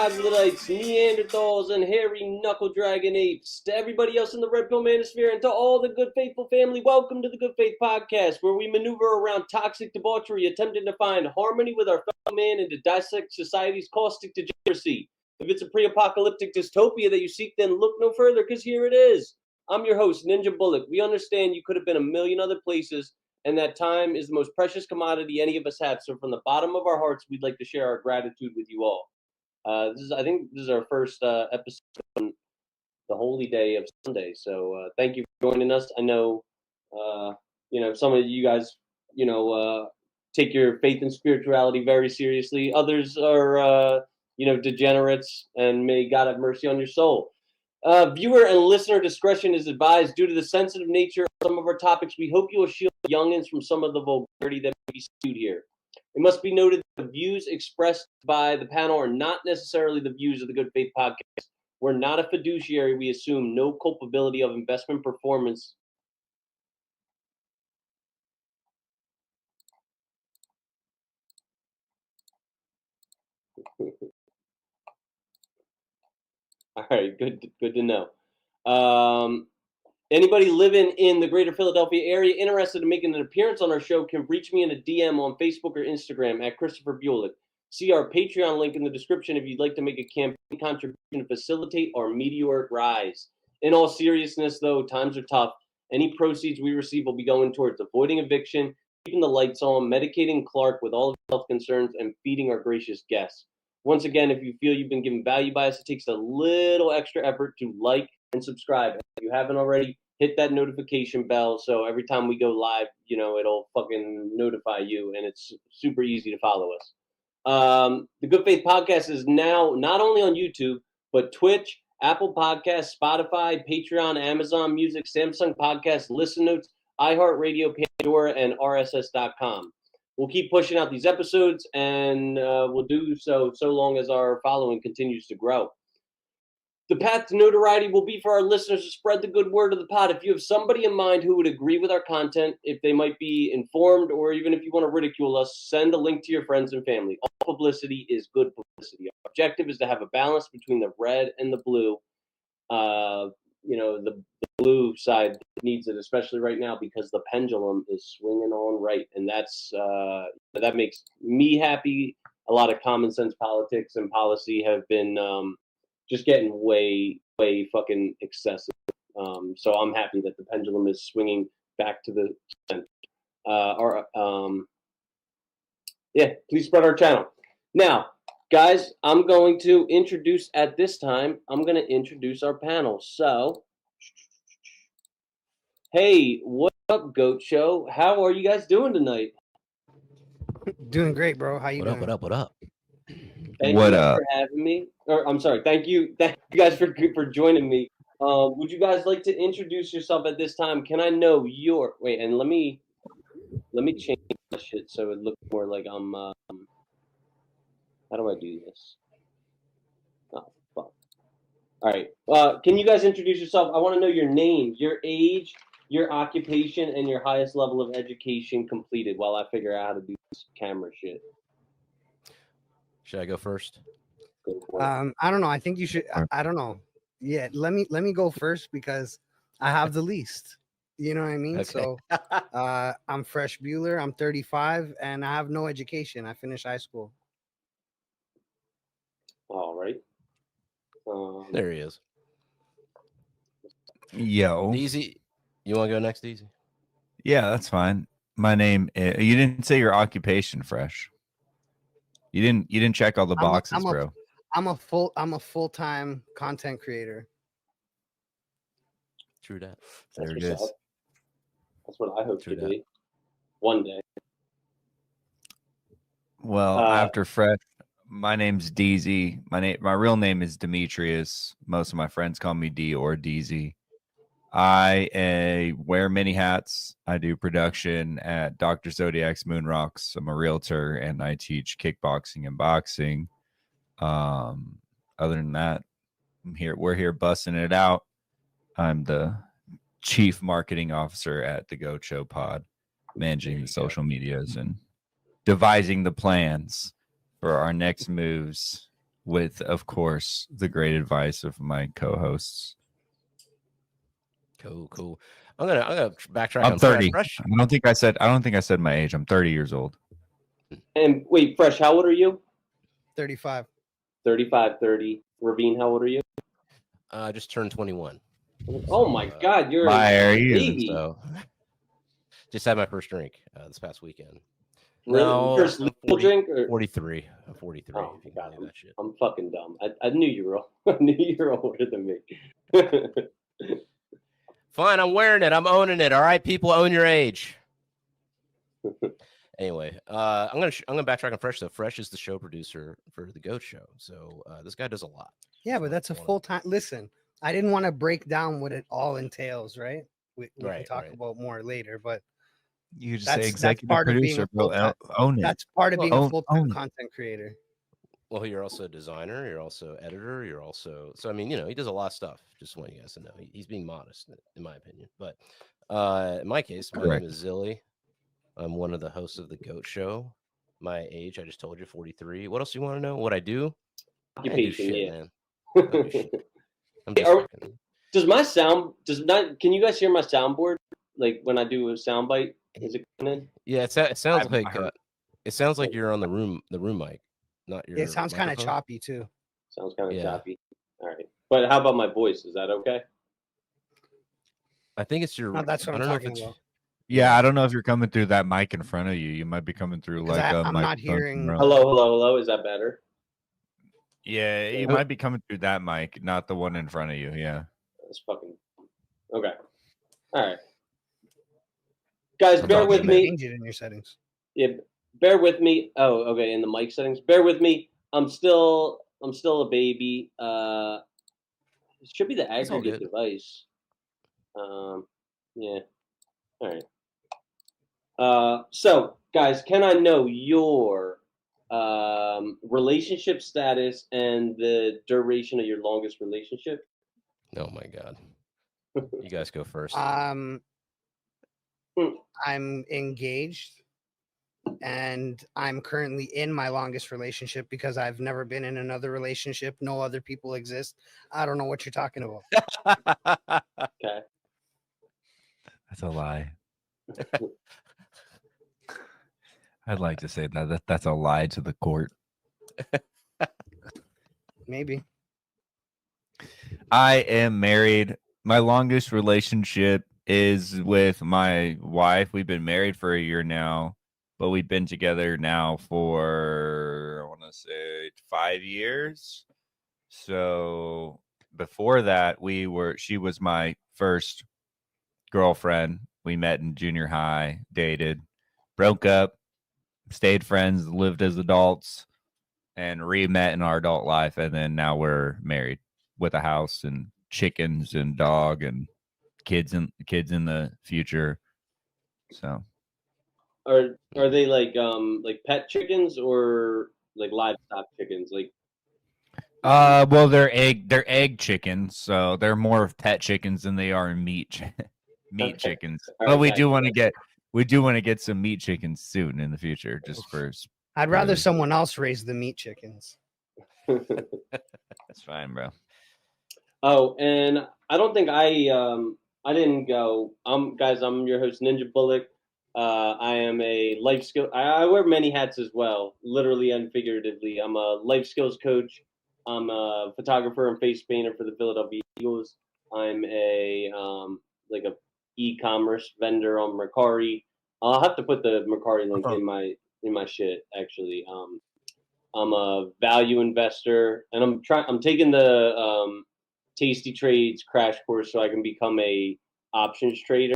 troglodytes, Neanderthals, and hairy knuckle dragon apes, to everybody else in the Red Pill Manosphere, and to all the good faithful family, welcome to the Good Faith Podcast, where we maneuver around toxic debauchery, attempting to find harmony with our fellow man and to dissect society's caustic degeneracy. If it's a pre-apocalyptic dystopia that you seek, then look no further, because here it is. I'm your host, Ninjah Bullock. We understand you could have been a million other places, and that time is the most precious commodity any of us have. So from the bottom of our hearts, we'd like to share our gratitude with you all. I think this is our first episode on the holy day of Sunday. So thank you for joining us. I know, some of you guys, take your faith and spirituality very seriously. Others are, degenerates, and may God have mercy on your soul. Viewer and listener discretion is advised due to the sensitive nature of some of our topics. We hope you will shield youngins from some of the vulgarity that may be spewed here. It must be noted that the views expressed by the panel are not necessarily the views of the Good Faith Podcast. We're not a fiduciary. We assume no culpability of investment performance. All right, good to know. Anybody living in the greater Philadelphia area interested in making an appearance on our show can reach me in a DM on Facebook or Instagram at Christopher Bulick. See our Patreon link in the description if you'd like to make a campaign contribution to facilitate our meteoric rise. In all seriousness, though, times are tough. Any proceeds we receive will be going towards avoiding eviction, keeping the lights on, medicating Clark with all of his health concerns, and feeding our gracious guests. Once again, if you feel you've been given value by us, it takes a little extra effort to like and subscribe. If you haven't already, hit that notification bell so every time we go live, it'll fucking notify you, and it's super easy to follow us. The Good Faith Podcast is now not only on YouTube, but Twitch, Apple Podcasts, Spotify, Patreon, Amazon Music, Samsung Podcasts, Listen Notes, iHeartRadio, Pandora, and RSS.com. We'll keep pushing out these episodes, and we'll do so long as our following continues to grow. The path to notoriety will be for our listeners to spread the good word of the pod. If you have somebody in mind who would agree with our content, if they might be informed, or even if you want to ridicule us, send a link to your friends and family. All publicity is good publicity. Our objective is to have a balance between the red and the blue. The blue side needs it, especially right now, because the pendulum is swinging on right, and that makes me happy. A lot of common sense politics and policy have been just getting way fucking excessive. So I'm happy that the pendulum is swinging back to the center. Please spread our channel. Now, guys, I'm going to introduce our panel. So, hey, what up, Goat Show? How are you guys doing tonight? Doing great, bro. How you doing? What up? Thank you for having me. I'm sorry. Thank you guys for joining me. Would you guys like to introduce yourself at this time? Can I know your and let me change that shit so it looks more like I'm how do I do this? Oh fuck. All right. Can you guys introduce yourself? I want to know your name, your age, your occupation, and your highest level of education completed while I figure out how to do this camera shit. Should I go first? I don't know. I think you should. I don't know. Yeah, let me go first because I have the least. You know what I mean? Okay. So I'm Fresh Bueller. I'm 35 and I have no education. I finished high school. All right. There he is. Yo. Deezy. You want to go next, Deezy? Yeah, that's fine. My name is, you didn't say your occupation, Fresh. You didn't check all the boxes, bro. I'm a full-time content creator. True that. There it is. That's what I hope to be one day. Well, after Fresh, my name's Deezy. My real name is Demetrius. Most of my friends call me D or Deezy. I wear many hats. I do production at Dr. Zodiac's Moon Rocks. I'm a realtor and I teach kickboxing and boxing. Other than that, we're here busting it out. I'm the chief marketing officer at the Goat Show Pod, managing the social medias and devising the plans for our next moves with, of course, the great advice of my co-hosts. Cool. I'm gonna backtrack. I'm on 30. Fresh. I don't think I said my age. I'm 30 years old. And wait, Fresh, how old are you? 35. 35, 30. Ravin, how old are you? I just turned 21. Oh my God, you're Liar, a you. baby. So just had my first drink this past weekend. Really? No, First I'm legal drink? Or? 43. I'm 43. Oh If you my can God, believe that shit. I'm fucking dumb. I knew you were. I knew you were older than me. Fine, I'm wearing it. I'm owning it. All right, people, own your age. Anyway, I'm gonna backtrack on Fresh. So Fresh is the show producer for the Goat Show. So this guy does a lot. Yeah, but that's a full time. Listen, I didn't want to break down what it all entails, right? We can talk about more later, but you just say executive part producer, of being bro. Own it. That's part of being a full-time content creator. Well, you're also a designer. You're also editor. You're also I mean, he does a lot of stuff. Just want you guys to know he's being modest, in my opinion. But in my case, my name is Zilly. I'm one of the hosts of the Goat Show. My age, I just told you, 43. What else do you want to know? What I do? Occupation, shit, man. I'm just can you guys hear my soundboard? Like when I do a soundbite, is it coming in? Yeah, it sounds like it sounds like you're on the room mic, not your. It sounds kind of choppy too. Sounds kind of choppy. All right, but how about my voice? Is that okay? I think it's your. No, that's what I'm talking about. Yeah, I don't know if you're coming through that mic in front of you. You might be coming through like I'm not hearing. Hello. Is that better? Yeah, you might be coming through that mic, not the one in front of you. Yeah. That's fucking okay. All right, guys, bear with me. Change it in your settings. Yeah, bear with me. Oh, okay, in the mic settings. Bear with me. I'm still a baby. It should be the aggregate device. Yeah. All right. So, guys, can I know your relationship status and the duration of your longest relationship? Oh my God. You guys go first. I'm engaged, and I'm currently in my longest relationship because I've never been in another relationship. No other people exist. I don't know what you're talking about. Okay. That's a lie. I'd like to say that's a lie to the court. Maybe. I am married. My longest relationship is with my wife. We've been married for a year now, but we've been together now for, I want to say, 5 years. So before that, she was my first girlfriend. We met in junior high, dated, broke up, stayed friends, lived as adults, and re-met in our adult life. And then now we're married with a house and chickens and dog and kids in the future. So are they like pet chickens or like livestock chickens? Like well, they're egg chickens, so they're more of pet chickens than they are meat chickens. But we do want to get some meat chickens soon in the future, just for. I'd rather someone else raise the meat chickens. That's fine, bro. Oh, and I don't think I didn't go. Guys, I'm your host, Ninja Bullock. I am a life skill. I wear many hats as well, literally and figuratively. I'm a life skills coach. I'm a photographer and face painter for the Philadelphia Eagles. I'm a like a e-commerce vendor on Mercari. I'll have to put the Mercari link in my shit actually. I'm a value investor, and I'm taking the Tasty Trades crash course so I can become a options trader.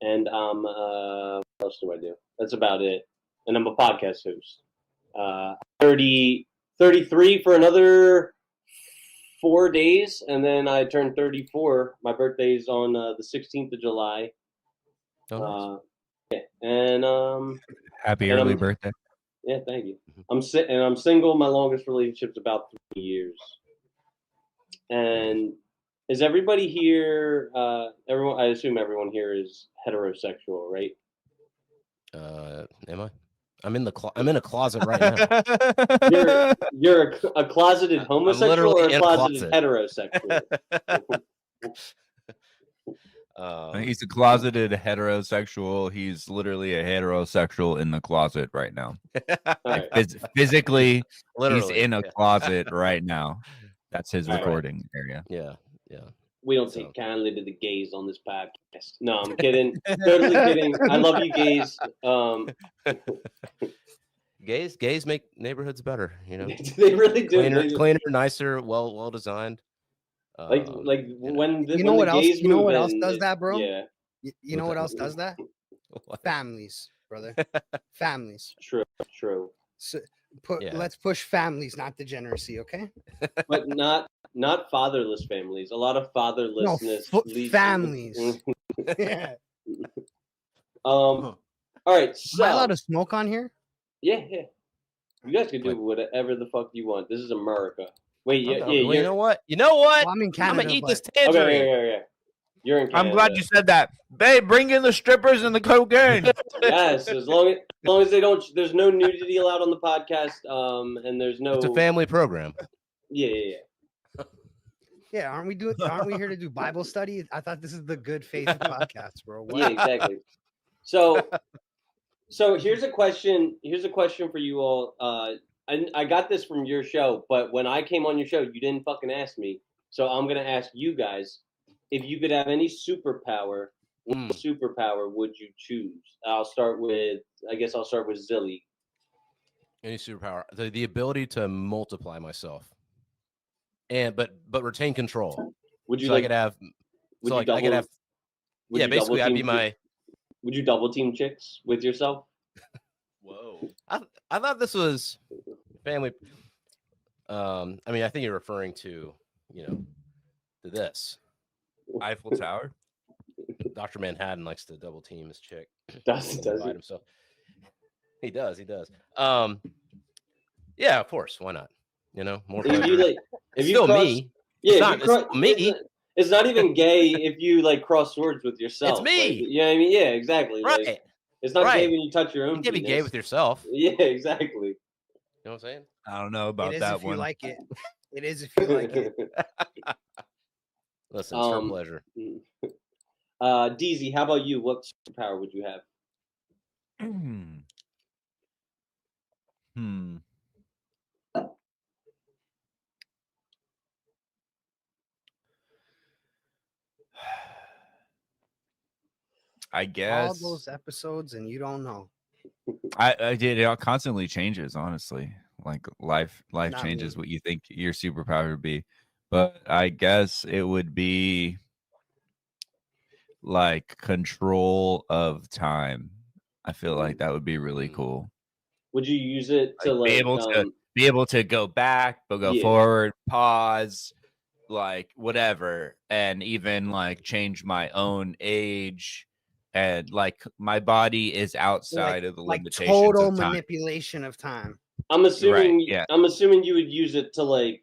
And what else do I do? That's about it. And I'm a podcast host. 33 for another 4 days, and then I turn 34. My birthday's on the 16th of July. Oh, nice. And happy early birthday. Yeah, thank you. I'm single. My longest relationship's about 3 years. And is everybody here? Everyone, I assume everyone here is heterosexual, right? Am I? I'm in a closet right now. You're a closeted homosexual or a closeted heterosexual? He's a closeted heterosexual. He's literally a heterosexual in the closet right now. Like, physically, literally, he's in a closet right now. That's his recording area. Yeah. We don't take kindly to the gays on this podcast. No, I'm kidding. Totally kidding. I love you, gays. Gays make neighborhoods better. You know, they really do. Cleaner, nicer, well designed. When you know what else? Gays you know what in, else does that, bro? Yeah. You know what else does that? Families, brother. Families. True. So let's push families, not degeneracy, okay? But not fatherless families. A lot of fatherlessness leads families. Yeah. All right. So, am I allowed to smoke on here? Yeah. You guys can do whatever the fuck you want. This is America. Wait, well, you know what? Well, I'm in Canada. I'm gonna eat this tangerine. Okay. You're in Canada. I'm glad you said that. Babe, bring in the strippers and the cocaine. Yes, as long as they don't. There's no nudity allowed on the podcast. And there's no. It's a family program. Yeah. Yeah, aren't we here to do Bible study? I thought this is the good faith podcast, bro. What? Yeah, exactly. So here's a question. Here's a question for you all. I got this from your show, but when I came on your show, you didn't fucking ask me. So I'm gonna ask you guys, if you could have any superpower, what superpower would you choose? I'll start with Zilly. Any superpower, the ability to multiply myself, but retain control. Would you so I could have? So like I could have. Yeah, basically, I'd be my. Would you double team chicks with yourself? Whoa! I thought this was family. I mean, I think you're referring to to this Eiffel Tower. Dr. Manhattan likes to double team his chick. Does he? Himself. He does. Yeah, of course. Why not? More. If you me. Yeah, it's me. It's not even gay if you cross swords with yourself. It's me. You know what I mean? Yeah, exactly. Right. It's not gay when you touch your own. You can't be gay with yourself. Yeah, exactly. You know what I'm saying? I don't know about that if one. You like it. It is if you like it. Listen, it's her pleasure. Deezy, how about you? What superpower would you have? I guess all those episodes and you don't know. I did. It constantly changes, honestly. Like life Not changes me. what you think your superpower would be. But I guess it would be like control of time. I feel like that would be really cool. Would you use it to be able to go back, but go forward, pause, like whatever, and even like change my own age, and like my body is outside of the limitations total of time. manipulation of time. I'm assuming. Right, yeah. I'm assuming you would use it to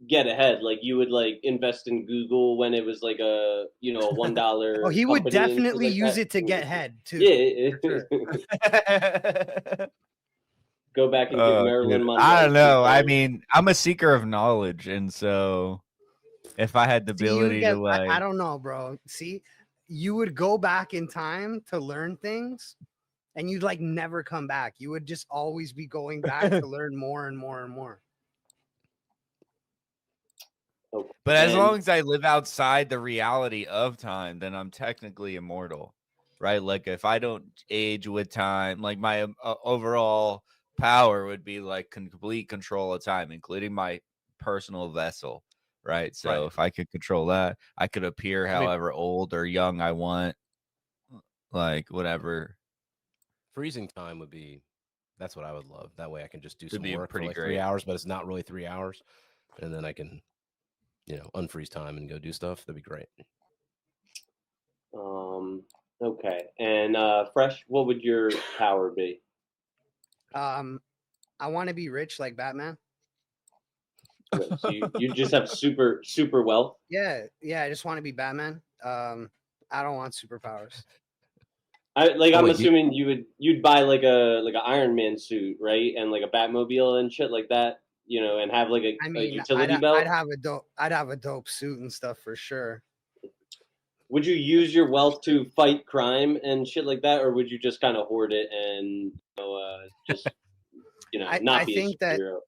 get ahead. Like you would invest in Google when it was a $1. Oh, he would definitely use it to get ahead too. Yeah. Sure. Go back and give Marilyn Monroe. I don't know. I mean, I'm a seeker of knowledge, and so if I had the ability to I don't know, bro. See, you would go back in time to learn things, and you'd never come back. You would just always be going back to learn more and more and more. But as long as I live outside the reality of time, then I'm technically immortal, right? Like if I don't age with time, like my overall power would be complete control of time, including my personal vessel, right? So if I could control that, I could appear however old or young I want, whatever. Freezing time would be, that's what I would love. That way I can just do some work pretty for great. 3 hours, but it's not really 3 hours. And then I can, unfreeze time and go do stuff. That'd be great. Okay. And Fresh, what would your power be? I want to be rich like Batman. Okay, so you just have super wealth? Yeah, I just want to be Batman. I don't want superpowers. I'm assuming you'd buy like an Iron Man suit, right, and like a Batmobile and shit like that, and have like a utility belt. I'd have a dope suit and stuff for sure. Would you use your wealth to fight crime and shit like that, or would you just kind of hoard it and just not be a superhero?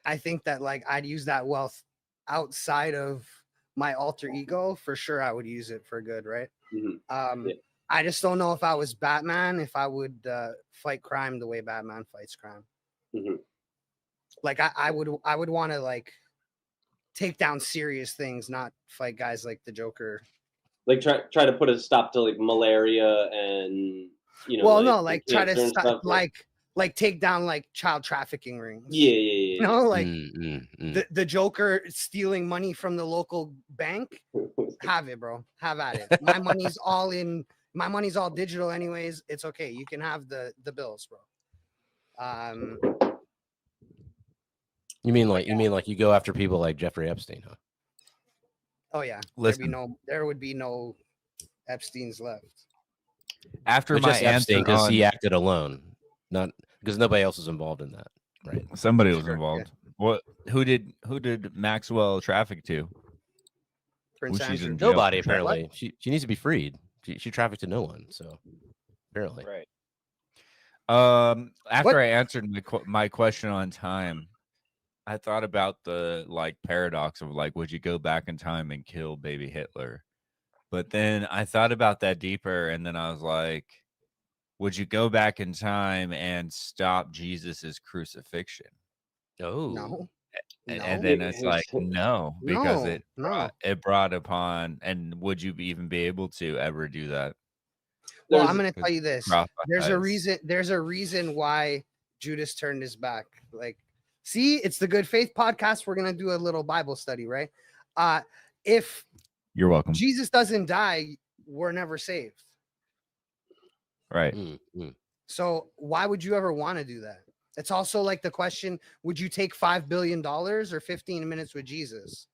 I think that like I'd use that wealth outside of my alter ego for sure. I would use it for good, right? Mm-hmm. I just don't know if I was Batman, if I would fight crime the way Batman fights crime. Mm-hmm. Like I would want to like take down serious things, not fight guys like the Joker. Like try to put a stop to like malaria and try to stop like take down like child trafficking rings. Yeah. Like the Joker stealing money from the local bank. Have it, bro. Have at it. My money's all digital anyways. It's okay. You can have the bills, bro. You mean like you go after people like Jeffrey Epstein, huh? Oh yeah. There would be no Epsteins left. After my answer, because he acted alone, not because nobody else was involved in that, right? Somebody was involved. Yeah. What? Who did Maxwell traffic to? Prince Andrew. Nobody apparently. What? She needs to be freed. She trafficked to no one. So apparently, right. After I answered my question on time, I thought about the like paradox of like, would you go back in time and kill baby Hitler? But then I thought about that deeper, and then I was like, would you go back in time and stop Jesus's crucifixion? Oh, no. And then it's like, no, because it brought upon, and would you even be able to ever do that? Well, I'm going to tell you this. There's a reason why Judas turned his back. Like, see, it's the Good Faith podcast. We're going to do a little Bible study, right? If you're welcome, Jesus doesn't die, we're never saved. Right. Mm-hmm. So why would you ever want to do that? It's also like the question, would you take $5 billion or 15 minutes with Jesus?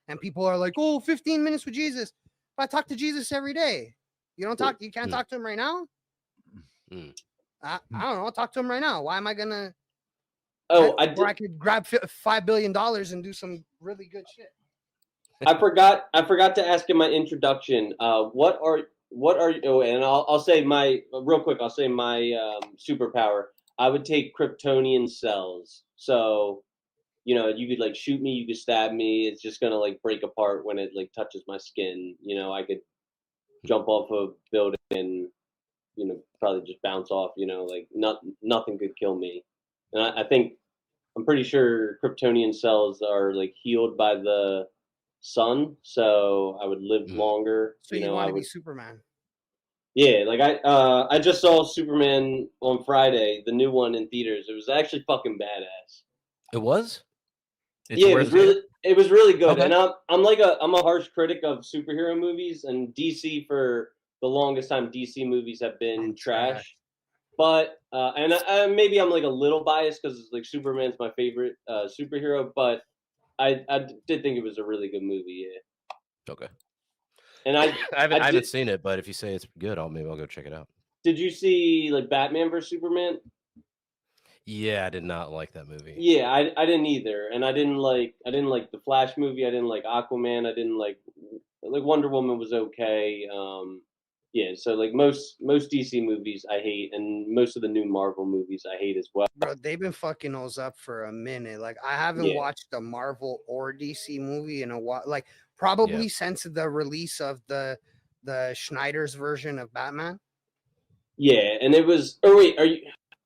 And people are like, oh, 15 minutes with Jesus. If I talk to Jesus every day, you can't talk to him right now? I don't know. I'll talk to him right now. Why am I going to? I could grab $5 billion and do some really good shit. I forgot to ask in my introduction, what are you, and I'll say my superpower. I would take Kryptonian cells. So, you could like shoot me, you could stab me. It's just gonna like break apart when it like touches my skin. I could jump off a building and probably just bounce off. Like nothing could kill me. And I'm pretty sure Kryptonian cells are like healed by the sun, so I would live longer. So you want to be Superman? Yeah, like I just saw Superman on Friday, the new one in theaters. It was actually fucking badass. It was? It was really good. Okay. And I'm a harsh critic of superhero movies, and DC for the longest time DC movies have been trash. But and maybe I'm like a little biased because like Superman's my favorite superhero, but I did think it was a really good movie. Yeah. Okay. And I haven't seen it, but if you say it's good, I'll go check it out. Did you see like Batman vs Superman? Yeah, I did not like that movie. Yeah, I didn't either, and I didn't like the Flash movie. I didn't like Aquaman. I didn't like Wonder Woman was okay. Yeah, so like most DC movies I hate, and most of the new Marvel movies I hate as well. Bro, they've been fucking those up for a minute. Like I haven't watched a Marvel or DC movie in a while. Like probably since the release of the Schneider's version of Batman. Yeah, and it was. Oh wait,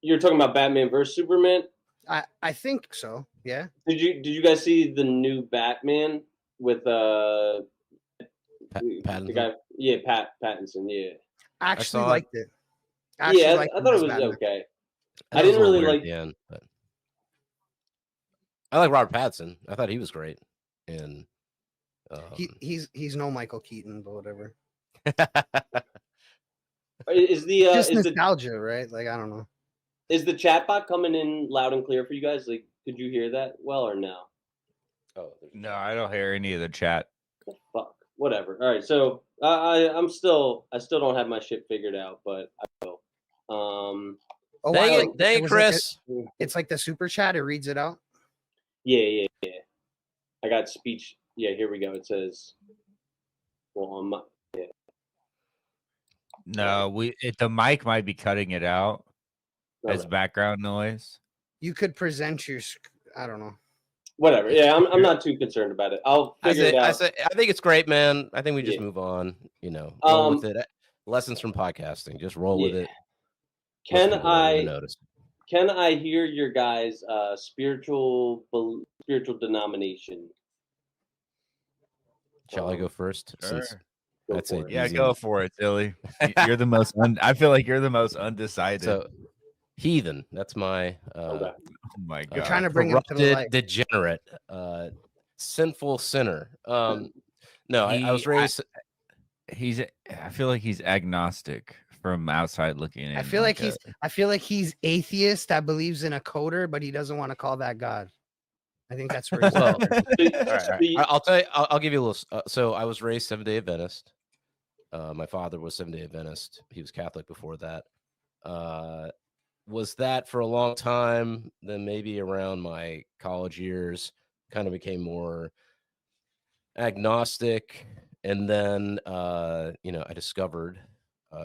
you're talking about Batman vs Superman? I think so. Yeah. Did you guys see the new Batman with Pattinson? The guy? Yeah, Pattinson. Yeah. I actually liked it. I thought it was Batman. Okay. I didn't really like the end, but I like Robert Pattinson. I thought he was great, and he's no Michael Keaton, but whatever. Is the just nostalgia, right? Like I don't know. Is the chatbot coming in loud and clear for you guys? Like, could you hear that well or no? Oh no, I don't hear any of the chat. Fuck. Whatever. All right, so I still don't have my shit figured out, but I will. Oh, Dang wow, it, dang it, was Chris. it's like the super chat. It reads it out. Yeah. I got speech. Yeah, here we go. It says, well, on my, yeah. No, the mic might be cutting it out as Right. background noise. You could present your. I don't know. Whatever. Yeah, I'm not too concerned about it. I'll figure it out. I think it's great, man. I think we just move on. You know, roll with it. Lessons from podcasting. Just roll with it. Can I hear your guys' spiritual denomination? Shall I go first? Sure. That's it. Yeah, go for it, Dilly. You're the most. I feel like you're the most undecided. So, heathen. That's my. Oh my god! You're trying to bring him to the light. Degenerate, sinful sinner. No, I was raised. I feel like he's agnostic from outside looking in. I feel like he's atheist that believes in a coder, but he doesn't want to call that God. I think that's where he's all right. I'll tell you. I'll give you a little. So I was raised Seventh-day Adventist. My father was Seventh-day Adventist. He was Catholic before that. Was that for a long time. Then maybe around my college years, kind of became more agnostic. And then, I discovered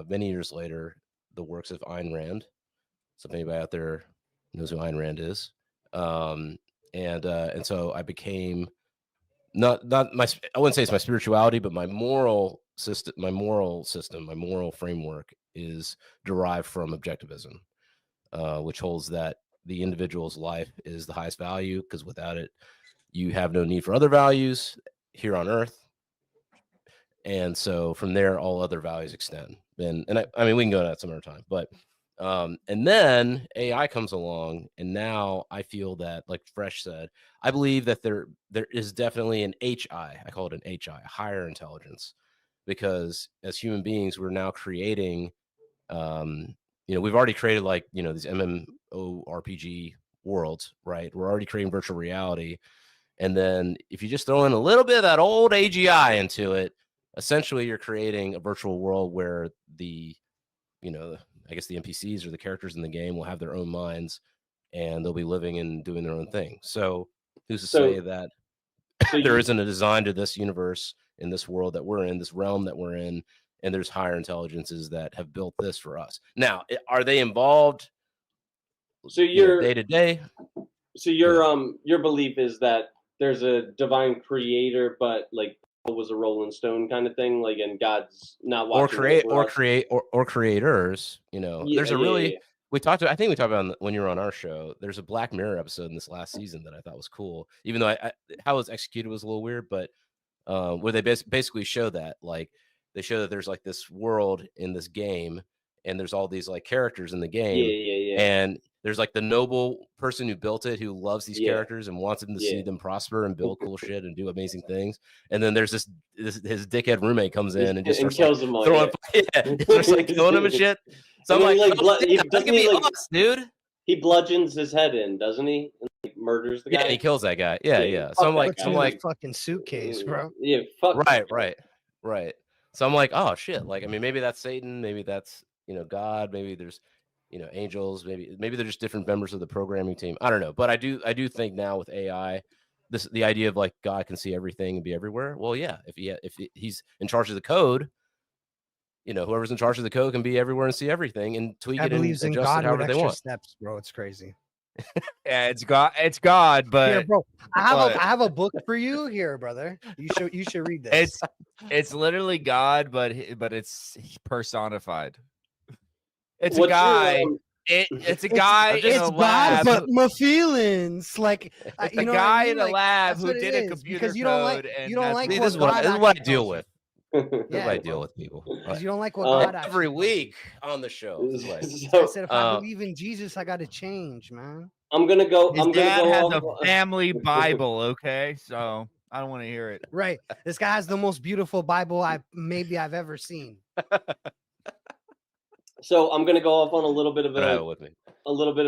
many years later the works of Ayn Rand. So if anybody out there knows who Ayn Rand is, and so I became not my. I wouldn't say it's my spirituality, but my moral system, my moral framework is derived from objectivism, which holds that the individual's life is the highest value, because without it, you have no need for other values here on Earth. And so from there, all other values extend. And I mean, we can go to that some other time, but and then AI comes along, and now I feel that, like Fresh said, I believe that there is definitely an HI. I call it an HI, a higher intelligence, because as human beings, we're now creating, we've already created these MMORPG worlds, right? We're already creating virtual reality. And then if you just throw in a little bit of that old AGI into it, essentially you're creating a virtual world where I guess the NPCs or the characters in the game will have their own minds, and they'll be living and doing their own thing. So who's to say that there isn't a design to this universe, in this world that we're in, this realm that we're in, and there's higher intelligences that have built this for us. Now, are they involved? So your day to day. So your belief is that there's a divine creator, but like was a Rolling Stone kind of thing, like, and God's not watching or creators. There's we talked about. I think we talked about when you were on our show. There's a Black Mirror episode in this last season that I thought was cool, even though how it was executed was a little weird, but where they basically show that, like, they show that there's like this world in this game, and there's all these like characters in the game, and there's like the noble person who built it, who loves these characters and wants them to see them prosper and build cool shit and do amazing things. And then there's his dickhead roommate comes in and just kills them all. Just like killing him and shit. So I'm like, dude. He bludgeons his head in, doesn't he? And, like, murders the guy. Yeah, he kills that guy. Yeah. So I'm like, fucking suitcase, bro. Yeah, fuck. Right. So I'm like, oh shit. Like, I mean, maybe that's Satan, maybe that's God, maybe there's angels, maybe they're just different members of the programming team. I don't know, but I do think now with AI, the idea of like God can see everything and be everywhere. Well, yeah, if he's in charge of the code, whoever's in charge of the code can be everywhere and see everything and tweak it and adjust it however they want. Steps, bro. It's crazy. Yeah, it's God, but here, bro, I have a book for you here, brother. You should read this. It's literally God, but it's personified. It's a guy. It's a guy in a lab. But my feelings, like, it's a guy in a lab who did a computer code. You don't like this is what I deal with. Yeah, I deal with people. You don't like what God every week on the show. I said, if I believe in Jesus, I got to change, man. I'm gonna go. His dad has a family Bible, okay? So I don't want to hear it. Right. This guy has the most beautiful Bible I've ever seen. So I'm gonna go off on a little bit of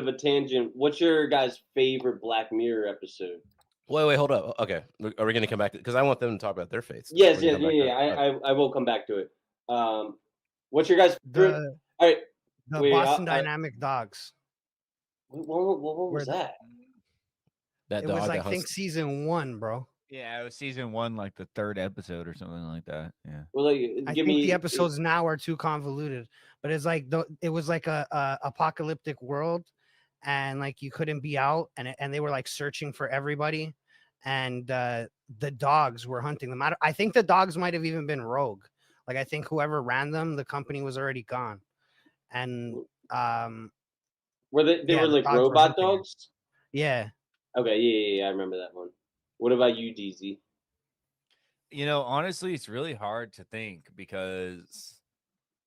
a tangent. What's your guys' favorite Black Mirror episode? Wait, hold up. Okay, are we going to come back? Because I want them to talk about their faith stuff. Yes, We're gonna yes, come yeah, back to- yeah. I will come back to it. What's your guys' favorite? The All right, the wait, Boston Dynamic dogs. what was Where that? that It dog was that like, I think hunts. season 1, bro. Yeah, it was season 1, like the 3rd episode or something like that. Yeah. Well, like, I give think the me. episodes now are too convoluted, but it's like it was like a apocalyptic world, and like you couldn't be out, and they were like searching for everybody, and the dogs were hunting them. I think the dogs might have even been rogue. Like I think whoever ran them, the company was already gone, and Were they yeah, were the like dogs were robot hunting them. dogs? Yeah. Okay, yeah, I remember that one. What about you, DZ? You know, honestly, it's really hard to think because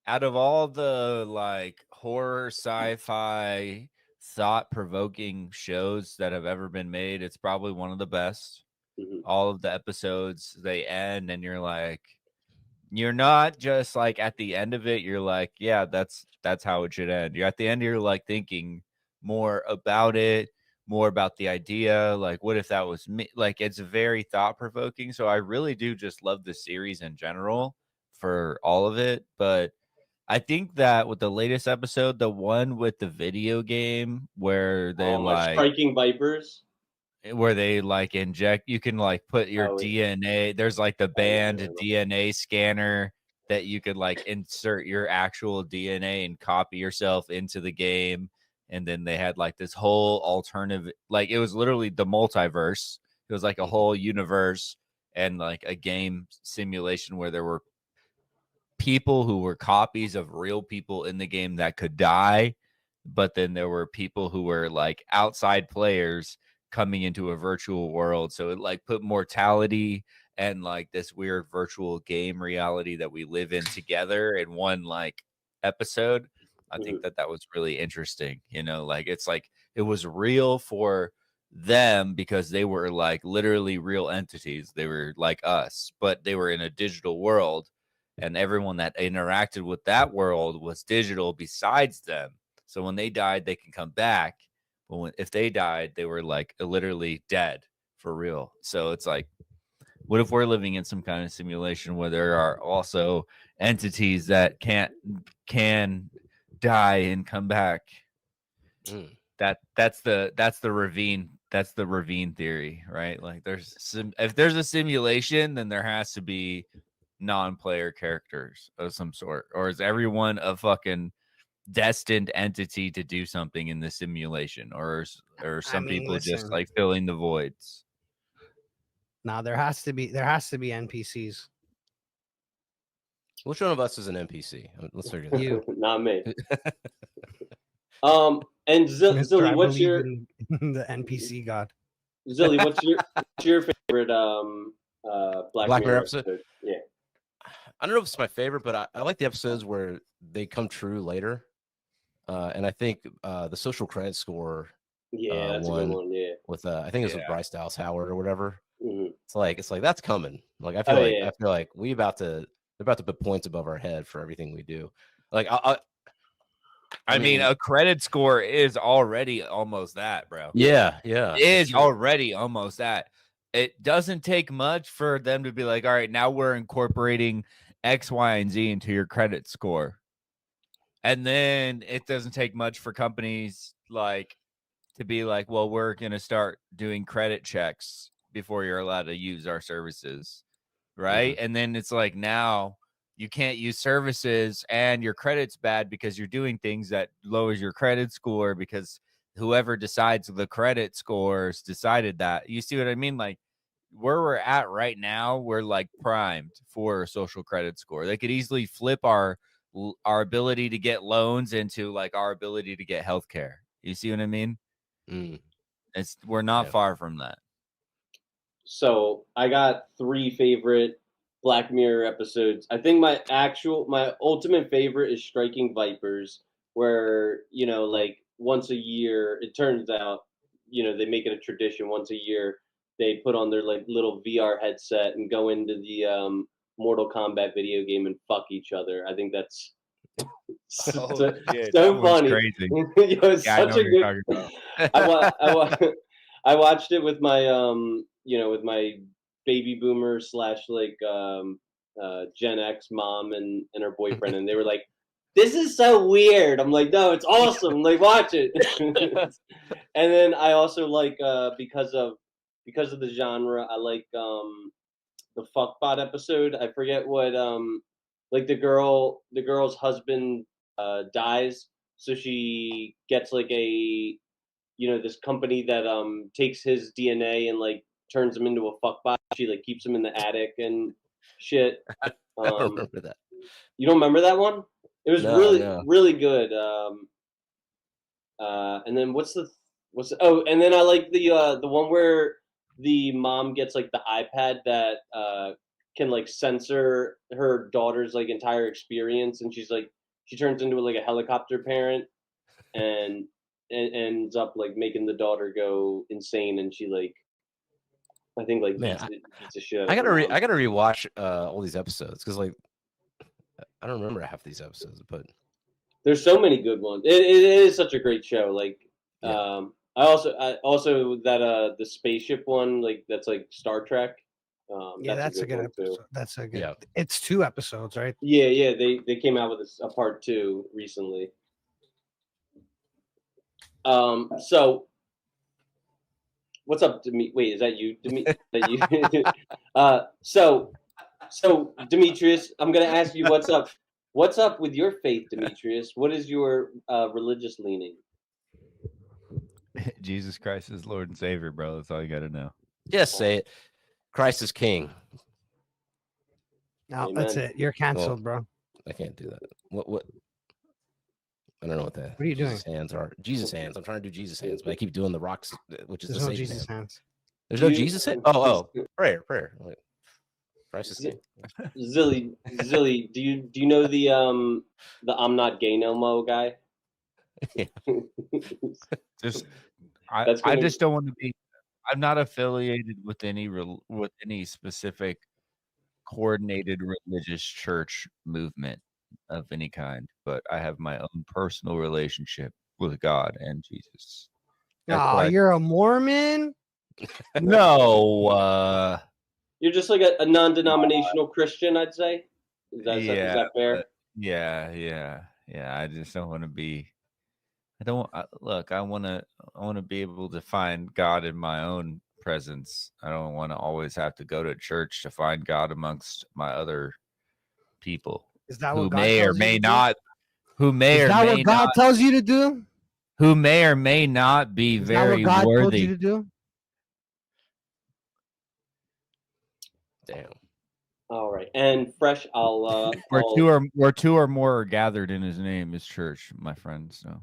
out of all the like horror, sci-fi, thought-provoking shows that have ever been made, it's probably one of the best. Mm-hmm. All of the episodes, they end and you're not just like at the end of it, you're like, yeah, that's how it should end. You're at the end, you're like thinking more about it, more about the idea. Like, what if that was me? Like, it's very thought provoking. So I really do just love the series in general for all of it. But I think that with the latest episode, the one with the video game where they Striking Vipers. where they like inject, you can like put your Oh, DNA. There's like the banned yeah. DNA scanner that you could like insert your actual DNA and copy yourself into the game. And then they had like this whole alternative, like it was literally the multiverse. It was like a whole universe and like a game simulation where there were people who were copies of real people in the game that could die, but then there were people who were like outside players coming into a virtual world. So it like put mortality and like this weird virtual game reality that we live in together in one like episode. I think that was really interesting. You know, like it's like it was real for them because they were like literally real entities. They were like us, but they were in a digital world, and everyone that interacted with that world was digital besides them. So when they died, they can come back. But if they died, they were like literally dead for real. So it's like, what if we're living in some kind of simulation where there are also entities that can die and come back? That's the Ravin theory, right? Like if there's a simulation, then there has to be non-player characters of some sort, or is everyone a fucking destined entity to do something in the simulation, or some people just like filling the voids? Now there has to be NPCs. Which one of us is an NPC? Let's figure that You. out. Not me. And Zilly, what's your the NPC god? Zilly, what's your favorite Black Mirror episode? Yeah. I don't know if it's my favorite, but I like the episodes where they come true later. And I think the social credit score that's a good one. Yeah. With I think it was with Bryce Dallas Howard or whatever. Mm-hmm. It's like that's coming. Like I feel like they're about to put points above our head for everything we do. Like I mean, a credit score is already almost that, bro. Yeah. It is already almost that. It doesn't take much for them to be like, all right, now we're incorporating X, Y, and Z into your credit score. And then it doesn't take much for companies like to be like, well, we're going to start doing credit checks before you're allowed to use our services. Right. And then it's like, now you can't use services and your credit's bad because you're doing things that lowers your credit score because whoever decides the credit scores decided that. You see what I mean? Like where we're at right now, we're like primed for a social credit score. They could easily flip our ability to get loans into like our ability to get healthcare. You see what I mean? We're not far from that. So I got 3 favorite Black Mirror episodes. I think my ultimate favorite is Striking Vipers, where like once a year, it turns out they make it a tradition. Once a year, they put on their like little VR headset and go into the Mortal Kombat video game and fuck each other. I think that's so funny. Crazy. It's such a good. I watched it with my with my baby boomer / like Gen X mom and her boyfriend, and they were like, "This is so weird." I'm like, "No, it's awesome. Like, watch it." And then I also like because of the genre, I like the fuckbot episode. I forget what like the girl's husband dies, so she gets like a this company that takes his DNA and like turns him into a fuckbot. She like keeps him in the attic and shit. I don't remember that. You don't remember that one? It was really good. And then and then I like the one where the mom gets like the iPad that can like censor her daughter's like entire experience, and she turns into like a helicopter parent, and ends up like making the daughter go insane, and she like I think like beats the shit. I gotta rewatch all these episodes because like I don't remember half these episodes, but there's so many good ones. It is such a great show. Like yeah. I also that the spaceship one, like that's like Star Trek. That's a good episode. That's a good. Yeah. It's 2 episodes, right? Yeah. They came out with a part 2 recently. So what's up, wait, is that you, so Demetrius, I'm gonna ask you what's up. What's up with your faith, Demetrius? What is your religious leaning? Jesus Christ is Lord and Savior, bro. That's all you got to know. Just say it. Christ is King. No, that's it. You're canceled, bro. I can't do that. What? I don't know what that. What are you Jesus doing? Hands are Jesus hands. I'm trying to do Jesus hands, but I keep doing the rocks, which is There's the no Jesus hands. There's no Jesus hand. Oh, prayer. Christ is King. Zilly, do you know the I'm not gay no mo guy? Yeah. I just don't want to be. I'm not affiliated with any specific coordinated religious church movement of any kind, but I have my own personal relationship with God and Jesus. Oh, you're a Mormon? No, you're just like a non-denominational Christian, I'd say. Is that fair? Yeah. I just don't want to be. I want to be able to find God in my own presence. I don't want to always have to go to church to find God amongst my other people. Is that who what God may tells or may you to not? do? Who may Is or that may what God not tells you to do? Who may or may not be Is very that what God worthy. told you to do? Damn. All right, and Fresh, where two or more are gathered in His name is church, my friend. So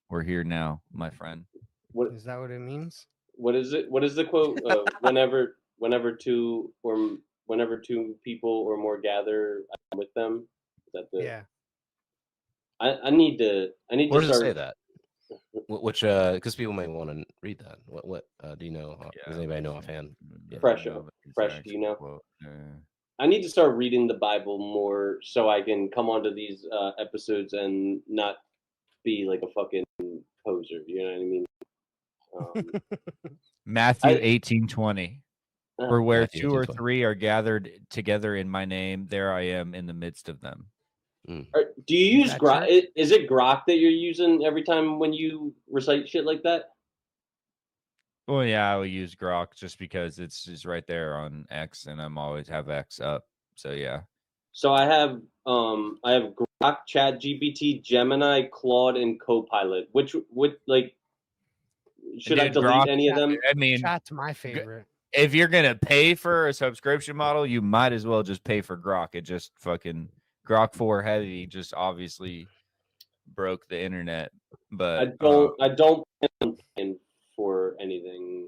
we're here now, my friend. What is that? What it means? What is it? What is the quote? Whenever two people or more gather, I'm with them. Is that the? Yeah. I need to Where to does start. it say that? Which because people may want to read that. What do you know? Does anybody know offhand? Yeah. Fresh, do you know? I need to start reading the Bible more so I can come onto these episodes and not be like a fucking poser. You know what I mean? Matthew 18:20. For where Matthew 2 or 18:20. 3 are gathered together in my name, there I am in the midst of them. Do you use Grok? Is it Grok that you're using every time when you recite shit like that? Well, yeah, I will use Grok just because it's just right there on X, and I'm always have X up. So yeah. So I have Grok, ChatGPT, Gemini, Claude, and Copilot. Which would like should I delete Grok, any of them? I mean, Chat's my favorite. If you're gonna pay for a subscription model, you might as well just pay for Grok. It just fucking Grok 4 Heavy just obviously broke the internet. But I don't plan for anything.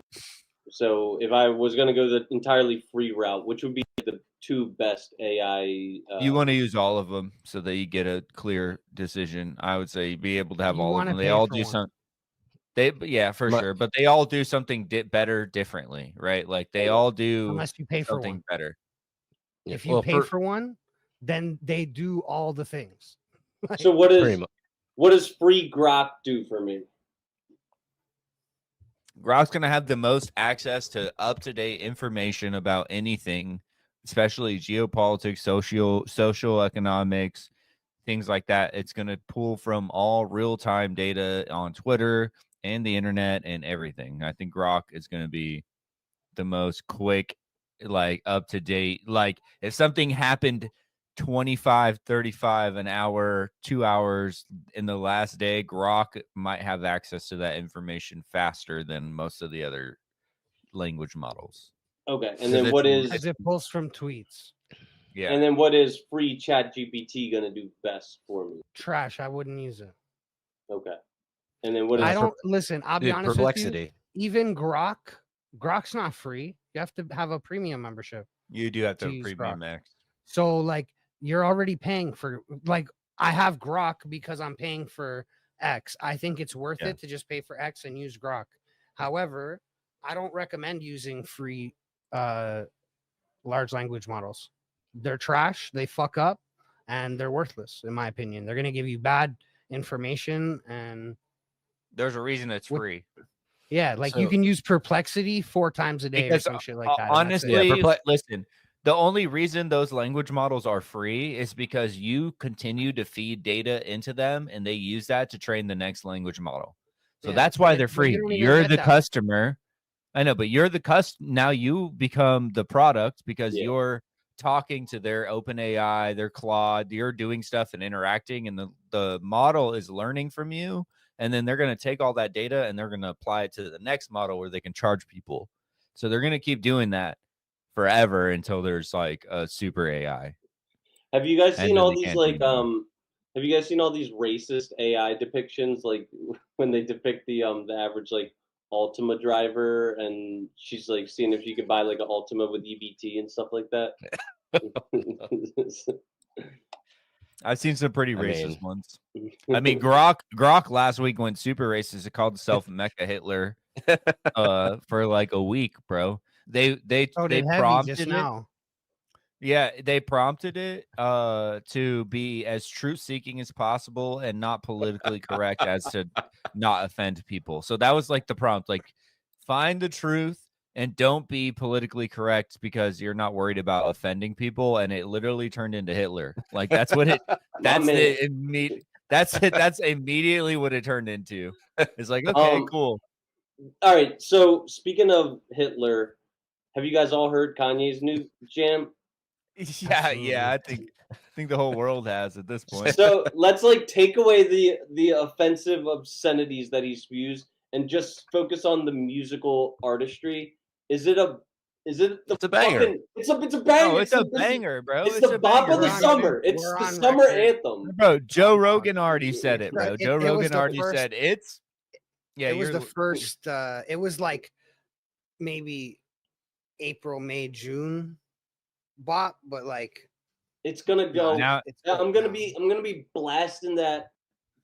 So if I was gonna go the entirely free route, which would be the 2 best AI, you want to use all of them so that you get a clear decision. I would say be able to have all of them. They all do something. For sure, but they all do something better differently, right? Like they all do unless you pay for something one. better. If you pay for one, then they do all the things. So what does free Grok do for me? Grok's gonna have the most access to up-to-date information about anything, especially geopolitics, social economics, things like that. It's gonna pull from all real-time data on Twitter and the internet and everything. I think Grok is gonna be the most quick, like up-to-date. Like if something happened 25, 35 an hour, 2 hours in the last day, Grok might have access to that information faster than most of the other language models. Okay, and then what is? As it pulls from tweets. Yeah. And then what is free Chat GPT gonna do best for me? Trash. I wouldn't use it. Okay, and then what is? I don't listen. I'll be honest Perplexity. with you. Even Grok's not free. You have to have a premium membership. You do have to To have use premium Grok. max. So like you're already paying for like I have Grok because I'm paying for X. I think it's worth it to just pay for X and use Grok. However, I don't recommend using free large language models. They're trash, they fuck up, and they're worthless, in my opinion. They're gonna give you bad information and There's a reason it's free. yeah, like So- you can use Perplexity 4 times a day Because or some shit like that. and that's it. honestly, listen, the only reason those language models are free is because you continue to feed data into them and they use that to train the next language model. So Yeah, that's why but they're you free. don't even You're get the that. customer. I know, but you're the now you become the product because Yeah. you're talking to their OpenAI, their Claude, you're doing stuff and interacting, and the model is learning from you. And then they're going to take all that data and they're going to apply it to the next model where they can charge people. So they're going to keep doing that forever until there's like a super AI. Have you guys And seen then all they these can't do like anymore. Have you guys seen all these racist AI depictions? Like when they depict the average like Altima driver, and she's like seeing if she could buy like an Altima with EBT and stuff like that. I've seen some pretty I racist mean- ones. I mean, Grok last week went super racist. It called itself Mecha Hitler for like a week, bro. They So did Heavy prompted just it. now. Yeah, they prompted it to be as truth seeking as possible and not politically correct as to not offend people. So that was like the prompt, like find the truth and don't be politically correct because you're not worried about offending people. And it literally turned into Hitler. Like that's what it that's man. that's immediately what it turned into. It's like, okay, cool. All right, so speaking of Hitler, have you guys all heard Kanye's new jam? Yeah, I think the whole world has at this point. So let's like take away the offensive obscenities that he spews and just focus on the musical artistry. Is it the It's a banger. fucking- it's a banger. Oh, it's a banger, bro. It's the bop banger. of the We're on summer. record. It's We're the on summer record. anthem. Bro, Joe Rogan already said it, bro. It- Joe it was Rogan the already first- said it's. Yeah, it was you're the first it was like maybe April, May, June bop, but like It's gonna go. now. it's I'm gonna be blasting that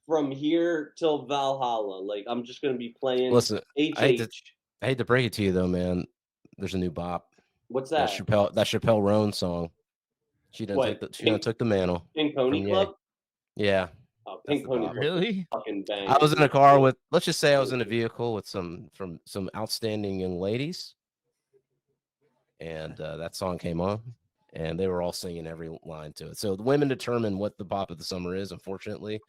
from here till Valhalla. Like I'm just gonna be playing Listen, I HH. hate to break it to you though, man. There's a new bop. What's That that? Chappelle Roan song. She done What, took the mantle. Pink Pony from Ye. Club? Yeah. Oh, That's Pink the Pony bop. Club. Really? Fucking bang. I was in a car with, let's just say I was in a vehicle with some outstanding young ladies, and that song came on, and they were all singing every line to it. So the women determine what the bop of the summer is, unfortunately.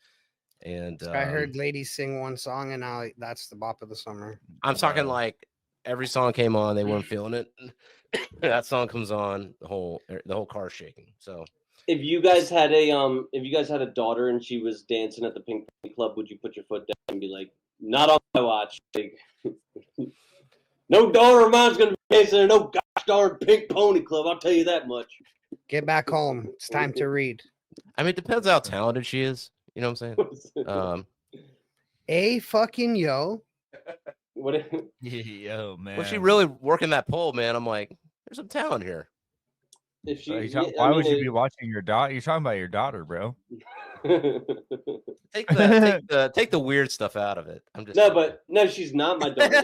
And I heard ladies sing one song and now that's the bop of the summer. I'm talking like every song came on, they weren't feeling it. That song comes on, the whole car shaking. So If you guys had a daughter and she was dancing at the Pink Pony Club, would you put your foot down and be like, "Not on my watch"? Like, no daughter of mine's gonna be dancing at no gosh darn Pink Pony Club. I'll tell you that much. Get back home. It's time to read. I mean, it depends how talented she is. You know what I'm saying? A fucking yo. What? Yo, man. Was she really working that pole, man? I'm like, there's some talent here. If she, Why would you be watching your daughter? You're talking about your daughter, bro. Take the weird stuff out of it. I'm just no, she's not my daughter.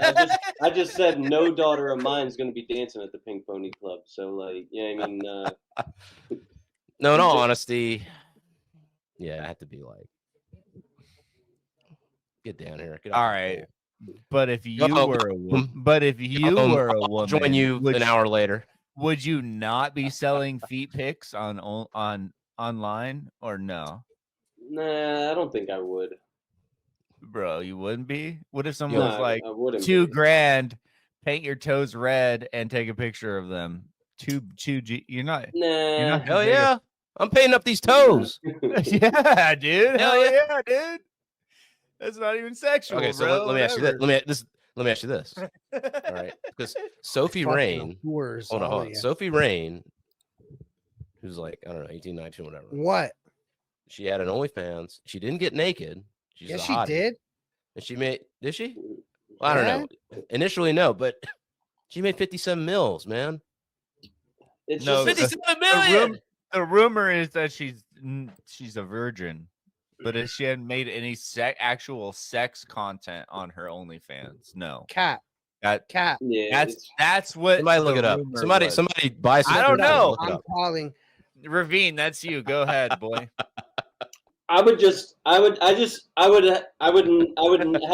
I just said no daughter of mine is going to be dancing at the Pink Pony Club. So like, yeah, I mean, no, in all honesty, yeah, I have to be like, get down here. Get off All the right. pole. But if you were a woman, I'll join you an hour later. Would you not be selling feet pics on online or no? Nah, I don't think I would. Bro, you wouldn't be? What if someone was Nah, like I wouldn't be. $2,000, paint your toes red and take a picture of them? You're not Nah. Hell yeah. I'm painting up these toes. Yeah, dude. Hell Hell yeah. yeah, dude. That's not even sexual. Okay, so bro. let me ask you this. Let me ask you this. All right. Because Sophie Rain. Hold on. Sophie Rain, who's like, I don't know, 18, 19, whatever. What? She had an OnlyFans. She didn't get naked. She's Yes, a she hottie. did. And she made, did she? Well, I don't know. Initially, no, but she made 57 mils, man. It's no, just 57 million. The rumor is that she's a virgin, but if she hadn't made any actual sex content on her OnlyFans, no. Cat. Yeah, that's what. Somebody look it up. Somebody buy some. I don't know. I'm calling. Ravin, that's you. Go ahead, boy. I would have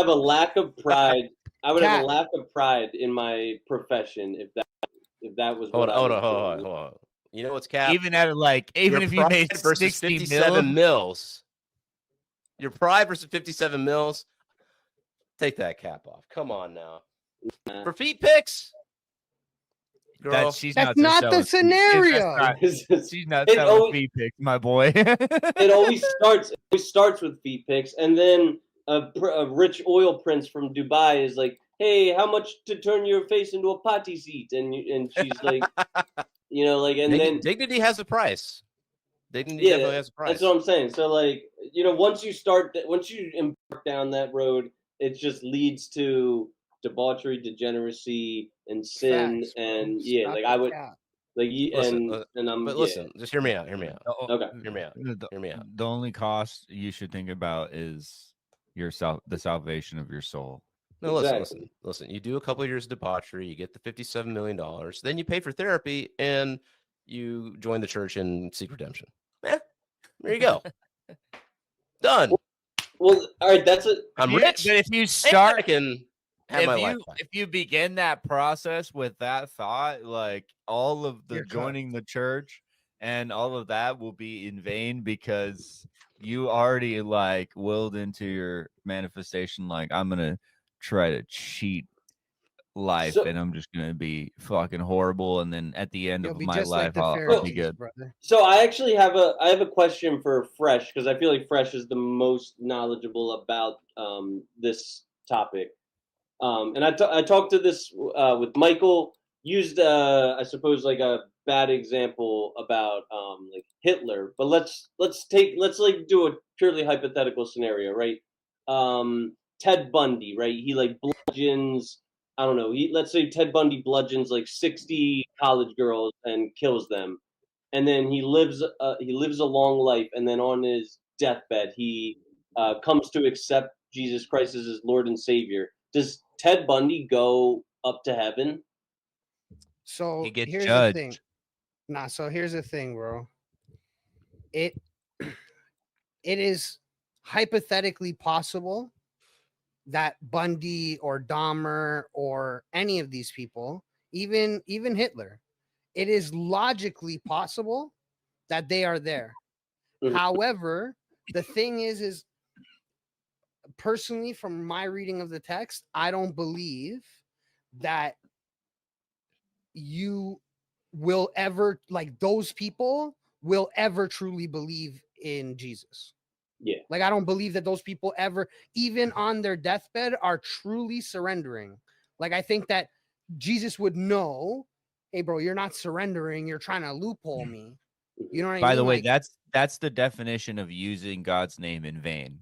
a lack of pride. I would have a lack of pride in my profession if that was what hold on. You know what's cap? Even if you made 57 mils. Your pride versus 57 mils. Take that cap off. Come on now. For feet pics? Girl, That's not the scenario. She's not selling feet pics, my boy. It always starts with feet pics, and then a rich oil prince from Dubai is like, "Hey, how much to turn your face into a potty seat?" And she's like, and then dignity has a price. Dignity definitely has a price. That's what I'm saying. So once you embark down that road, it just leads to debauchery, degeneracy, and sin. Facts, and I would listen, just hear me out. Okay. Hear me out. The only cost you should think about is the salvation of your soul. No, listen. You do a couple of years of debauchery, you get the $57 million, then you pay for therapy, and you join the church and seek redemption. There you go. Done. Well, all right. That's it. I'm rich. But if you start, if you begin that process with that thought, like all of the joining the church and all of that will be in vain because you already willed into your manifestation. Like, I'm gonna try to cheat life and I'm just gonna be fucking horrible, and then at the end of my life I'll be good. So I actually have a question for Fresh, because I feel like Fresh is the most knowledgeable about this topic. And I talked to this with Michael. Used I suppose a bad example about Hitler, but let's do a purely hypothetical scenario, right? Ted Bundy, right? He bludgeons. I don't know. Let's say Ted Bundy bludgeons 60 college girls and kills them, and then he lives a long life, and then on his deathbed he comes to accept Jesus Christ as his Lord and Savior. Does Ted Bundy go up to heaven? So he gets here's judged. the thing. So here's the thing, bro. It is hypothetically possible that Bundy or Dahmer or any of these people, even Hitler, it is logically possible that they are there. Mm-hmm. However, the thing is personally, from my reading of the text, I don't believe that you will ever, those people will ever truly believe in Jesus. Yeah. I don't believe that those people ever, even on their deathbed, are truly surrendering. I think that Jesus would know, hey, bro, you're not surrendering. You're trying to loophole me. You know what I mean? By the way, that's the definition of using God's name in vain.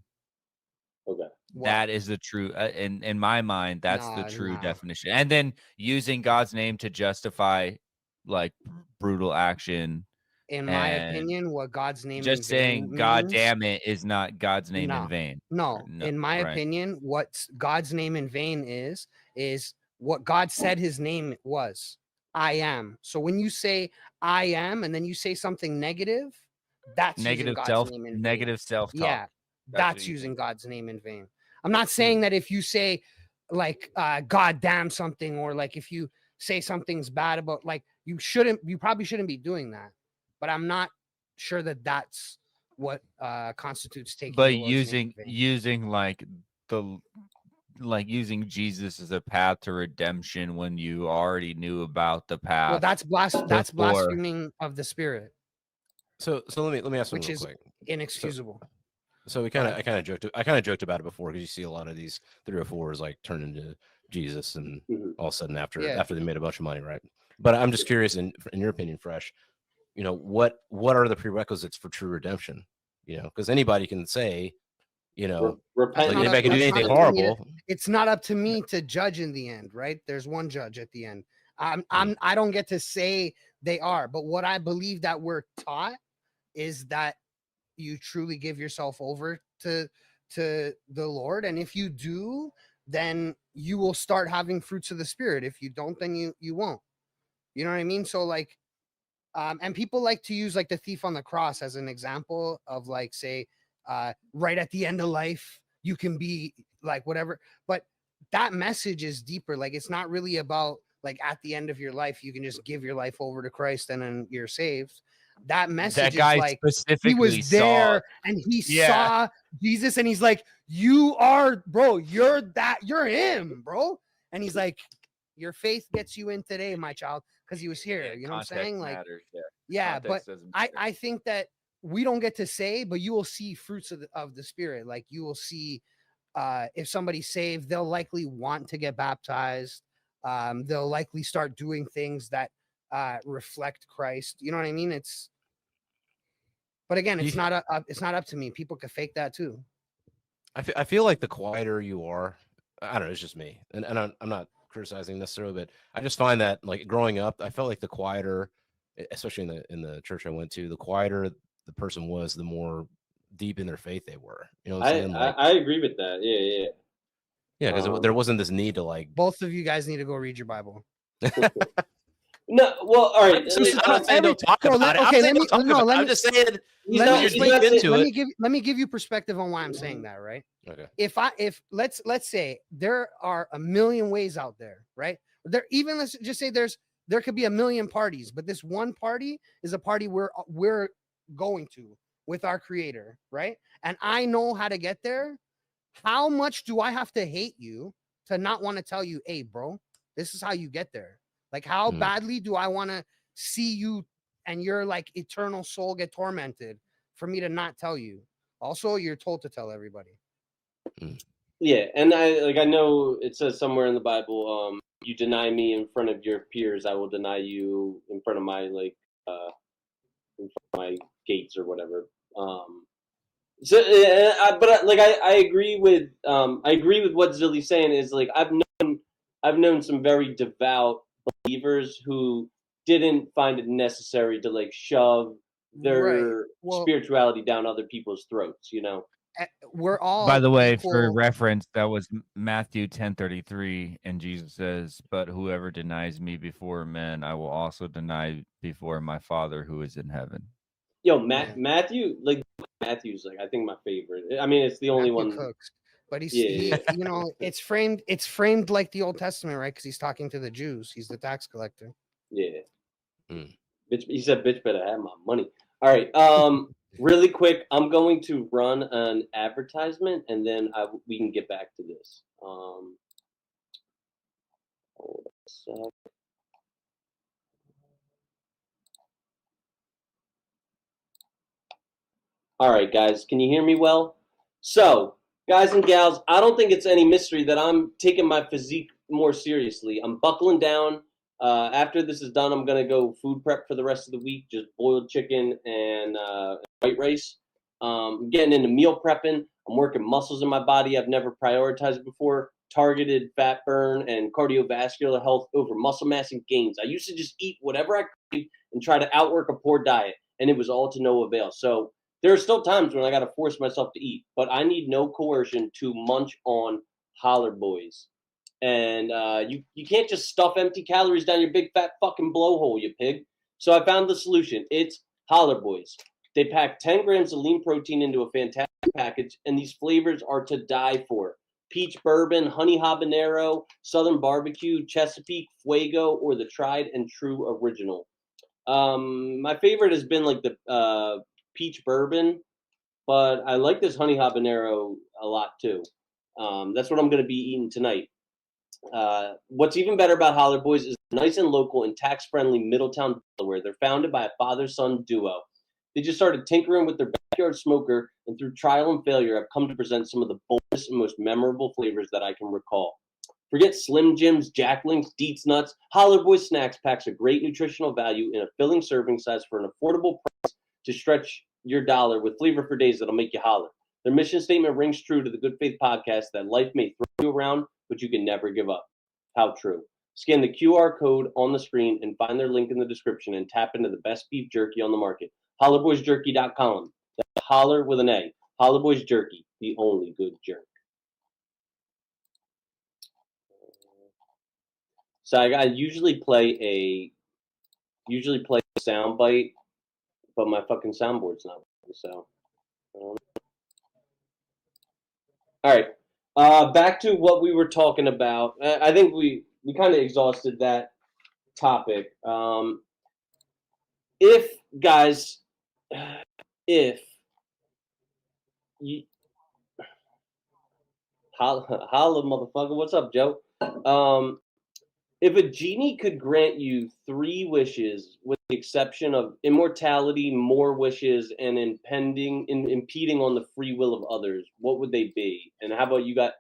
Okay. That is the true, in my mind, that's the true definition. And then using God's name to justify brutal action. In my opinion, what God's name just in vain saying, God means, damn it, is not God's name in vain. No, in my opinion, what God's name in vain is what God said his name was. I am. So when you say I am, and then you say something negative, that's negative self-talk. Yeah, that's using God's name in vain. I'm not saying that if you say like God damn something, or like if you say something's bad about, like you probably shouldn't be doing that. But I'm not sure that that's what constitutes taking But the Lord's name in vain. using Jesus as a path to redemption when you already knew about the path. Well, that's blaspheming of the Spirit. So let me ask which something is real quick. inexcusable. So I kind of joked about it before, because you see a lot of these 304s like turn into Jesus, and all of a sudden after they made a bunch of money, right? But I'm just curious, in your opinion, Fresh, you know, what are the prerequisites for true redemption? You know, because anybody can say, you know, repent. Like, anybody can do anything horrible. It's not up to me to judge in the end, right? There's one judge at the end. I don't get to say they are, but what I believe that we're taught is that you truly give yourself over to the Lord, and if you do, then you will start having fruits of the Spirit. If you don't, then you won't. You know what I mean? So like, and people like to use like the thief on the cross as an example of like, say, right at the end of life, you can be like whatever, but that message is deeper. Like, it's not really about like at the end of your life, you can just give your life over to Christ and then you're saved. That message is like, he was there and he saw Jesus and he's like, you are, bro, you're him, bro. And he's like, your faith gets you in today, my child, because he was here. You know what I'm saying? Like, but I think that we don't get to say, but you will see fruits of the Spirit. Like, you will see if somebody's saved, they'll likely want to get baptized. They'll likely start doing things that reflect Christ. You know what I mean? But again, it's not up to me. People could fake that too. I feel like the quieter you are, I don't know, it's just me, and I'm not criticizing necessarily, but I just find that, like, growing up, I felt like the quieter, especially in the church I went to, the quieter the person was, the more deep in their faith they were. You know what I'm saying? Like, I agree with that. Yeah, because there wasn't this need to, like. Both of you guys need to go read your Bible. No, well, all right. I'm not saying don't talk about it. Okay, I'm just saying let me give you perspective on why I'm saying that, right? Okay. If let's say there are a million ways out there, right? Let's just say there could be a million parties, but this one party is a party we're going to with our Creator, right? And I know how to get there. How much do I have to hate you to not want to tell you, hey, bro, this is how you get there? Like, how badly do I want to see you and your like eternal soul get tormented for me to not tell you? Also, you're told to tell everybody. Yeah, and I know it says somewhere in the Bible, you deny me in front of your peers, I will deny you in front of my in front of my gates or whatever. So, but I agree with what Zilly's saying. Is like, I've known some very devout believers who didn't find it necessary to like shove their spirituality down other people's throats. You know, we're all. By the way, for reference, that was Matthew 10:33, and Jesus says, "But whoever denies me before men, I will also deny before my Father who is in heaven." Yo, Matthew's like, I think, my favorite. I mean, it's the only one. Cooks, but he you know, it's framed like the Old Testament, right? Because he's talking to the Jews. He's the tax collector. Yeah. Bitch, he said, "Bitch, better have my money." All right. Really quick, I'm going to run an advertisement, and then we can get back to this. Hold on a sec. All right, guys, can you hear me well? So, guys and gals, I don't think it's any mystery that I'm taking my physique more seriously. I'm buckling down. After this is done, I'm going to go food prep for the rest of the week, just boiled chicken and white rice. I'm getting into meal prepping. I'm working muscles in my body I've never prioritized before, targeted fat burn and cardiovascular health over muscle mass and gains. I used to just eat whatever I could and try to outwork a poor diet, and it was all to no avail. So there are still times when I got to force myself to eat, but I need no coercion to munch on Holler Boys. And you can't just stuff empty calories down your big fat fucking blowhole, you pig. So I found the solution. It's Holler Boys. They pack 10 grams of lean protein into a fantastic package, and these flavors are to die for. peach bourbon, honey habanero, southern barbecue, Chesapeake, fuego, or the tried and true original. My favorite has been like the peach bourbon, but I like this honey habanero a lot too. That's what I'm going to be eating tonight. What's even better about Holler Boys is nice and local and tax-friendly Middletown, Delaware. They're founded by a father-son duo. They just started tinkering with their backyard smoker, and through trial and failure, have come to present some of the boldest and most memorable flavors that I can recall. Forget Slim Jims, Jack Links, Deets Nuts. Holler Boys Snacks packs a great nutritional value in a filling serving size for an affordable price to stretch your dollar with flavor for days that'll make you holler. Their mission statement rings true to the Good Faith podcast that life may throw you around, but you can never give up. How true. Scan the QR code on the screen and find their link in the description and tap into the best beef jerky on the market. HollerBoysJerky.com. That's holler with an A. Holler Boys Jerky, the only good jerk. So I usually play a sound bite, but my fucking soundboard's not working, so. All right. Back to what we were talking about. I think we kind of exhausted that topic. If you holla motherfucker, what's up, Joe? If a genie could grant you 3 wishes, with the exception of immortality, more wishes, and impeding on the free will of others, what would they be? And how about you got?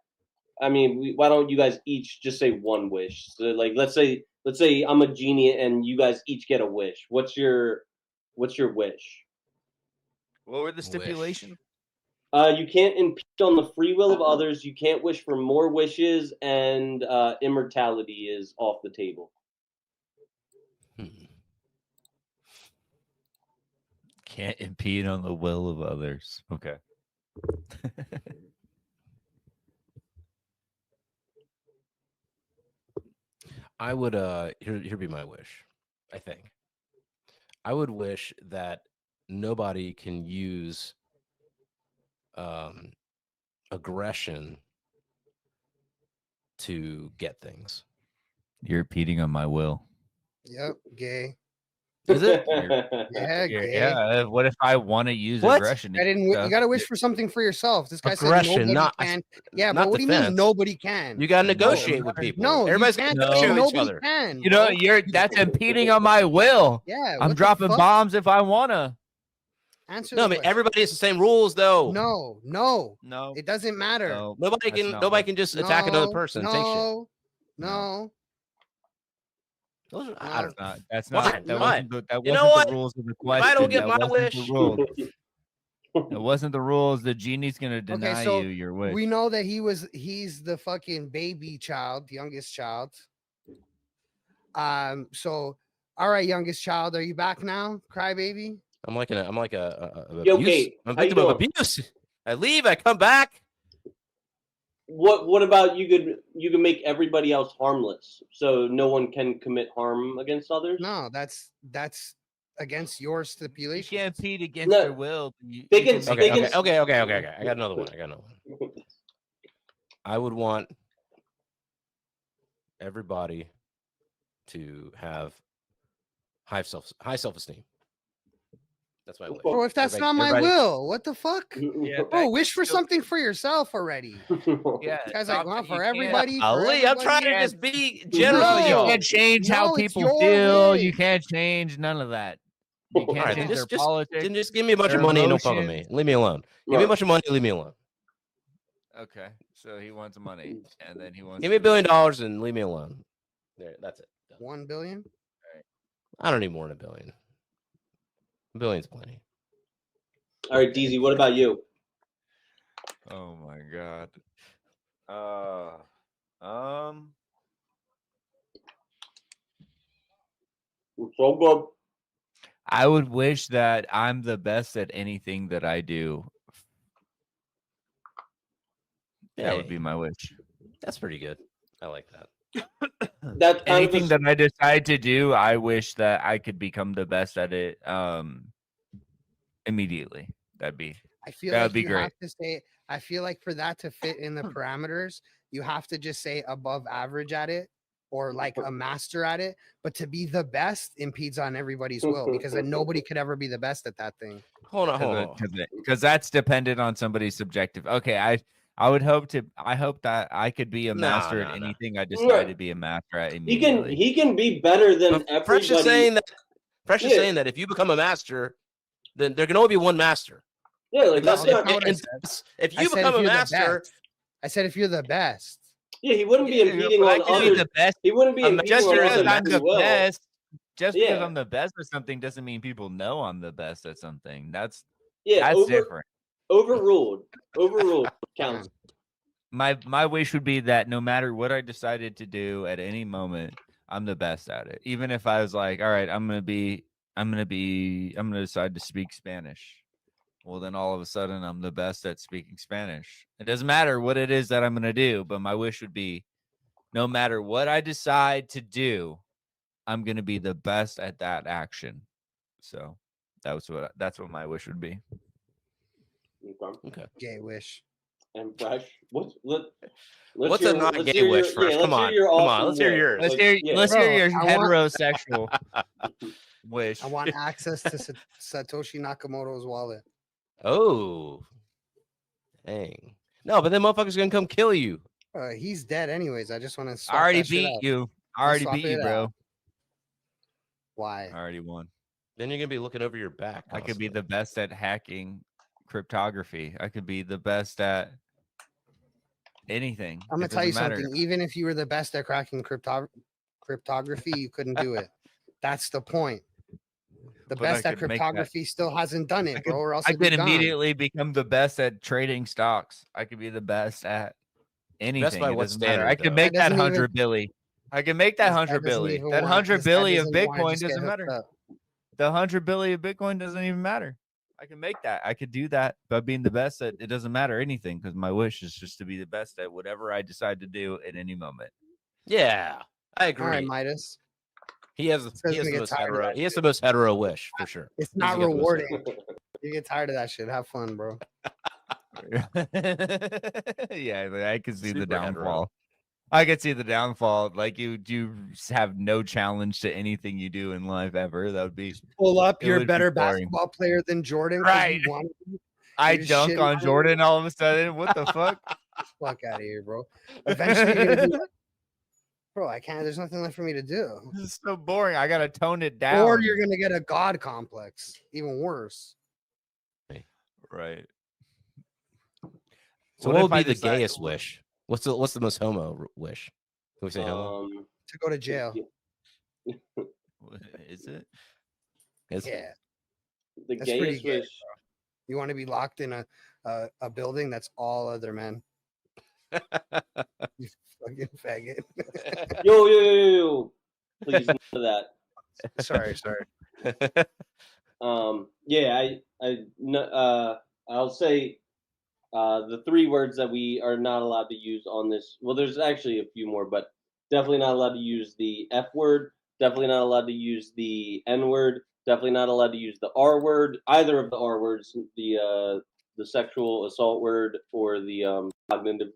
I mean, why don't you guys each just say one wish? So, like, let's say I'm a genie and you guys each get a wish. What's your wish? What were the stipulations? You can't impede on the free will of others. You can't wish for more wishes, and immortality is off the table. Can't impede on the will of others. Okay. I would here be my wish. I think I would wish that nobody can use aggression to get things. You're impeding on my will. Yep, gay. Is it? Yeah, gay. Yeah. What if I want to use What? aggression? You got to wish for something for yourself. This guy Aggression, said nobody not can. Yeah, not but what do you defense. mean nobody can? You got to negotiate with people. No, Everybody's you got to can't. negotiate with each Nobody other. can. You know, bro. that's impeding on my will. Yeah, I'm what the dropping fuck? bombs if I wanna. Answer No, the I mean question. everybody has the same rules, though. No, No, it doesn't matter. no, Nobody that's can not nobody what- can just attack another person and take shit. No. Those are, No. That's Why? not. That Why? wasn't the, that You wasn't know the what? rules of the If question. I don't get That my wasn't wish, the rules. It wasn't the rules. The genie's gonna deny so you your wish. we know that he's the fucking baby child, youngest child. So all right, youngest child, are you back now, crybaby? I'm like a Yo, abuse. Kate, I'm a how you victim of doing? abuse. I leave, I come back. What about you could make everybody else harmless, so no one can commit harm against others? No, that's against your You stipulation. can't impede against No, their will. they can- make they Okay, can- okay. I got another one. I would want everybody to have high self-esteem. That's my wish. Bro, if that's not my will, what the fuck? Yeah, Bro, wish for something for yourself already. Yeah, This guy's like, stop well, it. for You can't- everybody. For Ali, I'm trying to everybody. just be No, generous. you No. can't change how No, it's people your feel. wish. You can't change none of that. You All can't right, change then their politics. then just give me a bunch their of money and don't fuck with me. emotions. Leave me alone. Give me a bunch of money and leave me alone. Okay, so he wants money, and then he wants. Give me $1 billion and leave me alone. There, that's it. Done. 1 billion. I don't need more than $1 billion. $1 billion's plenty. All right, Deezy, what about you? Oh my god. So good. I would wish that I'm the best at anything that I do. That would be my wish. That's pretty good. I like that. That's kind Anything of that I decide to do, I wish that I could become the best at it immediately. I feel That like would be you great. have to say. I feel like for that to fit in the parameters, you have to just say above average at it or like a master at it. But to be the best impedes on everybody's will because then nobody could ever be the best at that thing. Hold on. Because that's dependent on somebody's subjective. Okay, I hope that I could be a master at anything I decide to be a master at immediately. He can be better than everybody. Fresh is saying that if you become a master, then there can only be one master. Yeah, like that's not what I said. If you become a master, I said if you're the best. Yeah, he wouldn't be impeding on others. The best. He wouldn't be impeding just because on I'm the best. Just Yeah. because I'm the best at something doesn't mean people know I'm the best at something. That's different. Overruled counts. My wish would be that no matter what I decided to do at any moment, I'm the best at it. Even if I was like, all right, I'm gonna decide to speak Spanish. Well, then all of a sudden I'm the best at speaking Spanish. It doesn't matter what it is that I'm gonna do, but my wish would be, no matter what I decide to do, I'm gonna be the best at that action. So that's what my wish would be. Okay. Gay wish. And Fresh, what's a not gay wish, Fresh? Come on, let's hear yours. Let's hear your heterosexual wish. I want access to Satoshi Nakamoto's wallet. Oh, dang! No, but then motherfucker's gonna come kill you. He's dead anyways. I just want to. I already beat you. Bro. Why? I already won. Then you're gonna be looking over your back. I could be the best at hacking cryptography. I could be the best at anything. I'm gonna tell you something. Even if you were the best at cracking cryptography, you couldn't do it. That's the point. The best at cryptography still hasn't done it, bro. Or else I could immediately become the best at trading stocks. I could be the best at anything. Best by what standard? I could make that 100 billy. I can make that 100 billy. That 100 billy of Bitcoin doesn't matter. The 100 billy of Bitcoin doesn't even matter. I can make that. I could do that by being the best at it. Doesn't matter anything because my wish is just to be the best at whatever I decide to do at any moment. Yeah, I agree. All right, Midas. He has the most hetero wish for sure. It's not rewarding. You get tired of that shit. Have fun, bro. Yeah, I can see the downfall. I could see the downfall. Like you have no challenge to anything you do in life ever. That would be pull up. You're a better basketball player than Jordan, right? I dunk on Jordan all of a sudden. What the fuck? Fuck out of here, bro. Eventually, you're gonna be like, bro, I can't. There's nothing left for me to do. This is so boring. I gotta tone it down. Or you're gonna get a god complex, even worse. Right. So what would be the gayest wish? What's the most homo wish? Can we say homo? To go to jail. Is it? Yeah. The gayest wish. You want to be locked in a building that's all other men. You fucking faggot. Yo. Please none of that. Sorry. I'll say the three words that we are not allowed to use on this. Well, there's actually a few more, but definitely not allowed to use the F word. Definitely not allowed to use the N word. Definitely not allowed to use the R word. Either of the R words, the sexual assault word or the cognitive.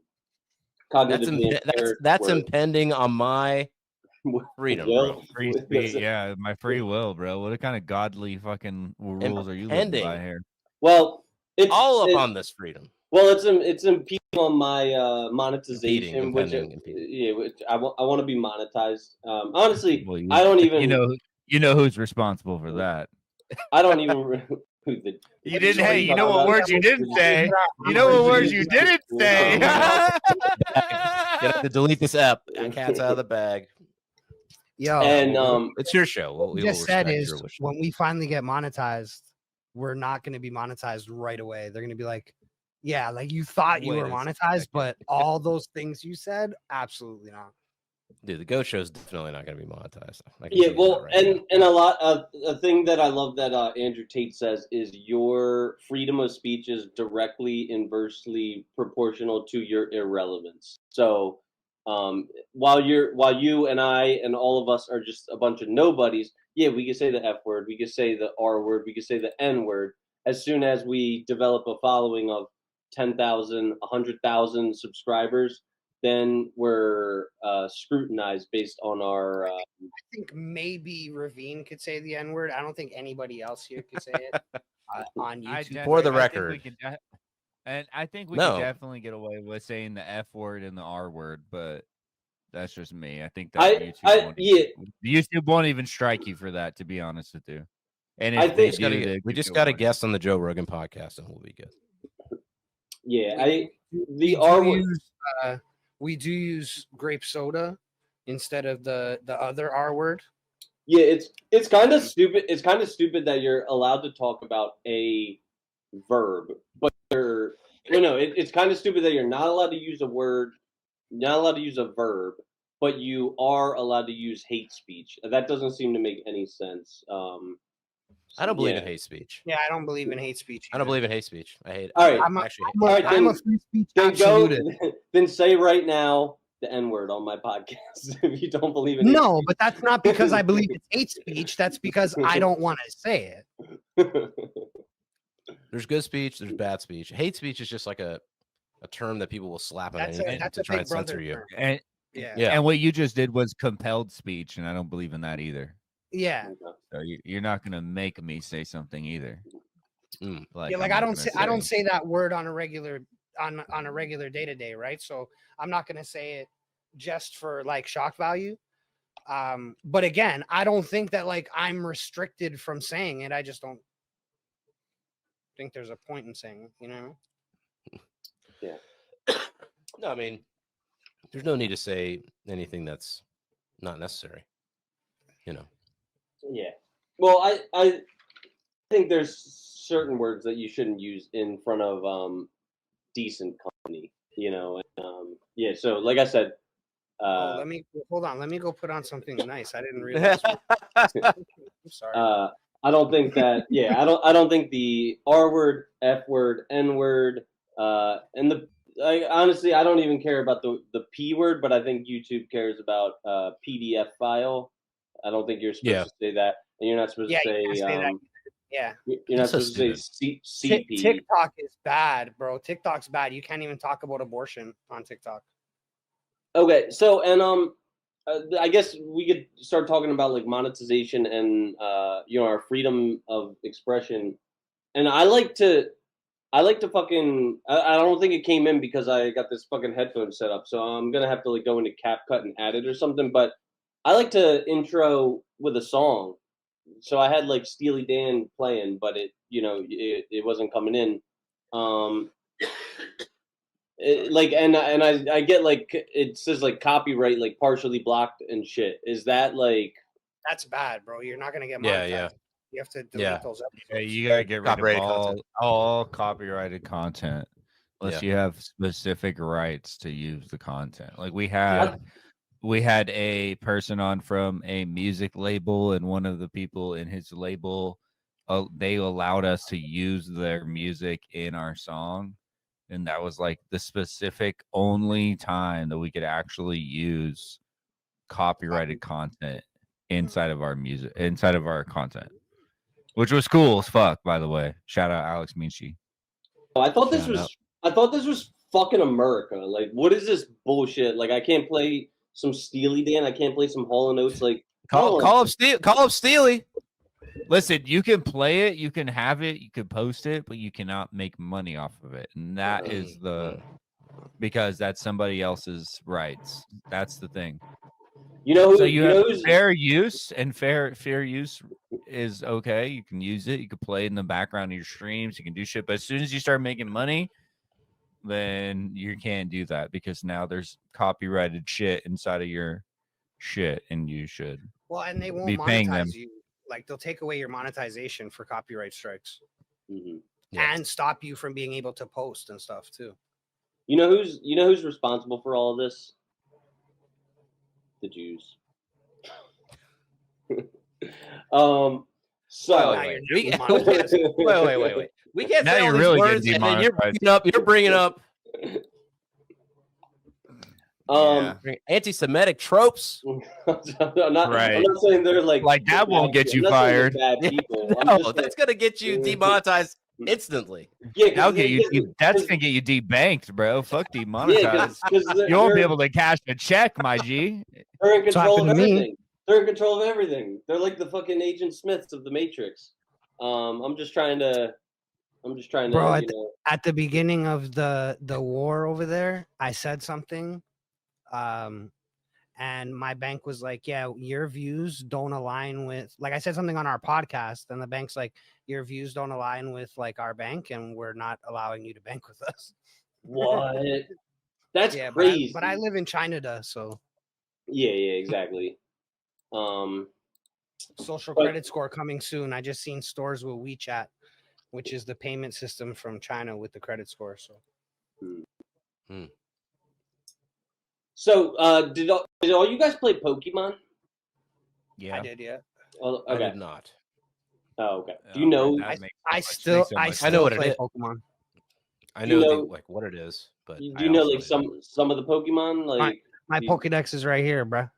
That's impending on my freedom, bro. Free speech, yeah, my free will, bro. What kind of godly fucking rules are you living by here? Well, it's all up on this freedom. Well, it's impeding on my monetization, which I want to be monetized. Honestly, well, I don't even. You know who's responsible for that. I don't even. You didn't. Hey, you know what words you didn't say. You know what words you didn't say. Get to delete this app. Cat's out of the bag. Yo, and it's your show. What we just said is when we finally get monetized, we're not going to be monetized right away. They're going to be like, yeah, like you thought you were monetized, but all those things you said, absolutely not. Dude, the Go Show is definitely not going to be monetized. Yeah, well, and a thing that I love that Andrew Tate says is your freedom of speech is directly inversely proportional to your irrelevance. So, while you and I and all of us are just a bunch of nobodies, yeah, we can say the F word, we can say the R word, we can say the N word. As soon as we develop a following of 10,000, 100,000 subscribers, then we're scrutinized based on our. I think maybe Ravin could say the N word. I don't think anybody else here could say it on YouTube. For the record. I think we No. could definitely get away with saying the F word and the R word, but that's just me. I think that YouTube won't even strike you for that, to be honest with you. And if I think we just got a guest on the Joe Rogan podcast, and we'll be good. Yeah, we do use grape soda instead of the other R word. Yeah, it's kind of stupid. It's kind of stupid that you're allowed to talk about a verb, but it's kind of stupid that you're not allowed to use a word, not allowed to use a verb, but you are allowed to use hate speech. That doesn't seem to make any sense. I don't believe in hate speech. Yeah, I don't believe in hate speech either. I don't believe in hate speech. I hate. All right, I'm a free speech absolutist. Then say right now the N word on my podcast if you don't believe in. No, but that's not because I believe it's hate speech. That's because I don't want to say it. There's good speech. There's bad speech. Hate speech is just like a term that people will slap on anything to try and censor you. And and what you just did was compelled speech, and I don't believe in that either. Yeah. So you're not gonna make me say something either. I don't say that word on a regular day to day, right? So I'm not gonna say it just for like shock value. But again, I don't think that like I'm restricted from saying it. I just don't think there's a point in saying it, you know? Yeah. No, I mean, there's no need to say anything that's not necessary, you know. Yeah. Well, I think there's certain words that you shouldn't use in front of decent company, you know. Yeah. So, like I said, let me go put on something nice. I didn't realize. I'm sorry. I don't think that. Yeah, I don't think the R word, F word, N word, and honestly, I don't even care about the P word, but I think YouTube cares about PDF file. I don't think you're supposed to say that, and you're not supposed to say that. Yeah, you're not supposed to say CP. TikTok is bad, bro. TikTok's bad. You can't even talk about abortion on TikTok. Okay, so and I guess we could start talking about like monetization and our freedom of expression. And I like to fucking. I don't think it came in because I got this fucking headphone set up, so I'm gonna have to like go into CapCut and add it or something. But I like to intro with a song, so I had like Steely Dan playing, but it wasn't coming in. I get like it says like copyright like partially blocked and shit. Is that like? That's bad, bro. You're not gonna get monetized. Yeah. You have to delete those episodes. Yeah, you gotta get rid of all copyrighted content unless you have specific rights to use the content. Like we had a person on from a music label, and one of the people in his label, they allowed us to use their music in our song, and that was like the specific only time that we could actually use copyrighted content inside of our music, inside of our content. Which was cool as fuck, by the way. Shout out Alex Minchi. I thought this was fucking America. Like, what is this bullshit? Like, I can't play some Steely Dan. I can't play some Hall & Oates. Like, call up Steely. Listen, you can play it, you can have it, you can post it, but you cannot make money off of it, and that is because that's somebody else's rights. That's the thing. So you have fair use, and fair use is okay. You can use it. You can play it in the background of your streams. You can do shit. But as soon as you start making money, then you can't do that because now there's copyrighted shit inside of your shit, and you should. Well, and they won't be paying them. You. Like they'll take away your monetization for copyright strikes, and stop you from being able to post and stuff too. You know who's responsible for all of this? The Jews. So wait. We can't now say all these really words, and then you're bringing up anti-Semitic tropes. I'm not saying they're like that won't get you fired. Bad people. No, that's gonna get you demonetized instantly. Yeah, That'll get you deep, that's gonna get you debanked, bro. Fuck demonetized. because You won't be able to cash a check, my G. they're in control of happened to me. everything. They're in control of everything. They're like the fucking Agent Smiths of the Matrix. I'm just trying to, Bro, you know. at the beginning of the war over there, I said something, and my bank was like, "Yeah, your views don't align with." Like I said something on our podcast, and the bank's like, "Your views don't align with like our bank, and we're not allowing you to bank with us." What? That's Yeah, crazy. but I live in China, so yeah, exactly. Social But- credit score coming soon. I just seen stores with WeChat, which is the payment system from China with the credit score. So, So, did all you guys play Pokemon? Yeah, I did, yeah. Oh, I okay. did not. Oh, okay. Do you know? I still know what it play is. Pokemon. I Do you know know- like what it is, but Do I you know also like some of the Pokemon? Like My you- Pokédex is right here, bruh.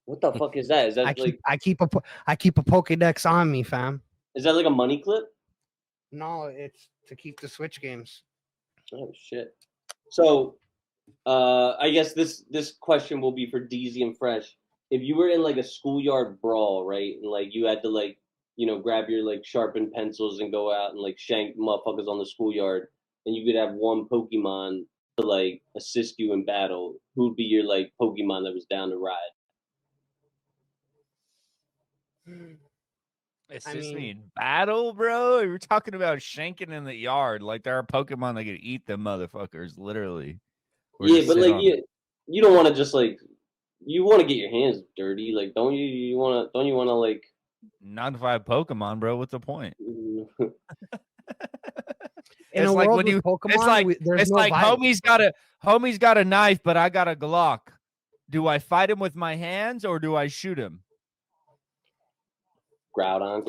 What the fuck is that? Is that I like keep a Pokédex on me, fam. is that like a money clip? No, it's to keep the Switch games. Oh shit. So, I guess this question will be for Deezy and Fresh. If you were in like a schoolyard brawl, right, and like you had to like grab your like sharpened pencils and go out and like shank motherfuckers on the schoolyard, and you could have one Pokemon to like assist you in battle, who'd be your like Pokemon that was down to ride? Assist me in battle, bro. You're talking about shanking in the yard like there are Pokemon that could eat them motherfuckers, literally. Or Yeah, just but sit like on you don't want to just like you want to get your hands dirty, like don't you? You want to like 9-to-5 Pokemon, bro. What's the point? In It's a like world when with you- Pokemon, there's It's no like violence. homie's got a knife, but I got a Glock. Do I fight him with my hands or do I shoot him? Groudon.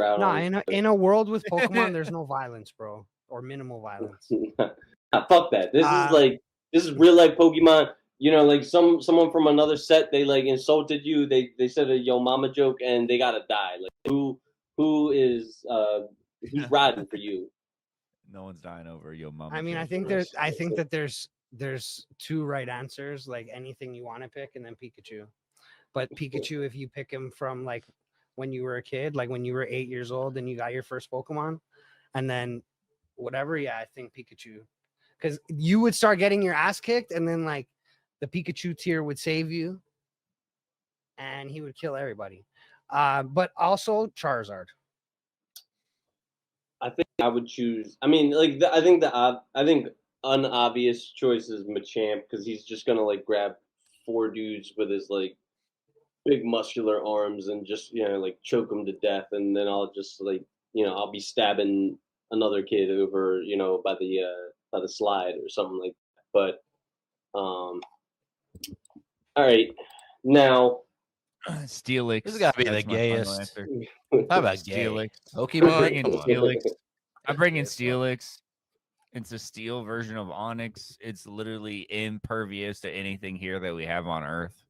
No, in a world with Pokemon, there's no violence, bro, or minimal violence. Nah, fuck that. This is real life Pokemon. You know, like someone from another set, they like insulted you. They said a yo mama joke and they gotta die. Like who is who's riding for you? No one's dying over yo mama. I mean, I think that there's two right answers, like anything you want to pick, and then Pikachu. But Pikachu, if you pick him from like when you were a kid, like when you were 8 years old and you got your first Pokemon, and then whatever, yeah, I think Pikachu, because you would start getting your ass kicked, and then like the Pikachu tier would save you, and he would kill everybody. But also Charizard. I think I would choose. I mean, like I think unobvious choice is Machamp because he's just gonna like grab 4 dudes with his like big muscular arms and just like choke them to death, and then I'll just like I'll be stabbing another kid over by the slide or something like that. But all right, now Steelix. This has got to be That's the my final gayest. answer. How about gay? Steelix. Pokemon? Come on. Steelix. I'm bringing Steelix. It's a steel version of Onyx. It's literally impervious to anything here that we have on Earth,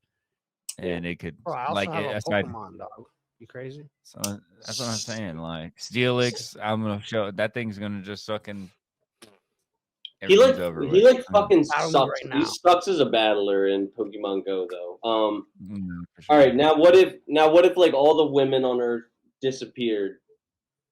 and it could Bro, I also like have a aside. Pokemon dog. You crazy? So that's what I'm saying. Like Steelix, I'm gonna show that thing's gonna just fucking. he like over he with. like fucking Battle me sucks. right He now. sucks as a battler in Pokemon Go though. For sure. All right, now what if like all the women on Earth disappeared,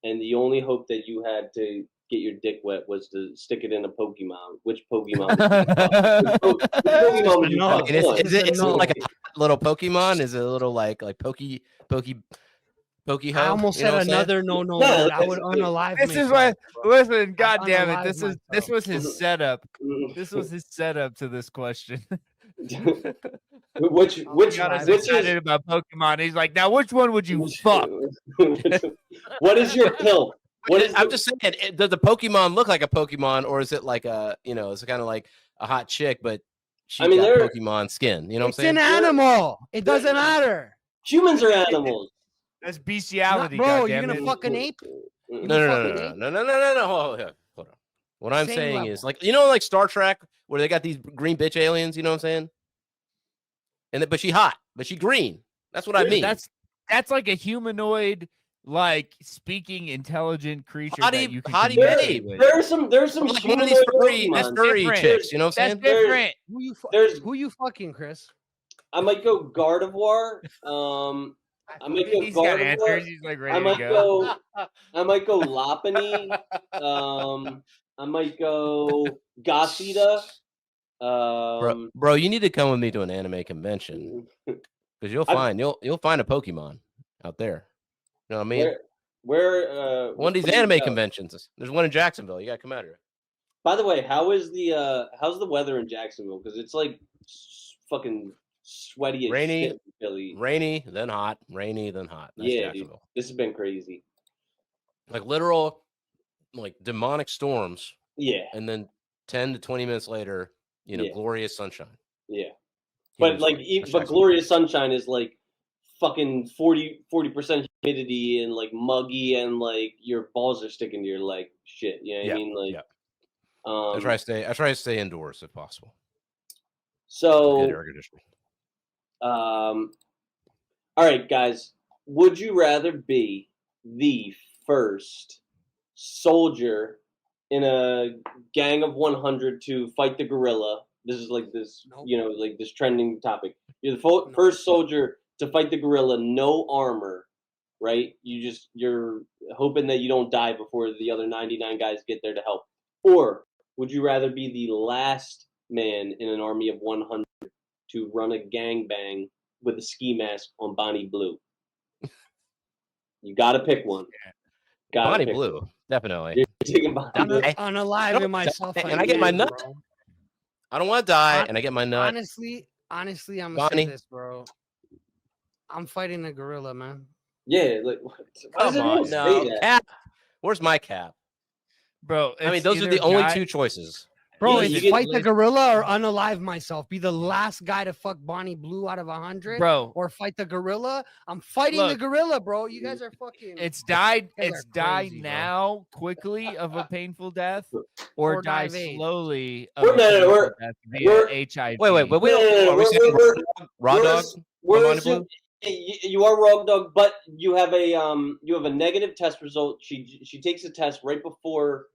and the only hope that you had to get your dick wet was to stick it in a Pokemon? Which Pokemon? Which Pokemon would you No. fuck? Is it No. like a little Pokemon? Is it a little like Pokey hoe? I almost You know said what I'm saying? another no Yeah, word. I would it's- unalive This is myself, what. bro. Listen, God damn it! unalive This was myself. his setup. This was his setup to this question. which God, I He's which excited is about Pokemon. He's like, now which one would you fuck? what is your pill? What is I'm just saying, does the Pokemon look like a Pokemon, or is it like it's kind of like a hot chick, but she's got they're- Pokemon skin? You know what I'm It's saying? an animal. It doesn't matter. humans are animals? That's bestiality, Bro, you're goddammit. gonna fuck an ape? No. Hold on. What I'm Same saying level. is like Star Trek where they got these green bitch aliens. You know what I'm saying? But she hot, but she green. That's what I mean. That's like a humanoid, like speaking intelligent creature How do that you you can how do you communicate behave? with. There's some Like one of these humanoid furry Pokemon. chicks, you know what I'm saying? That's different. There's Who you fucking, Chris? I might go Gardevoir. I might go He's got answers. Gardevoir. He's like I ready to might go. I might go Lopunny. I might go Gossita. Bro, you need to come with me to an anime convention because you'll find a Pokemon out there. You know what I mean? Where one of these anime conventions. There's one in Jacksonville. You gotta come out here. By the way, how's the weather in Jacksonville? Because it's like fucking sweaty as Rainy, shit in Philly. Rainy, then hot. Rainy, then hot. That's Yeah, Jacksonville. dude, this has been crazy. Like literal, like demonic storms. Yeah, and then 10 to 20 minutes later, glorious sunshine. Yeah, but like, glorious sunshine is like fucking 40% humidity and like muggy and like your balls are sticking to your leg. Shit, you know what I mean? Like, I try to stay indoors if possible. So, good air conditioning. All right, guys, would you rather be the first soldier in a gang of 100 to fight the gorilla? This is like this, like this trending topic. You're the first soldier to fight the gorilla, no armor, right? You're hoping that you don't die before the other 99 guys get there to help. Or would you rather be the last man in an army of 100 to run a gangbang with a ski mask on Bonnie Blue? You got to pick one. Bonnie Blue, definitely. You're taking Bonnie Blue. Unaliving myself, and I get my nut. Bro. I don't want to die, and I get my nut. Honestly, I'm gonna say this, bro. I'm fighting a gorilla, man. Yeah, like come on, no cap. Where's my cap, bro? I mean, those are the only two choices. Bro, it's fight the gorilla or unalive myself. Be the last guy to fuck Bonnie Blue out of 100, bro, or fight the gorilla. I'm fighting the gorilla, bro. You guys are fucking. It's died. It's died now quickly of a painful death, or die slowly of a painful death via HIV. Wait. We don't. Are we raw dog? You are raw dog, but you have a negative test result. She takes a test right before.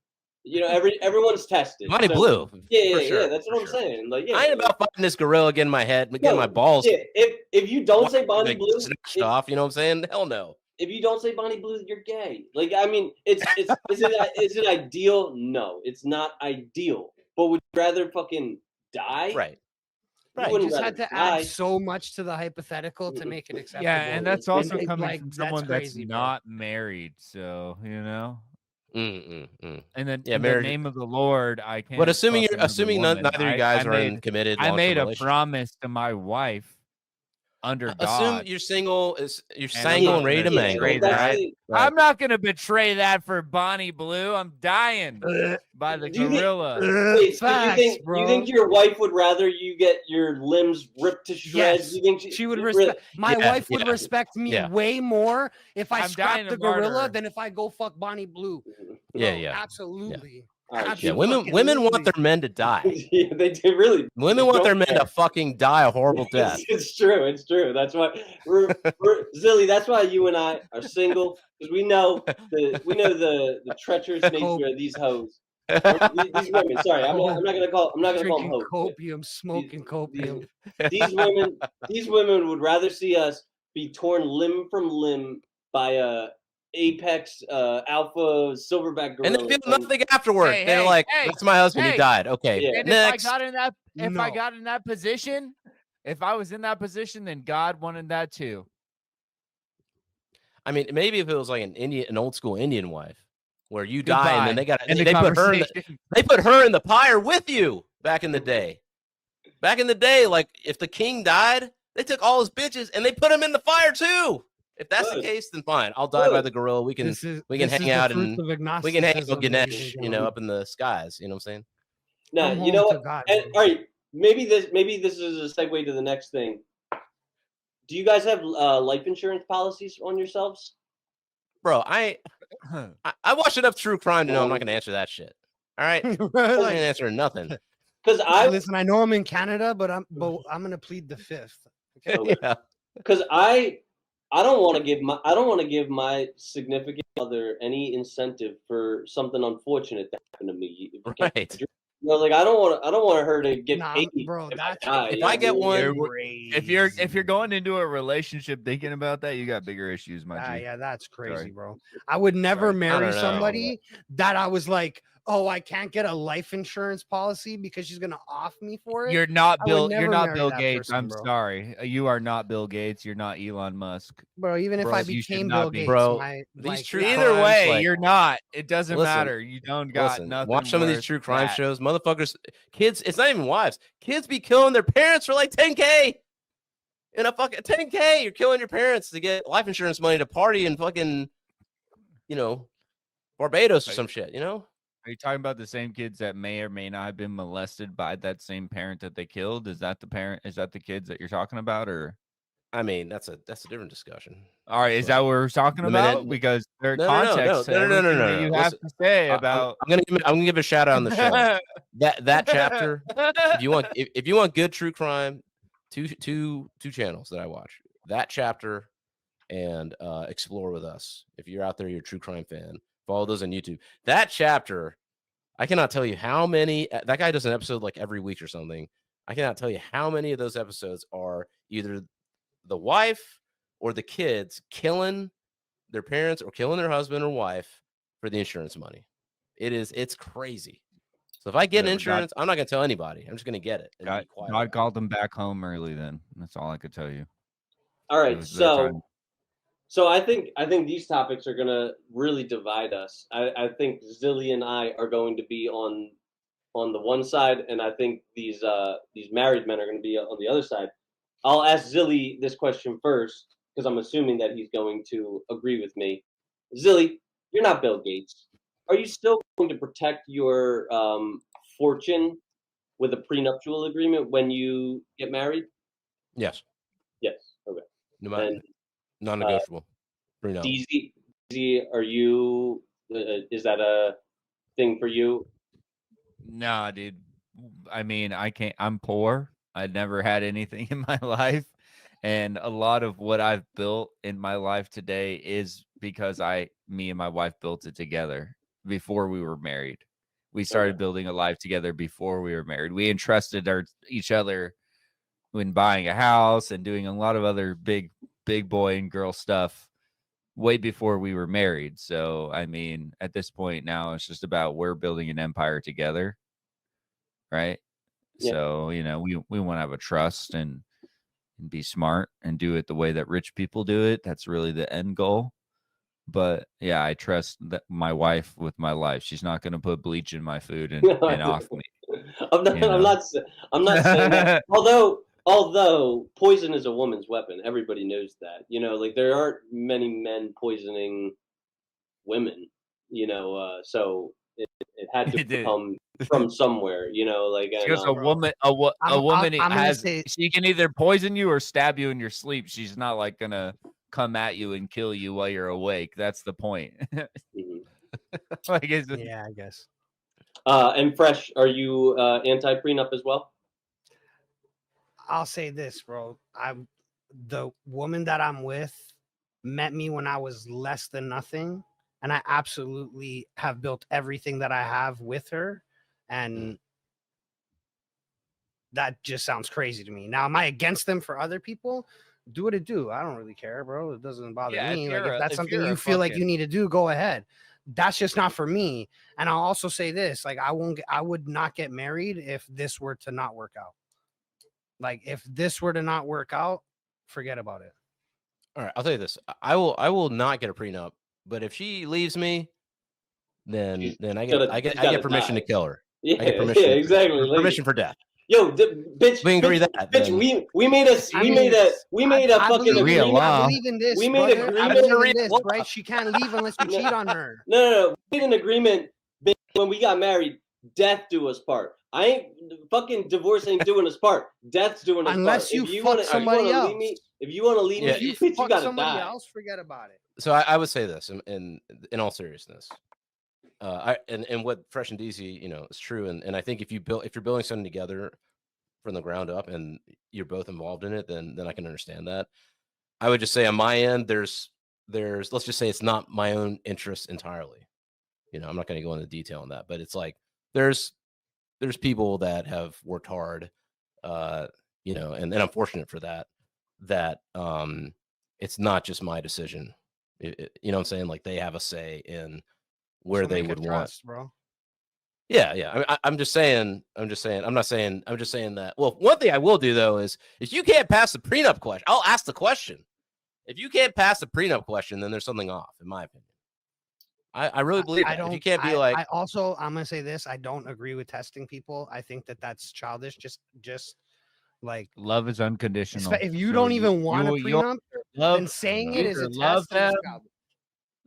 Everyone's tested. Bonnie Blue. Yeah. That's what I'm saying. Like, I ain't about fighting this gorilla getting my head, getting my balls. Yeah, if you don't say Bonnie Blue, off, you know what I'm saying? Hell no. If you don't say Bonnie Blue, you're gay. Like, I mean, is it ideal? No, it's not ideal. But would you rather fucking die? Right. You just had to add so much to the hypothetical to make it acceptable. Yeah, and that's also coming from someone that's not married. So And then in the name of the Lord, I can't. But assuming neither of you guys are in committed, I made a promise to my wife under God. Assume you're single. You're single and ready to mangle. Right? I'm not gonna betray that for Bonnie Blue. I'm dying by the gorilla. Wait, you think your wife would rather you get your limbs ripped to shreds? Yes, you think she would respect. My wife would respect me way more if I scrap the gorilla than if I go fuck Bonnie Blue. Yeah, absolutely. Yeah, women want their men to die. Yeah, they do really. Women want their men to fucking die a horrible death. It's true. That's why we're Zilly. That's why you and I are single, because we know the treacherous nature of these hoes. These women. Sorry, I'm not gonna call them hoes. Copium, smoking copium. These women would rather see us be torn limb from limb by a apex alpha silverback gorilla, and they feel nothing afterward. They're like, "That's my husband. He died." Okay, and next. If I got in that position, if I was in that position, then God wanted that too. I mean, maybe if it was like an old school Indian wife, where you die and then they put her in the pyre with you back in the day. Back in the day, like if the king died, they took all his bitches and they put him in the fire too. If that's the case, then fine. I'll die by the gorilla. We can hang out and we can hang out with Ganesh, up in the skies. You know what I'm saying? No, you know what? All right, maybe this is a segue to the next thing. Do you guys have life insurance policies on yourselves? Bro, I watch enough true crime to know I'm not going to answer that shit. All right, I'm not going to answer nothing. Because I know I'm in Canada, but I'm going to plead the fifth. Okay? Because I I don't want to give my significant other any incentive for something unfortunate to happen to me. Right. You know, like I don't want her to get paid bro. if That's I die. If I get one, if you're going into a relationship thinking about that, you got bigger issues, my G. yeah, that's crazy, Sorry. bro. I would never Sorry. marry somebody that I was like, oh, I can't get a life insurance policy because she's gonna off me for it. You're not Bill. You're not marry Bill that Gates. person, I'm bro. sorry. You are not Bill Gates. You're not Elon Musk. Bro, even if Bro, I you should became not Bill be. Gates, Bro, my these like, true Either crimes, way, like- you're not. It doesn't Listen, matter. You don't got nothing. Watch some of these worth true crime that. shows. Motherfuckers, kids. It's not even wives. Kids be killing their parents for like $10K. In a fucking $10K, you're killing your parents to get life insurance money to party in fucking, Barbados or some shit. Are you talking about the same kids that may or may not have been molested by that same parent that they killed? Is that the parent? Is that the kids that you're talking about, or? I mean, that's a different discussion. All right, is that what we're talking about? Because there's context to everything that you have to say about. I'm gonna give a shout out on the show. that chapter. If you want good true crime, two channels that I watch. That chapter and Explore with Us. If you're out there, you're a true crime fan. Follow those on YouTube. That chapter, I cannot tell you how many. That guy does an episode like every week or something. I cannot tell you how many of those episodes are either the wife or the kids killing their parents or killing their husband or wife for the insurance money. It's crazy. So if I get insurance, I'm not going to tell anybody. I'm just going to get it. And be quiet. God called them back home early then. That's all I could tell you. All right. So I think these topics are going to really divide us. I think Zilly and I are going to be on the one side, and I think these married men are going to be on the other side. I'll ask Zilly this question first because I'm assuming that he's going to agree with me. Zilly, you're not Bill Gates. Are you still going to protect your fortune with a prenuptial agreement when you get married? Yes. Yes. Okay. No matter, non-negotiable. Deezy, are you? Is that a thing for you? Nah, dude. I mean, I can't. I'm poor. I never had anything in my life, and a lot of what I've built in my life today is because me and my wife built it together before we were married. We started building a life together before we were married. We entrusted each other when buying a house and doing a lot of other big boy and girl stuff way before we were married. So, I mean, at this point now, it's just about we're building an empire together, right? Yeah. So, we want to have a trust and be smart and do it the way that rich people do it. That's really the end goal. But yeah, I trust that my wife with my life. She's not going to put bleach in my food and off me. I'm not saying that. Although poison is a woman's weapon, everybody knows that. Like there aren't many men poisoning women. So it had to come from somewhere. Because a woman she can either poison you or stab you in your sleep. She's not like gonna come at you and kill you while you're awake. That's the point. Yeah, I guess. And Fresh, are you anti-prenup as well? I'll say this, bro. The woman that I'm with met me when I was less than nothing, and I absolutely have built everything that I have with her, and that just sounds crazy to me. Now, am I against them for other people? Do what it do. I don't really care, bro. It doesn't bother me. Like if that's something you feel like you need to do, go ahead. That's just not for me. And I'll also say this: like I would not get married if this were to not work out. Like if this were to not work out, forget about it. All right, I'll tell you this: I will not get a prenup. But if she leaves me, then I get permission to kill her. Yeah, I get permission. Yeah, exactly. Permission for death. Yo, bitch. We agree that. Bitch, we made a fucking agreement. I believe in this. We made an agreement, right? She can't leave unless you cheat on her. No. We made an agreement, bitch, when we got married. Death do us part. I ain't fucking divorce ain't doing us part. Death's doing us unless part. You fuck somebody else. If you want to leave me, you bitch, you gotta somebody die. else, forget about it. So I would say this in all seriousness. And what Fresh and Deezy, is true. And I think if you're building something together from the ground up and you're both involved in it, then I can understand that. I would just say on my end, there's let's just say it's not my own interest entirely. You know, I'm not going to go into detail on that, but it's like there's people that have worked hard, you know, and I'm fortunate for that. It's not just my decision. You know what I'm saying? Like they have a say in where they would want, bro. Yeah. I'm just saying. I'm just saying that. Well, one thing I will do though is if you can't pass the prenup question, I'll ask the question. If you can't pass the prenup question, then there's something off, in my opinion. I really believe that. If you can't be like, I'm gonna say this. I don't agree with testing people. I think that that's childish. Just like love is unconditional. if you don't even want a prenup, then saying it is a love test. Is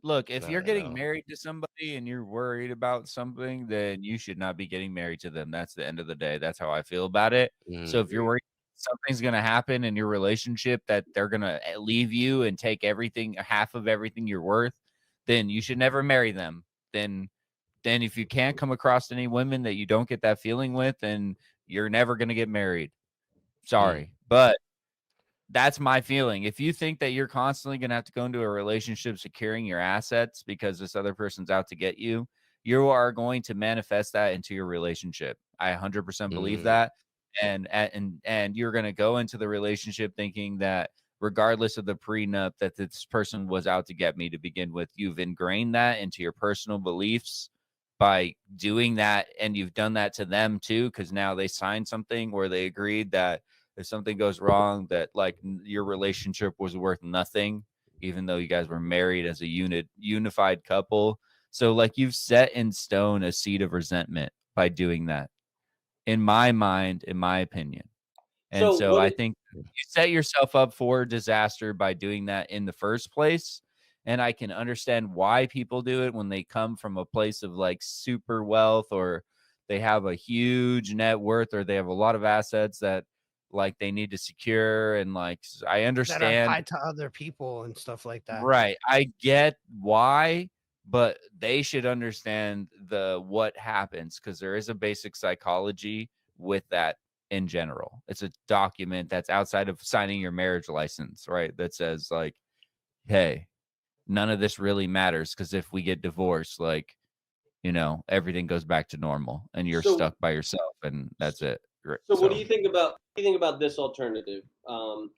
Look, if you're getting married to somebody and you're worried about something, then you should not be getting married to them. That's the end of the day. That's how I feel about it. So if you're worried something's going to happen in your relationship, that they're going to leave you and take everything, half of everything you're worth, then you should never marry them. Then if you can't come across any women that you don't get that feeling with, then you're never going to get married. Sorry. But that's my feeling. If you think that you're constantly going to have to go into a relationship securing your assets because this other person's out to get you, you are going to manifest that into your relationship. I 100% believe that. And you're going to go into the relationship thinking that regardless of the prenup that this person was out to get me to begin with, you've ingrained that into your personal beliefs by doing that. And you've done that to them too, because now they signed something where they agreed that if something goes wrong, that like your relationship was worth nothing, even though you guys were married as a unified couple. So like you've set in stone a seed of resentment by doing that, in my mind, in my opinion. And so I think you set yourself up for disaster by doing that in the first place. And I can understand why people do it when they come from a place of like super wealth, or they have a huge net worth, or they have a lot of assets that like they need to secure. And like I understand that are tied to other people and stuff like that. Right. I get why, but they should understand what happens, because there is a basic psychology with that in general. It's a document that's outside of signing your marriage license, right? That says like, hey, none of this really matters, because if we get divorced, like, you know, everything goes back to normal and you're stuck by yourself, and that's it. So what do you think about this alternative? We'll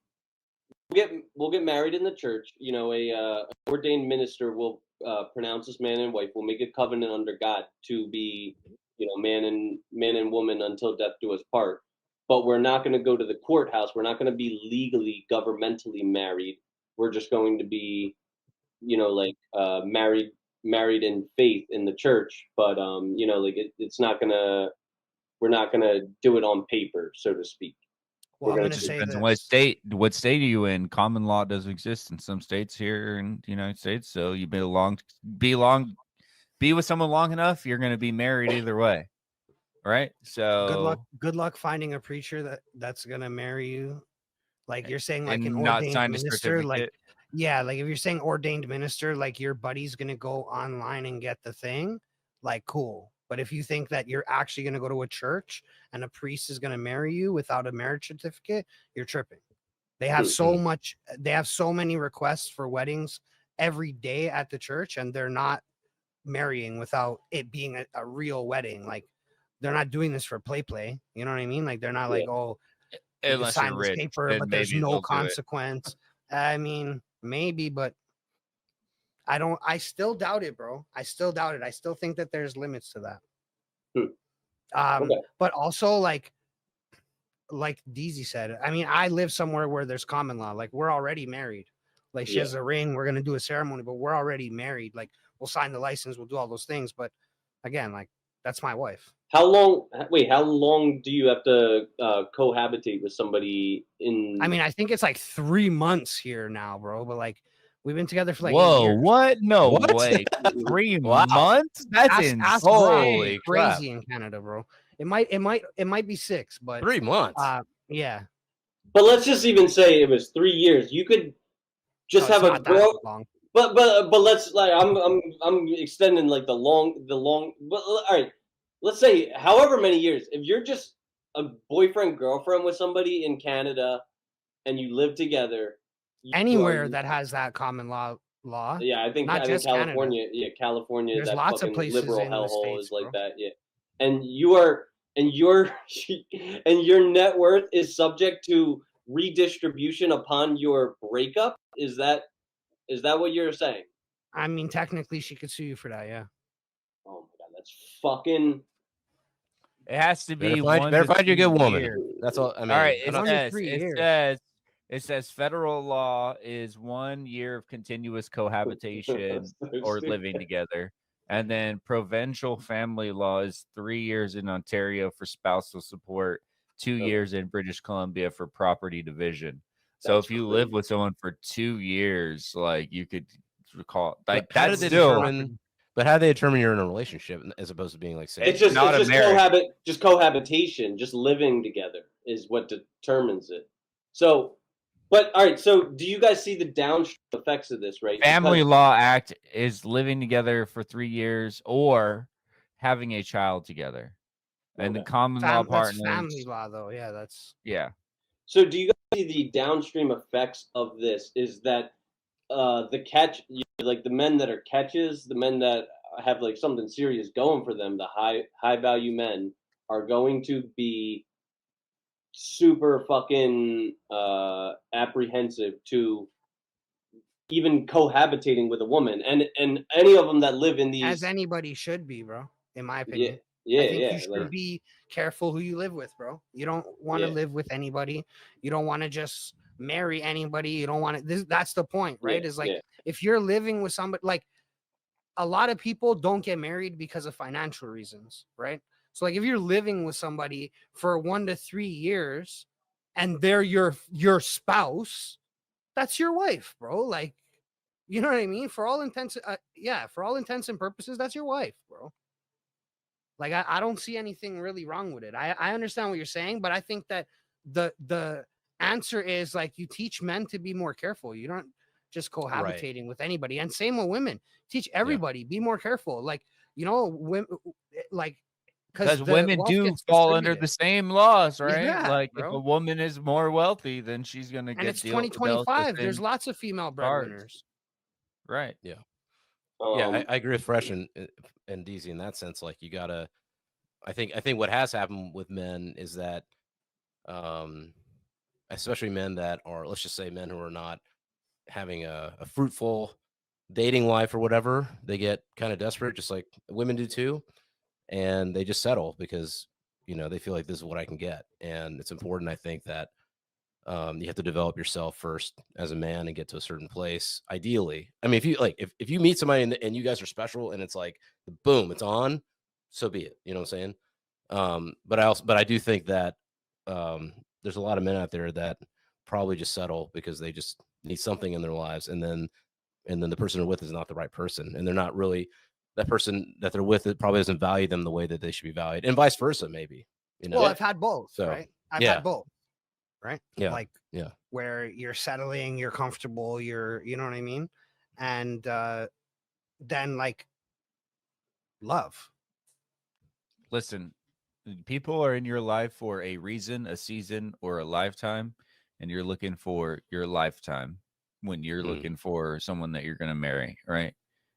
get married in the church. You know, a ordained minister will pronounce us man and wife. We'll make a covenant under God to be, you know, man and woman until death do us part. But we're not going to go to the courthouse. We're not going to be legally, governmentally married. We're just going to be, you know, like married in faith in the church. But you know, like it's not gonna. We're not gonna do it on paper, so to speak. Well, I'm going to say depends on what state are you in. Common law does exist in some states here in the United States. So you be with someone long enough, you're going to be married either way, right? So good luck finding a preacher that's going to marry you. Like you're saying, like an not ordained sign a minister, like certificate. yeah, like if you're saying ordained minister, like your buddy's going to go online and get the thing, like cool. But if you think that you're actually going to go to a church and a priest is going to marry you without a marriage certificate, you're tripping. They have they have so many requests for weddings every day at the church, and they're not marrying without it being a real wedding. Like they're not doing this for play. You know what I mean? Like they're not like, oh, unless sign you're this rich, paper, but there's no consequence. I mean, maybe, but I still doubt it, bro. I still doubt it. I still think that there's limits to that. But also like Deezy said, I mean, I live somewhere where there's common law. Like we're already married. Like she has a ring. We're going to do a ceremony, but we're already married. Like we'll sign the license. We'll do all those things. But again, like that's my wife. How long do you have to cohabitate with somebody in? I mean, I think it's like 3 months here now, bro. But like, we've been together for like 8 whoa, years. what? No way. 3 months? That's insane. Holy crazy in Canada, bro. It might be 6, but 3 months. Yeah. But let's just even say it was 3 years. You could just have a girl. But let's like I'm extending like the long. But all right, let's say however many years. If you're just a boyfriend girlfriend with somebody in Canada, and you live together, anywhere that has that common law. Yeah, I think just California. Canada. Yeah, California. There's that lots of fucking places liberal in the hellhole States, is like bro. that. Yeah, and your net worth is subject to redistribution upon your breakup. Is that what you're saying? I mean, technically, she could sue you for that. Yeah. Oh my god, that's fucking. It has to be better find you a good woman. Years. That's all. I mean, all right. It says federal law is 1 year of continuous cohabitation or living together, and then provincial family law is 3 years in Ontario for spousal support, 2 years in British Columbia for property division. So That's if you crazy. live with someone for 2 years, like you could recall, like how that's did they still. determine? But how do they determine you're in a relationship as opposed to being like single? It's just marriage. just cohabitation, just living together is what determines it. So, but all right. So, do you guys see the downstream effects of this? Right, Family Law Act is living together for 3 years or having a child together, and the common law partners. That's family law, though. Yeah, that's So, do you guys see the downstream effects of this? Is that the catch, like the men that are catches, the men that have like something serious going for them, the high value men are going to be super fucking apprehensive to even cohabitating with a woman, and any of them that live in these, as anybody should be, bro. In my opinion, yeah, I think you should be careful who you live with, bro. You don't want to live with anybody. You don't want to just marry anybody. You don't want to. That's the point, right? Is like if you're living with somebody, like a lot of people don't get married because of financial reasons, right? So like if you're living with somebody for 1 to 3 years and they're your spouse, that's your wife, bro. Like, you know what I mean? For all intents and purposes, that's your wife, bro. Like I don't see anything really wrong with it. I understand what you're saying, but I think that the answer is like you teach men to be more careful. You don't just cohabitating with anybody. And same with women. Teach everybody, be more careful. Like, women, like because women do fall under the same laws, right? Yeah, like bro. if a woman is more wealthy, then she's gonna get. And it's 2025. There's lots of female breadwinners. Right. Yeah. I agree with Fresh and Deezy in that sense. Like you gotta. I think what has happened with men is that, especially men that are, let's just say, men who are not having a fruitful dating life or whatever, they get kind of desperate, just like women do too, and they just settle because they feel like this is what I can get. And it's important, I think, that you have to develop yourself first as a man and get to a certain place. Ideally, I mean, if you if you meet somebody and you guys are special and it's like boom, it's on, so be it. You know what I'm saying? But I do think that there's a lot of men out there that probably just settle because they just need something in their lives, and then the person they're with is not the right person, and they're not really that person that they're with. It probably doesn't value them the way that they should be valued, and vice versa, maybe. Well, I've had both, right? I've had both, right? Yeah, like where you're settling, you're comfortable, you know what I mean, and then like love. Listen, people are in your life for a reason, a season, or a lifetime, and you're looking for your lifetime when you're looking for someone that you're going to marry, right?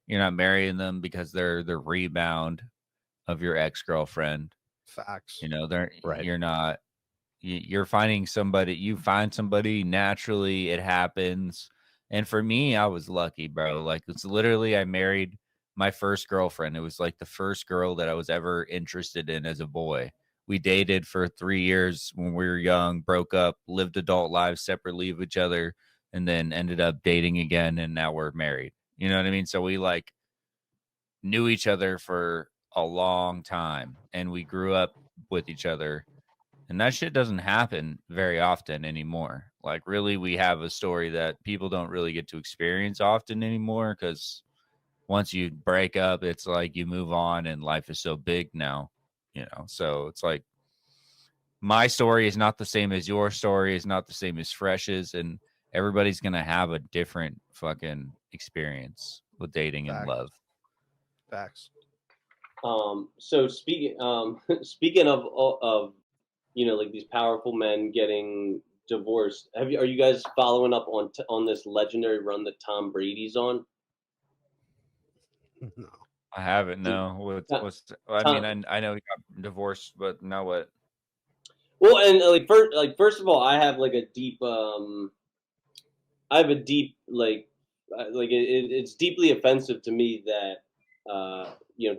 You're not marrying them because they're the rebound of your ex-girlfriend. Facts. You're not. You're finding somebody. You find somebody naturally. It happens. And for me, I was lucky, bro. Like it's literally, I married my first girlfriend. It was like the first girl that I was ever interested in as a boy. We dated for 3 years when we were young, broke up, lived adult lives separately of each other, and then ended up dating again. And now we're married. You know what I mean? So we like knew each other for a long time and we grew up with each other. And that shit doesn't happen very often anymore. Like, really, we have a story that people don't really get to experience often anymore because once you break up, it's like you move on and life is so big now, So it's like my story is not the same as your story, is not the same as Fresh's, and everybody's going to have a different fucking experience with dating and love. Facts. So speaking of like these powerful men getting divorced, are you guys following up on this legendary run that Tom Brady's on? No. I haven't. No. I mean, I know he got divorced, but now what? Well, and first of all, I have like a deep it's deeply offensive to me that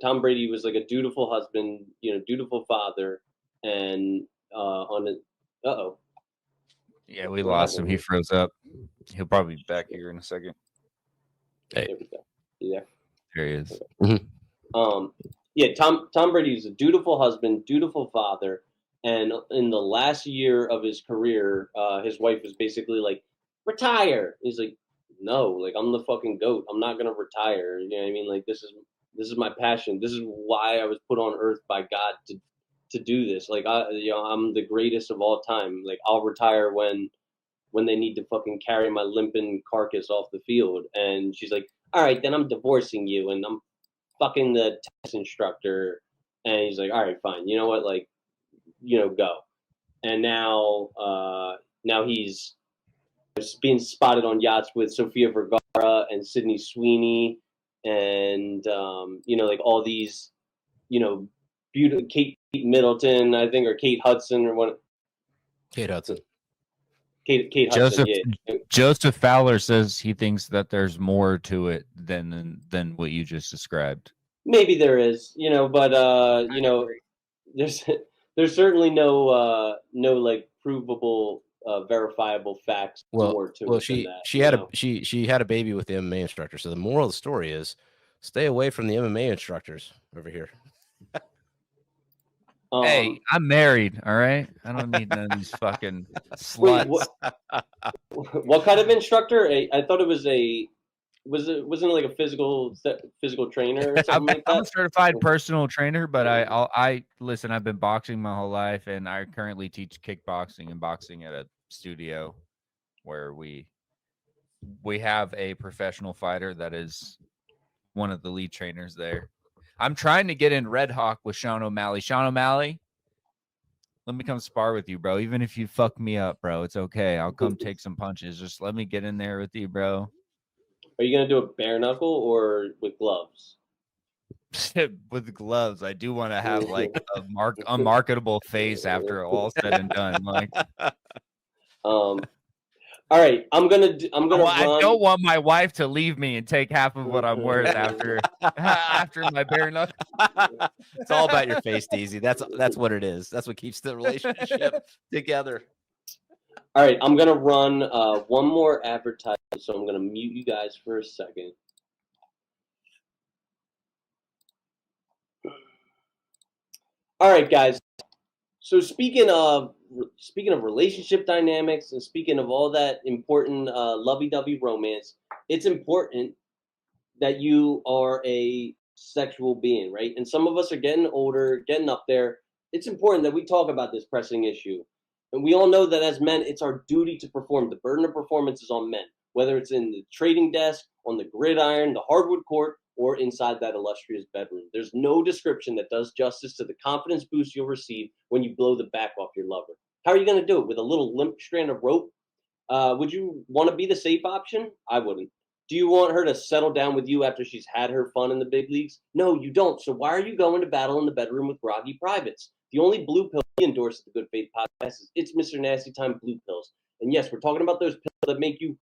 Tom Brady was like a dutiful husband, dutiful father, and on it. Uh-oh. Yeah, we lost him. He froze up. He'll probably be back here in a second. Hey. There we go. You there? There he is. Yeah, Tom Brady is a dutiful husband, dutiful father, and in the last year of his career, his wife was basically like, retire. He's like, no, like I'm the fucking GOAT. I'm not gonna retire. You know what I mean? Like this is my passion. This is why I was put on earth by God to do this. Like I'm the greatest of all time. Like I'll retire when they need to fucking carry my limping carcass off the field. And she's like, all right, then I'm divorcing you and I'm fucking the tennis instructor. And he's like, all right, fine. You know what? Like, go. And now he's being spotted on yachts with Sofia Vergara and Sydney Sweeney and, like all these, beautiful Kate Middleton, I think, or Kate Hudson or what. Kate Hudson. Kate Hudson, yeah. Joseph Fowler says he thinks that there's more to it than what you just described. Maybe there is, but there's certainly no like provable, verifiable facts more to it than that. She had a baby with the MMA instructor. So the moral of the story is, stay away from the MMA instructors over here. Hey, I'm married, all right? I don't need none of these fucking sluts. Wait, what kind of instructor? I thought it was wasn't it like a physical trainer or something like that? I'm a certified personal trainer, but I listen, I've been boxing my whole life, and I currently teach kickboxing and boxing at a studio where we have a professional fighter that is one of the lead trainers there. I'm trying to get in Red Hawk with Sean O'Malley. Sean O'Malley, let me come spar with you, bro. Even if you fuck me up, bro, it's okay. I'll come take some punches. Just let me get in there with you, bro. Are you gonna do a bare knuckle or with gloves? With gloves. I do want to have like a marketable face after all said and done. Like, all right, I'm gonna run. I don't want my wife to leave me and take half of what I'm worth after my bare knuckle. It's all about your face, Deezy. That's what it is. That's what keeps the relationship together. All right, I'm gonna run one more advertisement, so I'm gonna mute you guys for a second. All right, guys. So speaking of relationship dynamics and speaking of all that important lovey-dovey romance, it's important that you are a sexual being, right? And some of us are getting older, getting up there. It's important that we talk about this pressing issue. And we all know that as men, it's our duty to perform. The burden of performance is on men, whether it's in the trading desk, on the gridiron, the hardwood court, or inside that illustrious bedroom. There's no description that does justice to the confidence boost you'll receive when you blow the back off your lover. How are you going to do it? With a little limp strand of rope? Would you want to be the safe option? I wouldn't. Do you want her to settle down with you after she's had her fun in the big leagues? No, you don't. So why are you going to battle in the bedroom with groggy privates? The only blue pill we endorse at the Good Faith Podcast is It's Mr. Nasty Time Blue Pills. And yes, we're talking about those pills that make you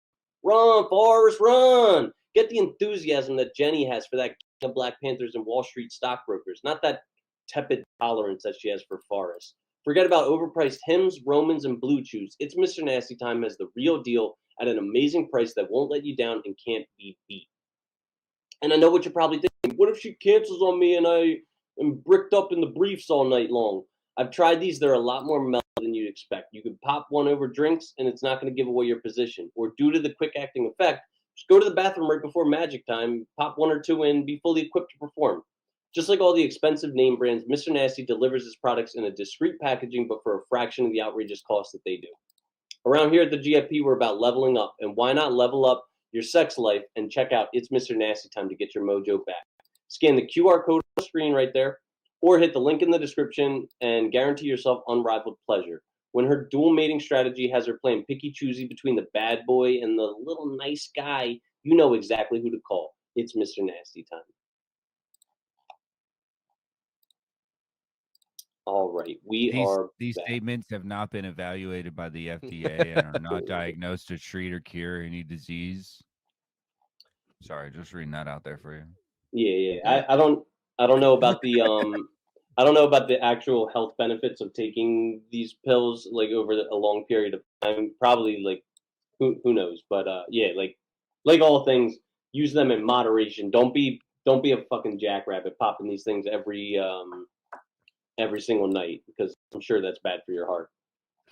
run, Forrest, run. Get the enthusiasm that Jenny has for that of Black Panthers and Wall Street stockbrokers, not that tepid tolerance that she has for Forrest. Forget about overpriced Hims, Romans, and Blue Chews. It's Mr. Nasty Time has the real deal at an amazing price that won't let you down and can't be beat. And I know what you're probably thinking. What if she cancels on me and I am bricked up in the briefs all night long? I've tried these. They're a lot more mellow than you'd expect. You could pop one over drinks and it's not going to give away your position. Or due to the quick acting effect, just go to the bathroom right before magic time, pop one or two in, be fully equipped to perform. Just like all the expensive name brands, Mr. Nasty delivers his products in a discreet packaging, but for a fraction of the outrageous cost that they do. Around here at the GFP, we're about leveling up, and why not level up your sex life and check out It's Mr. Nasty Time to get your mojo back. Scan the QR code on the screen right there, or hit the link in the description and guarantee yourself unrivaled pleasure. When her dual mating strategy has her playing picky choosy between the bad boy and the little nice guy, you know exactly who to call. It's Mr. Nasty time. All right, These back. statements have not been evaluated by the FDA and are not diagnosed to treat or cure any disease. Sorry, just reading that out there for you. Yeah. I don't know about the I don't know about the actual health benefits of taking these pills like over a long period of time. Probably like who knows, but yeah, like all things, use them in moderation. Don't be a fucking jackrabbit popping these things every single night, because I'm sure that's bad for your heart.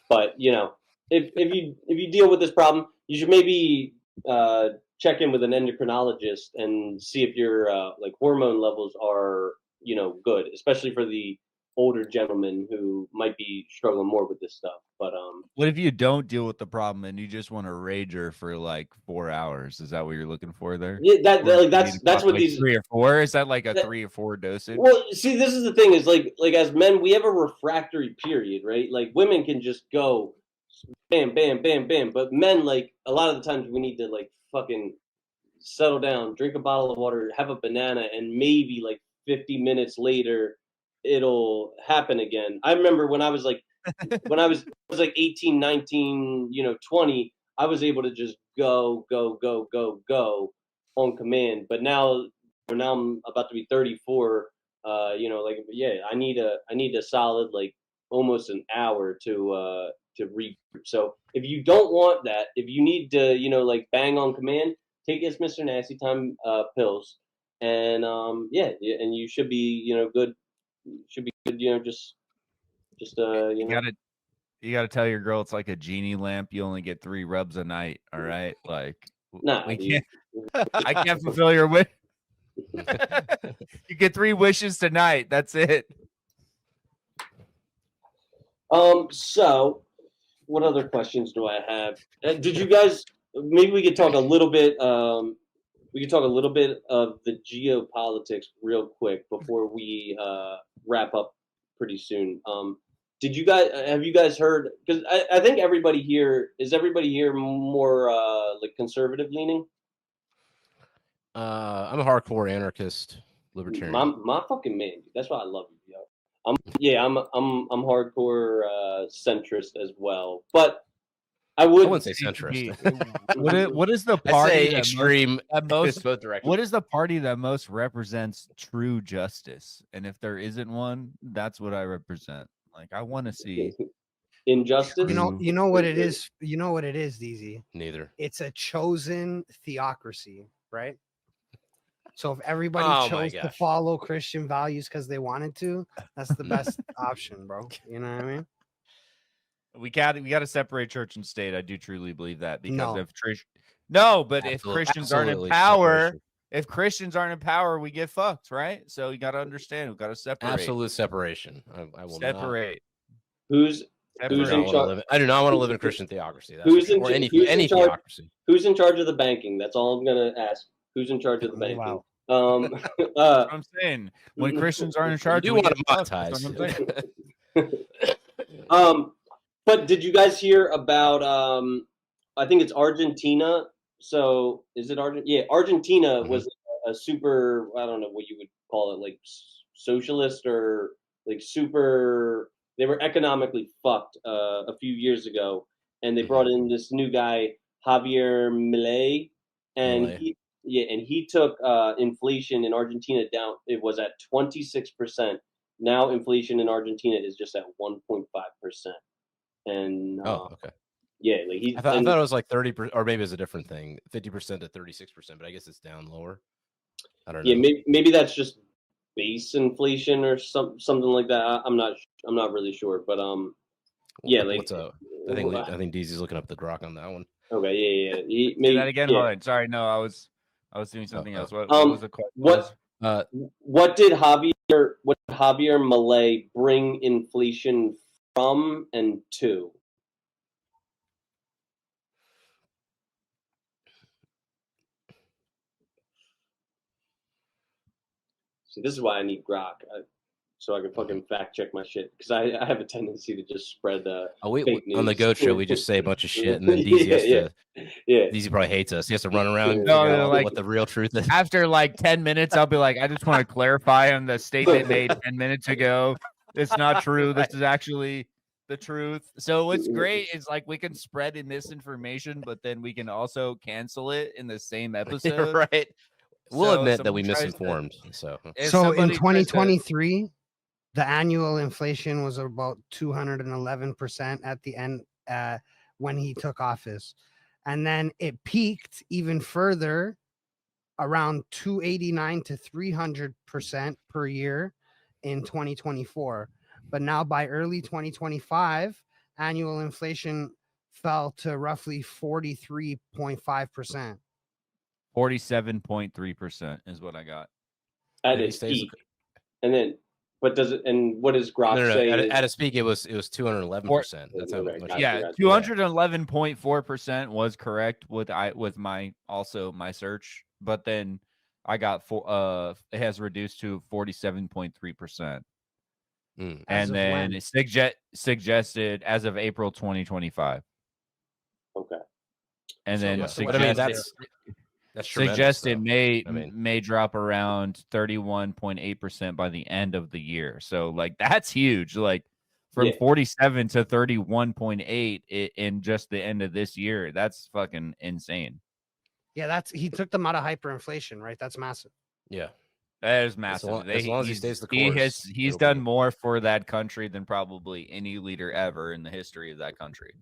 But if you deal with this problem, you should maybe check in with an endocrinologist and see if your like hormone levels are good, especially for the older gentlemen who might be struggling more with this stuff. But what if you don't deal with the problem and you just want a rager for like 4 hours? Is that what you're looking for there? yeah, that's what like these 3 or 4. Is that like a 3 or 4 dosage? Well, see, this is the thing is like as men, we have a refractory period, right? Like women can just go bam, bam, bam, bam. But men, like a lot of the times, we need to like fucking settle down, drink a bottle of water, have a banana, and maybe like 50 minutes later, it'll happen again. I remember when I was like, like 18, 19, 20, I was able to just go, go, go, go, go on command. But now I'm about to be 34. Like yeah, I need a solid like almost an hour to regroup. So if you don't want that, if you need to, like bang on command, take this Mr. Nasty Time pills, and and you should be, good. Should be good, just You gotta tell your girl it's like a genie lamp. You only get 3 rubs a night. All right, like nah, we dude. can't. I can't fulfill your wish. You get 3 wishes tonight. That's it. So what other questions do I have? Did you guys? Maybe we could talk a little bit. We could talk a little bit of the geopolitics real quick before we wrap up pretty soon. Did you guys have you guys heard? Because I think everybody here more like conservative leaning. I'm a hardcore anarchist libertarian. My fucking man. That's why I love you, yo. I'm hardcore centrist as well, but I wouldn't say centrist. What is the I party say that extreme most both directions. what is the party that most represents true justice? And if there isn't one, that's what I represent. Like I want to see injustice. You know what it is. You know what it is, Deezy. Neither. It's a chosen theocracy, right? So if everybody chose to follow Christian values because they wanted to, that's the best option, bro. You know what I mean? we got to separate church and state. I do truly believe that because No. if Christians aren't in power, we get fucked, right? So you got to understand, we got to separate. Absolute separation. I will separate. Who's in charge? I do not want to live in Christian theocracy. Or any theocracy. Who's in charge of the banking? That's all I'm gonna ask. Who's in charge of the banking? Wow. That's what I'm saying. When Christians aren't in charge, you want to monetize. But did you guys hear about? I think it's Argentina. So is it Argentina? Yeah, Argentina was a super. I don't know what you would call it, like socialist or like super. They were economically fucked a few years ago, and they brought in this new guy, Javier Milei, and he took inflation in Argentina down. It was at 26%. Now inflation in Argentina is just at 1.5%. And okay. Yeah, like I thought it was like 30%, or maybe it's a different thing, 50% to 36%. But I guess it's down lower. I don't know. Yeah, maybe that's just base inflation or something like that. I'm not really sure, but yeah, like what's up? I think Deezy's looking up the grok on that one. Okay, yeah. Say that again. Hold on. Sorry, no, I was doing something else. What was the question? What did Javier Milei bring inflation from and to? See, this is why I need grok. so I can fucking fact check my shit, because I have a tendency to just spread fake news. On the Goat Show, we just say a bunch of shit, and then Deezy has to. Yeah. Deezy probably hates us. He has to run around and No, figure out like- what the real truth is. After like 10 minutes, I'll be like, I just want to clarify on the statement made 10 minutes ago. It's not true. This is actually the truth. So what's great is like we can spread misinformation, but then we can also cancel it in the same episode. Right. We'll So admit that we someone tries to- misinformed. So if So in somebody tries to- 2023, the annual inflation was about 211% at the end when he took office. And then it peaked even further around 289 to 300% per year in 2024. But now by early 2025, annual inflation fell to roughly 43.5%. 47.3% is what I got. At Yeah, he its stays- peak. And then, but does it, and what does Grok no, say? at its peak, it was 211%. That's how Okay, much. gotcha. Yeah, 211.4% was correct with my search, but then I got it has reduced to 47.3%. Mm. As And of then when? it suggested as of April 2025. Okay. And So, then yeah. suggested, But I mean, that's tremendous, suggested though. may drop around 31.8% by the end of the year. So like that's huge. Like from 47 to 31.8 in just the end of this year. That's fucking insane. Yeah, he took them out of hyperinflation, right? That's massive. Yeah. That is massive. As long as he stays the course. He's done more for that country than probably any leader ever in the history of that country.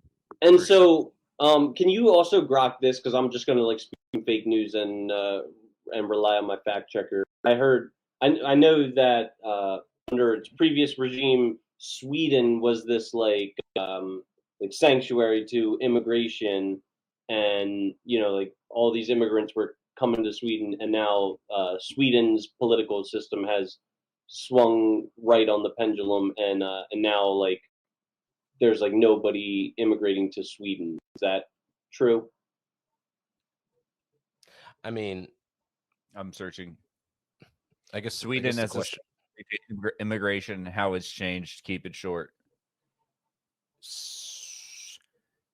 And so, can you also grok this? Because I'm just going to like speak fake news and rely on my fact checker. I know that under its previous regime, Sweden was this like sanctuary to immigration, and like all these immigrants were coming to Sweden, and now Sweden's political system has swung right on the pendulum, and now like there's like nobody immigrating to Sweden. Is that true? I mean, I'm searching. I guess Sweden the as question. immigration, how it's changed. Keep it short.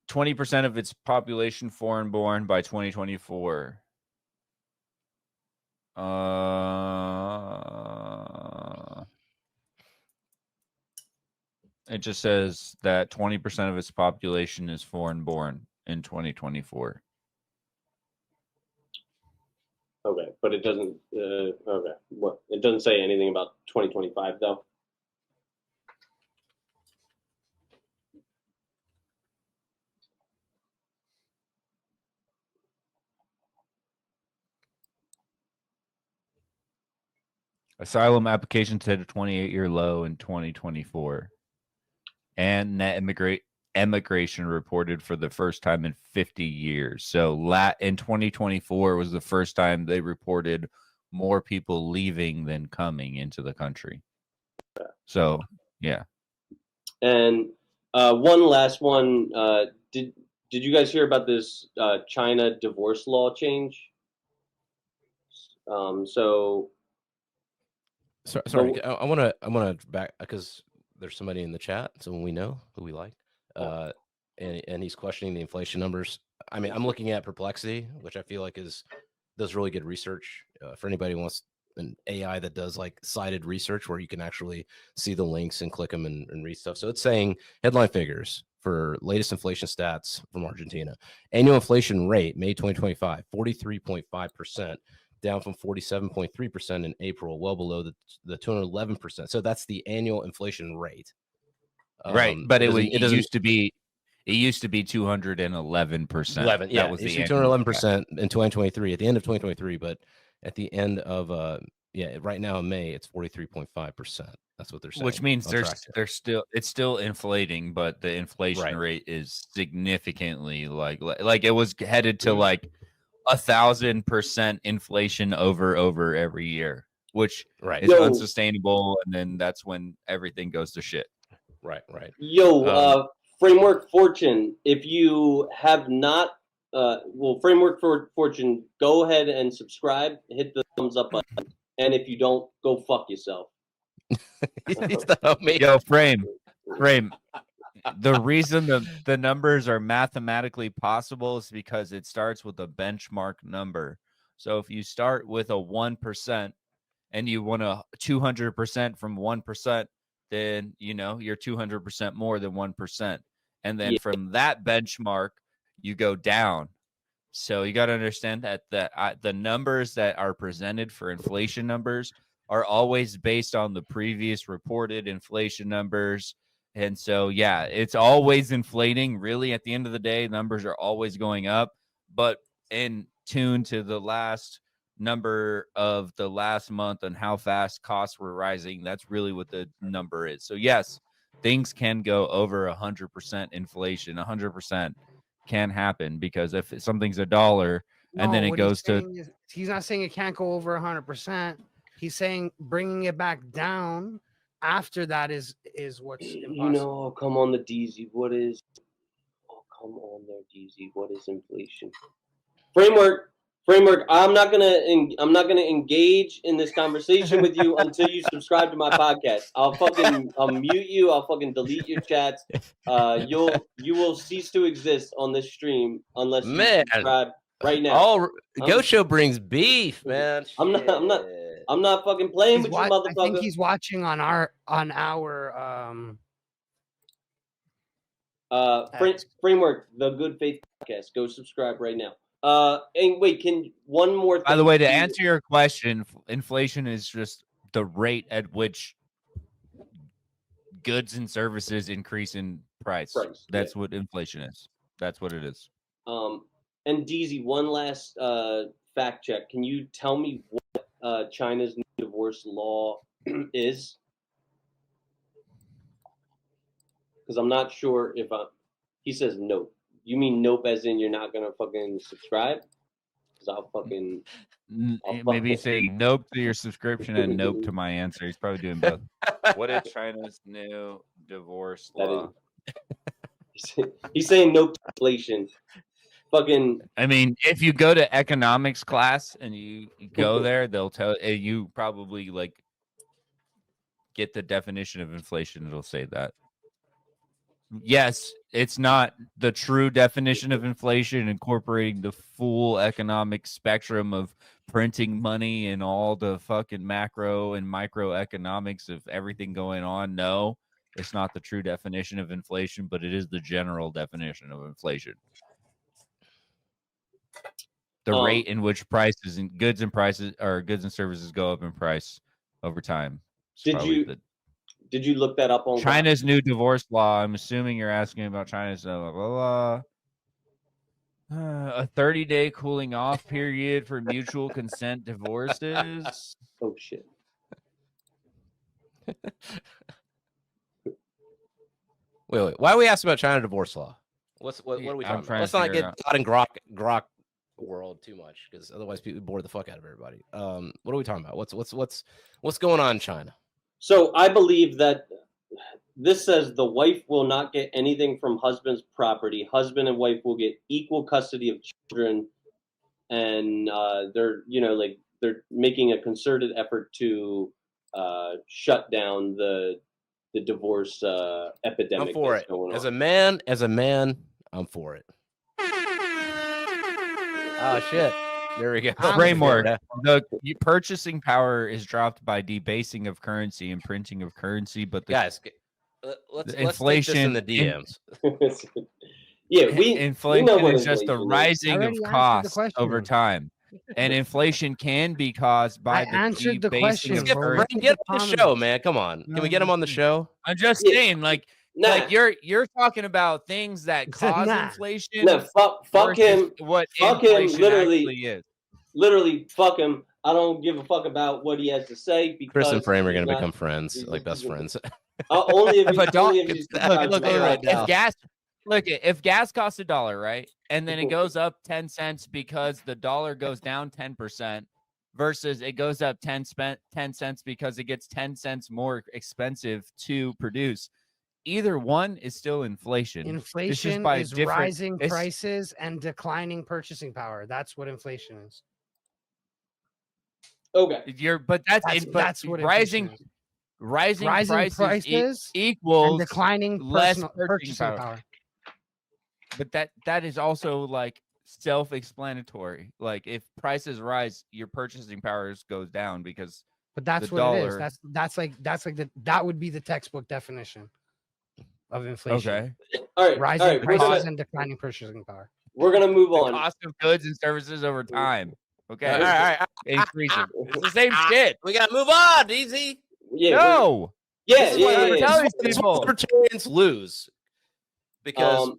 20% of its population foreign-born by 2024. It just says that 20% of its population is foreign-born in 2024. Okay, but it doesn't. Okay, what? It doesn't say anything about 2025 though. Asylum applications hit a 28-year low in 2024. And net immigration reported for the first time in 50 years. So in 2024 was the first time they reported more people leaving than coming into the country. So, yeah. And one last one. Did you guys hear about this China divorce law change? Sorry, I want to back because there's somebody in the chat, someone we know who we like, and he's questioning the inflation numbers. I mean, I'm looking at Perplexity, which I feel like does really good research for anybody who wants an AI that does like cited research where you can actually see the links and click them and read stuff. So it's saying headline figures for latest inflation stats from Argentina. Annual inflation rate, May 2025, 43.5%. Down from 47.3% in April, well below the 211%. So that's the annual inflation rate, right? But it used to be 211%. 11, yeah, that was it the 211% in 2023 at the end of 2023. But at the end of right now in May, it's 43.5%. That's what they're saying. Which means it's still inflating, but the inflation rate is significantly like it was headed to like 1,000% inflation over every year, which is unsustainable, and then that's when everything goes to shit. Right. Framework Fortune. If you have not, Framework Fortune, go ahead and subscribe. Hit the thumbs up button, and if you don't, go fuck yourself. He's the homie. Yo, frame. The reason the numbers are mathematically possible is because it starts with a benchmark number. So if you start with a 1% and you want a 200% from 1%, then you're 200% more than 1%. And then from that benchmark, you go down. So you got to understand that the numbers that are presented for inflation numbers are always based on the previous reported inflation numbers. And so, yeah, it's always inflating. Really, at the end of the day, numbers are always going up, but in tune to the last number of the last month and how fast costs were rising. That's really what the number is. So, yes, things can go over 100% inflation. 100% can happen because if something's $1 and then it goes to. He's not saying it can't go over 100%. He's saying bringing it back down after that is what's impossible. Come on, the Deezy. What is? Oh, come on, there, Deezy. What is inflation? Framework. I'm not gonna engage in this conversation with you until you subscribe to my podcast. I'll mute you. I'll fucking delete your chats. You will cease to exist on this stream unless you subscribe right now. Go Show brings beef, man. I'm not fucking playing with you, motherfucker. I think he's watching on our Framework, the Good Faith Podcast. Go subscribe right now. And wait, one more thing. By the way, to answer your question, inflation is just the rate at which goods and services increase in price. That's what inflation is. That's what it is. And Deezy, one last fact check. Can you tell me what China's new divorce law is? Because I'm not sure if he says nope. You mean nope as in you're not gonna fucking subscribe? Because maybe saying nope to your subscription and nope to my answer. He's probably doing both. What is China's new divorce law? He's saying nope to inflation. Fucking. I mean, if you go to economics class and you go there, they'll tell you probably get the definition of inflation. It'll say that. Yes, it's not the true definition of inflation, incorporating the full economic spectrum of printing money and all the fucking macro and microeconomics of everything going on. No, it's not the true definition of inflation, but it is the general definition of inflation. The rate in which prices and goods and services go up in price over time. Did you look that up on China's new divorce law? I'm assuming you're asking about China's blah, blah, blah. A 30-day cooling off period for mutual consent divorces. Oh shit. Wait. Why are we asking about China divorce law? What are we talking about? Let's not get caught in grok world too much, because otherwise people bore the fuck out of everybody. What are we talking about? What's going on in China? So I believe that this says the wife will not get anything from husband's property. Husband and wife will get equal custody of children, and they're making a concerted effort to shut down the divorce epidemic. I'm for it. As a man, I'm for it. Oh shit. There we go. Framework. The purchasing power is dropped by debasing of currency and printing of currency, but guys, let's inflation take this in the DMs. Inflation is just the rising of costs over time, and inflation can be caused by the answered the question. Get him on the show, man. Come on, can we get him on the show? I'm just saying, you're talking about things that cause inflation. No, fuck him. What fuck inflation him, literally is. Literally, fuck him. I don't give a fuck about what he has to say, because Chris and Frame are going to become friends, like best friends. Only if if gas costs $1, right, and then it goes up 10 cents because the dollar goes down 10%, versus it goes up 10 cents because it gets 10 cents more expensive to produce. Either one is still inflation. Inflation is rising prices and declining purchasing power. That's what inflation is. Okay. That's what rising. rising prices and equals declining less purchasing power. But that is also like self-explanatory. Like if prices rise, your purchasing power goes down because But that's the what dollar. it is. That would be the textbook definition of inflation. Okay. All right. Rising prices and declining purchasing power. We're gonna move The on. cost of goods and services over time. Okay. All right. Increasing. It's the same shit. We gotta move on, Deezy. Yeah. No. Yeah. These Libertarians lose because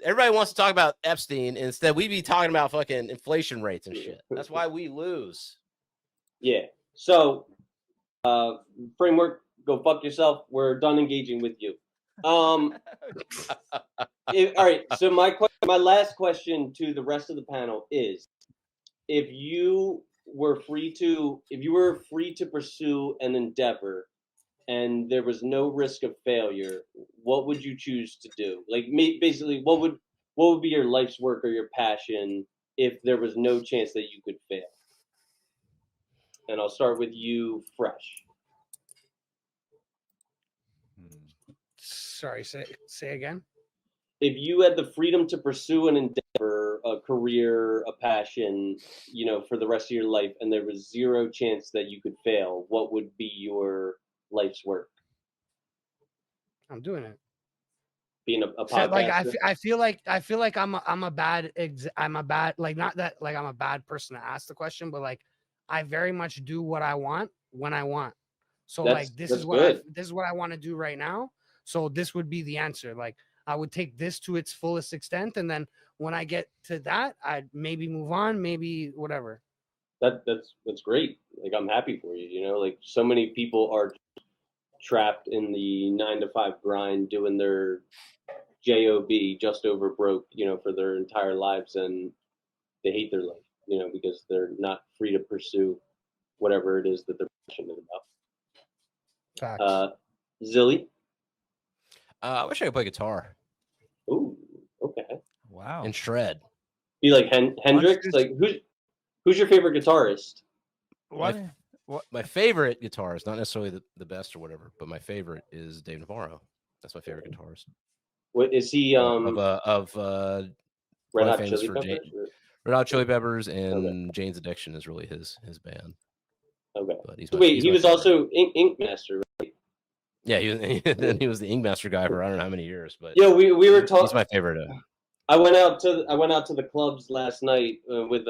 everybody wants to talk about Epstein. And instead, we be talking about fucking inflation rates and shit. That's why we lose. Yeah. So, framework, go fuck yourself. We're done engaging with you. All right. So my last question to the rest of the panel is: if you were free to pursue an endeavor and there was no risk of failure, what would you choose to do? Like, basically, what would be your life's work or your passion if there was no chance that you could fail? And I'll start with you, Fresh. Sorry, say again. If you had the freedom to pursue an endeavor, a career, a passion, for the rest of your life, and there was zero chance that you could fail, what would be your life's work? I'm doing it. Being a podcaster. Like I feel like I'm a bad like, not that like I'm a bad person to ask the question, but like I very much do what I want when I want. So this is what I want to do right now. So this would be the answer. Like I would take this to its fullest extent, and then when I get to that, I'd maybe move on, maybe whatever. That's great. Like I'm happy for you. Like so many people are trapped in the 9-to-5 grind, doing their job, just over broke, for their entire lives, and they hate their life, because they're not free to pursue whatever it is that they're passionate about. Facts. Zilly? I wish I could play guitar. Ooh, okay. Wow. And shred. Be like Hendrix? Like who's your favorite guitarist? What? My favorite guitarist, not necessarily the best or whatever, but my favorite is Dave Navarro. That's my favorite guitarist. What is he? Of Red Hot Chili Peppers. Red Hot Chili Peppers and Jane's Addiction is really his band. Okay. But he was also Ink Master, right? Yeah, he was the Ink Master guy for I don't know how many years. But yeah, we were talking. He's my favorite. I went out to the clubs last night with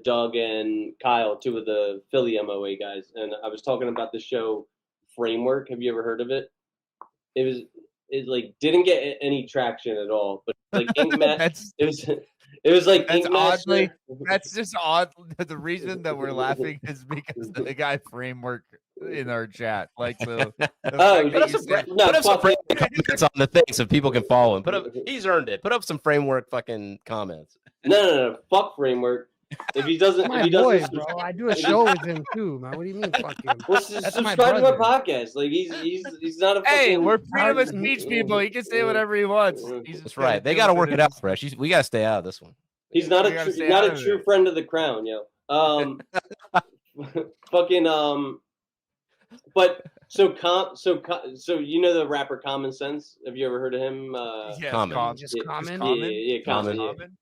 Doug and Kyle, two of the Philly MOA guys, and I was talking about the show Framework. Have you ever heard of it? It like didn't get any traction at all, but like Ink Master, it was like that's Ink Master. Oddly, that's just odd. The reason that we're laughing is because the guy Framework in our chat, like the put up some framework comments on the thing so people can follow him. He's earned it. Put up some Framework fucking comments. No, fuck Framework. If he doesn't, bro, I do a show with him too, man. What do you mean, fuck him? Well, subscribe to my podcast. Like he's not a. Hey, we're freedom of speech people. He can say whatever he wants. That's right. They got to work it out, Fresh. We got to stay out of this one. He's not a true friend of the crown, yo. Fucking But so you know the rapper Common Sense? Have you ever heard of him? Yeah, Common. Yeah, Common.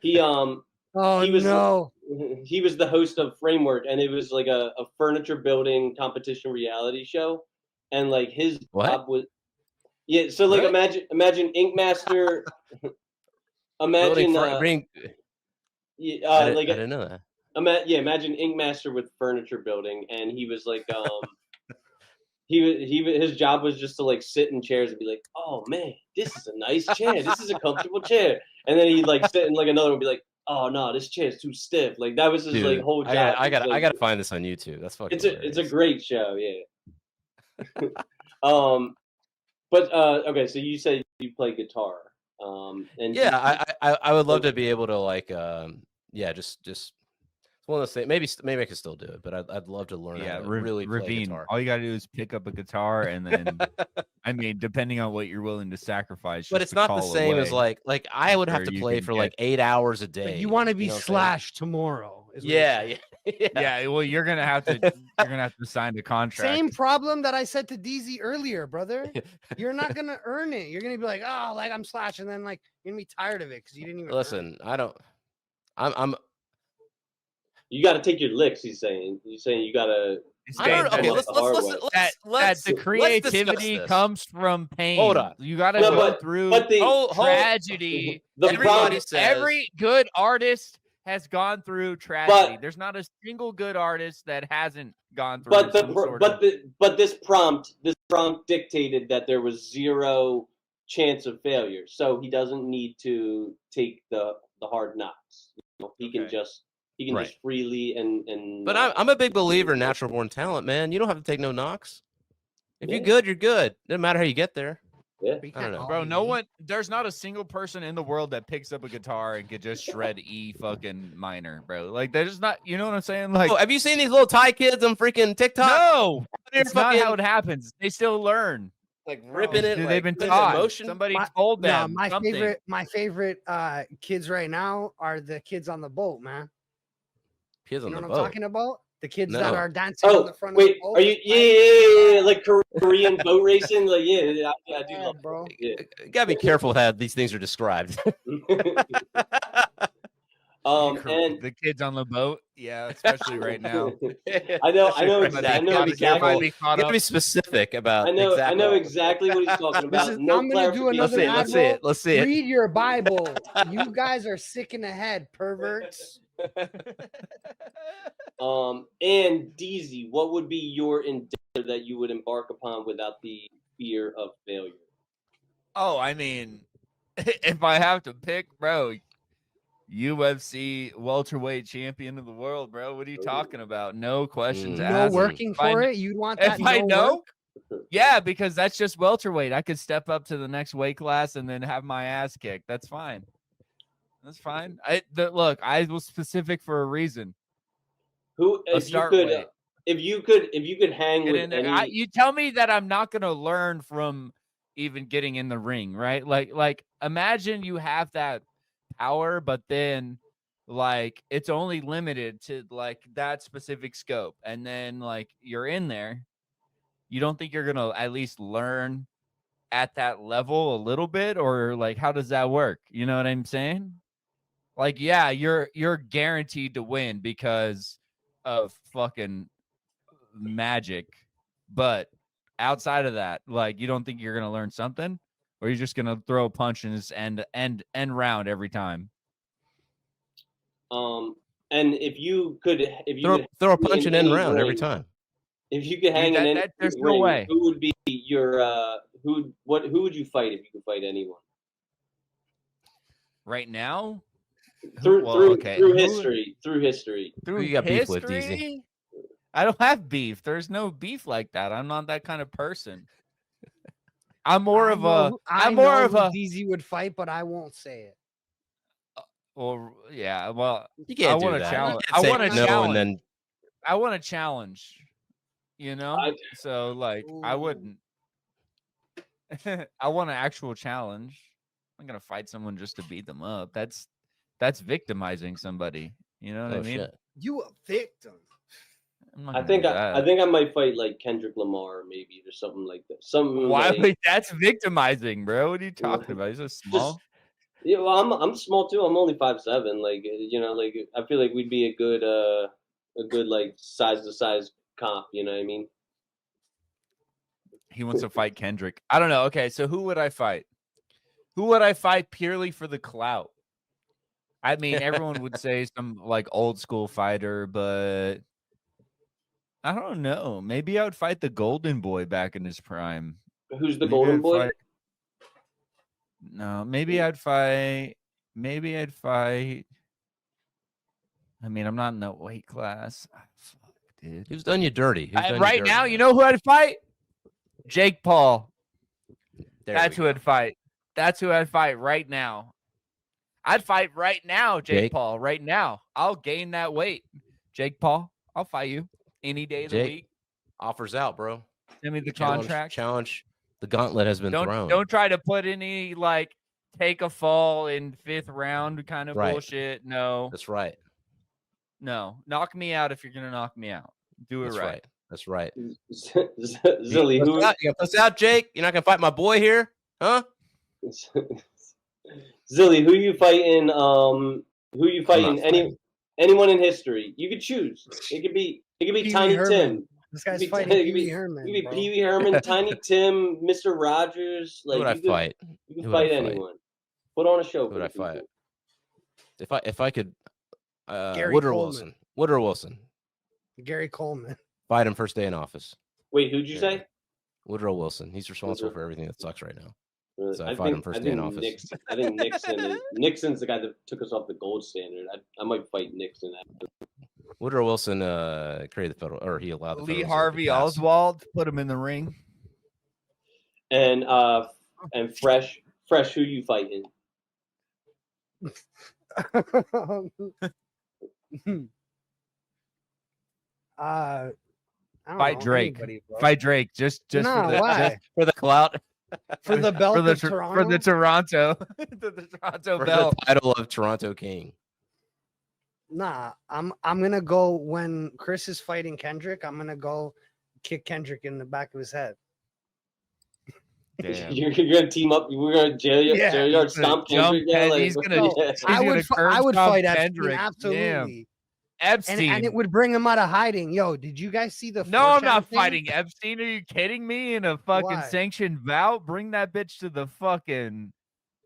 Yeah. He was the host of Framework, and it was like a furniture building competition reality show, and like his job was So like imagine Ink Master. Imagine I didn't know that. Imagine Ink Master with furniture building, and he was like his job was just to like sit in chairs and be like, oh man, this is a nice chair, this is a comfortable chair, and then he'd like sit in like another one and be like, oh no, this chair's too stiff. Like that was his like whole job. I gotta find this on YouTube. That's fucking. It's a great show, yeah. But okay, so you said you play guitar, and yeah, I would love to be able to like just one of those things. Maybe I could still do it, but I'd love to learn how to really play Ravin, guitar. all you gotta do is pick up a guitar, and then I mean, depending on what you're willing to sacrifice. But it's not the same as like I would have to play for like 8 hours a day. But you want to be Slash tomorrow? Yeah. Yeah, well, you're gonna have to sign the contract. Same problem that I said to Deezy earlier, brother. You're not gonna earn it. You're gonna be like, oh, like I'm Slash, and then like you're gonna be tired of it because you didn't even. Listen, I don't. I'm. You got to take your licks. He's saying. He's saying you got to. I don't know. Okay, let's that the creativity comes from pain. Hold on. You got to go through tragedy. Every good artist has gone through tragedy. There's not a single good artist that hasn't gone through. But this prompt dictated that there was 0 chance of failure, so he doesn't need to take the hard knocks. He can just freely and. But I'm a big believer in natural born talent, man. You don't have to take no knocks. If you're good, you're good. Doesn't matter how you get there. Yeah, I don't know, bro. There's not a single person in the world that picks up a guitar and could just shred E fucking minor, bro. Like there's not, you know what I'm saying? Like, have you seen these little Thai kids on freaking TikTok? No, it's not how it happens. They still learn. Like ripping it. They've been taught. Somebody told them. My favorite kids right now are the kids on the boat, man. Kids on the boat. I'm talking about? The kids that are dancing on the front of the boat. Are you? Yeah, like Korean boat racing. Like, I do love it, bro. Yeah. You gotta be careful how these things are described. And the kids on the boat, yeah, especially right now. I know exactly. You gotta be specific about. I know exactly what he's talking about. I'm gonna do another. Let's see it. Read your Bible. You guys are sick in the head, perverts. And Deezy, what would be your endeavor that you would embark upon without the fear of failure? Oh, I mean, if I have to pick, bro, UFC welterweight champion of the world, bro. What are you talking about? No questions asked. No working for it? You'd want that? If I know? Yeah, because that's just welterweight. I could step up to the next weight class and then have my ass kicked. That's fine. That's fine. Look, I was specific for a reason. If you could hang with any... you tell me that I'm not gonna learn from even getting in the ring, right? Like imagine you have that power, but then like it's only limited to like that specific scope, and then like you're in there. You don't think you're gonna at least learn at that level a little bit, or like how does that work? You know what I'm saying? Like, yeah, you're guaranteed to win because of fucking magic, but outside of that, like, you don't think you're gonna learn something, or you're just gonna throw a punch and just end round every time. And if you could throw a punch and end round every time. If you could hang in any there's no way. Who would be your who would you fight if you could fight anyone? Right now? Through history. Who you got beef with, Deezy? I don't have beef. There's no beef like that. I'm not that kind of person. I'm more of a Deezy would fight, but I won't say it. Well, yeah. Well, you can't do that. Challenge. I want to challenge. I want to challenge. You know, so like I wouldn't. I want an actual challenge. I'm gonna fight someone just to beat them up. That's victimizing somebody. You know what I mean? Shit. You a victim. I think I might fight like Kendrick Lamar maybe or something like that. That's victimizing, bro. What are you talking about? He's so small. Yeah, well, I'm small too. I'm only 5'7". Like, you know, like I feel like we'd be a good like size to size comp. You know what I mean? He wants to fight Kendrick. I don't know. Okay, so who would I fight? Who would I fight purely for the clout? I mean, everyone would say some like old school fighter, but I don't know. Maybe I would fight the Golden Boy back in his prime. Who's the Golden Boy? No, maybe I'd fight. I mean, I'm not in that weight class. Fuck, dude. Who's done you dirty? Right now, you know who I'd fight? Jake Paul. That's who I'd fight. That's who I'd fight right now. I'd fight right now, Jake Paul. Right now, I'll gain that weight. Jake Paul, I'll fight you any day of the week. Offers out, bro. Send me the contract. Challenge. The gauntlet has been thrown. Don't try to put any like take a fall in 5th round kind of bullshit. No, that's right. No, knock me out if you're gonna knock me out. Do it right. That's right. Zilly, who? You got us out, Jake? You're not gonna fight my boy here, huh? Zilly, who you fighting? Who you fighting? Anyone in history? You could choose. It could be Pee-wee Tiny Herman. Tim. This guy's It could be- fighting it could be- Pee-wee Herman. You could be bro. Pee Wee Herman, Tiny Tim, Mr. Rogers. Who would I fight? You can Who would I fight fight? anyone. Put on a show. Who for would I the people. fight? If I could, Gary Woodrow Coleman. Wilson. Woodrow Wilson. Gary Coleman. Fight him first day in office. Wait, who'd you say? Woodrow Wilson. He's responsible for everything that sucks right now. So I I fight him think, first I day in think office. I think Nixon's the guy that took us off the gold standard. I might fight Nixon. Woodrow Wilson created the federal, or he allowed the Lee Federal Reserve to Harvey pass. Oswald, put him in the ring. And Fresh, who you fighting? I don't Fight know, Drake. anybody, bro. Fight Drake. Just Nah, why? just for the clout. For the belt for the of Toronto. for the Toronto the Toronto For belt. the title of Toronto King. Nah, I'm gonna go when Chris is fighting Kendrick. I'm gonna go kick Kendrick in the back of his head. Damn. You're gonna team up. We're gonna jail He's stomp gonna Kendrick. jump Yeah, Ken- he's gonna- yeah. I gonna would curb I would stomp fight Epstein, Kendrick. absolutely. Epstein. And it would bring him out of hiding. Yo, did you guys see the? No, I'm 4chan not thing? fighting Epstein. Are you kidding me? In a fucking Why? sanctioned bout? Bring that bitch to the fucking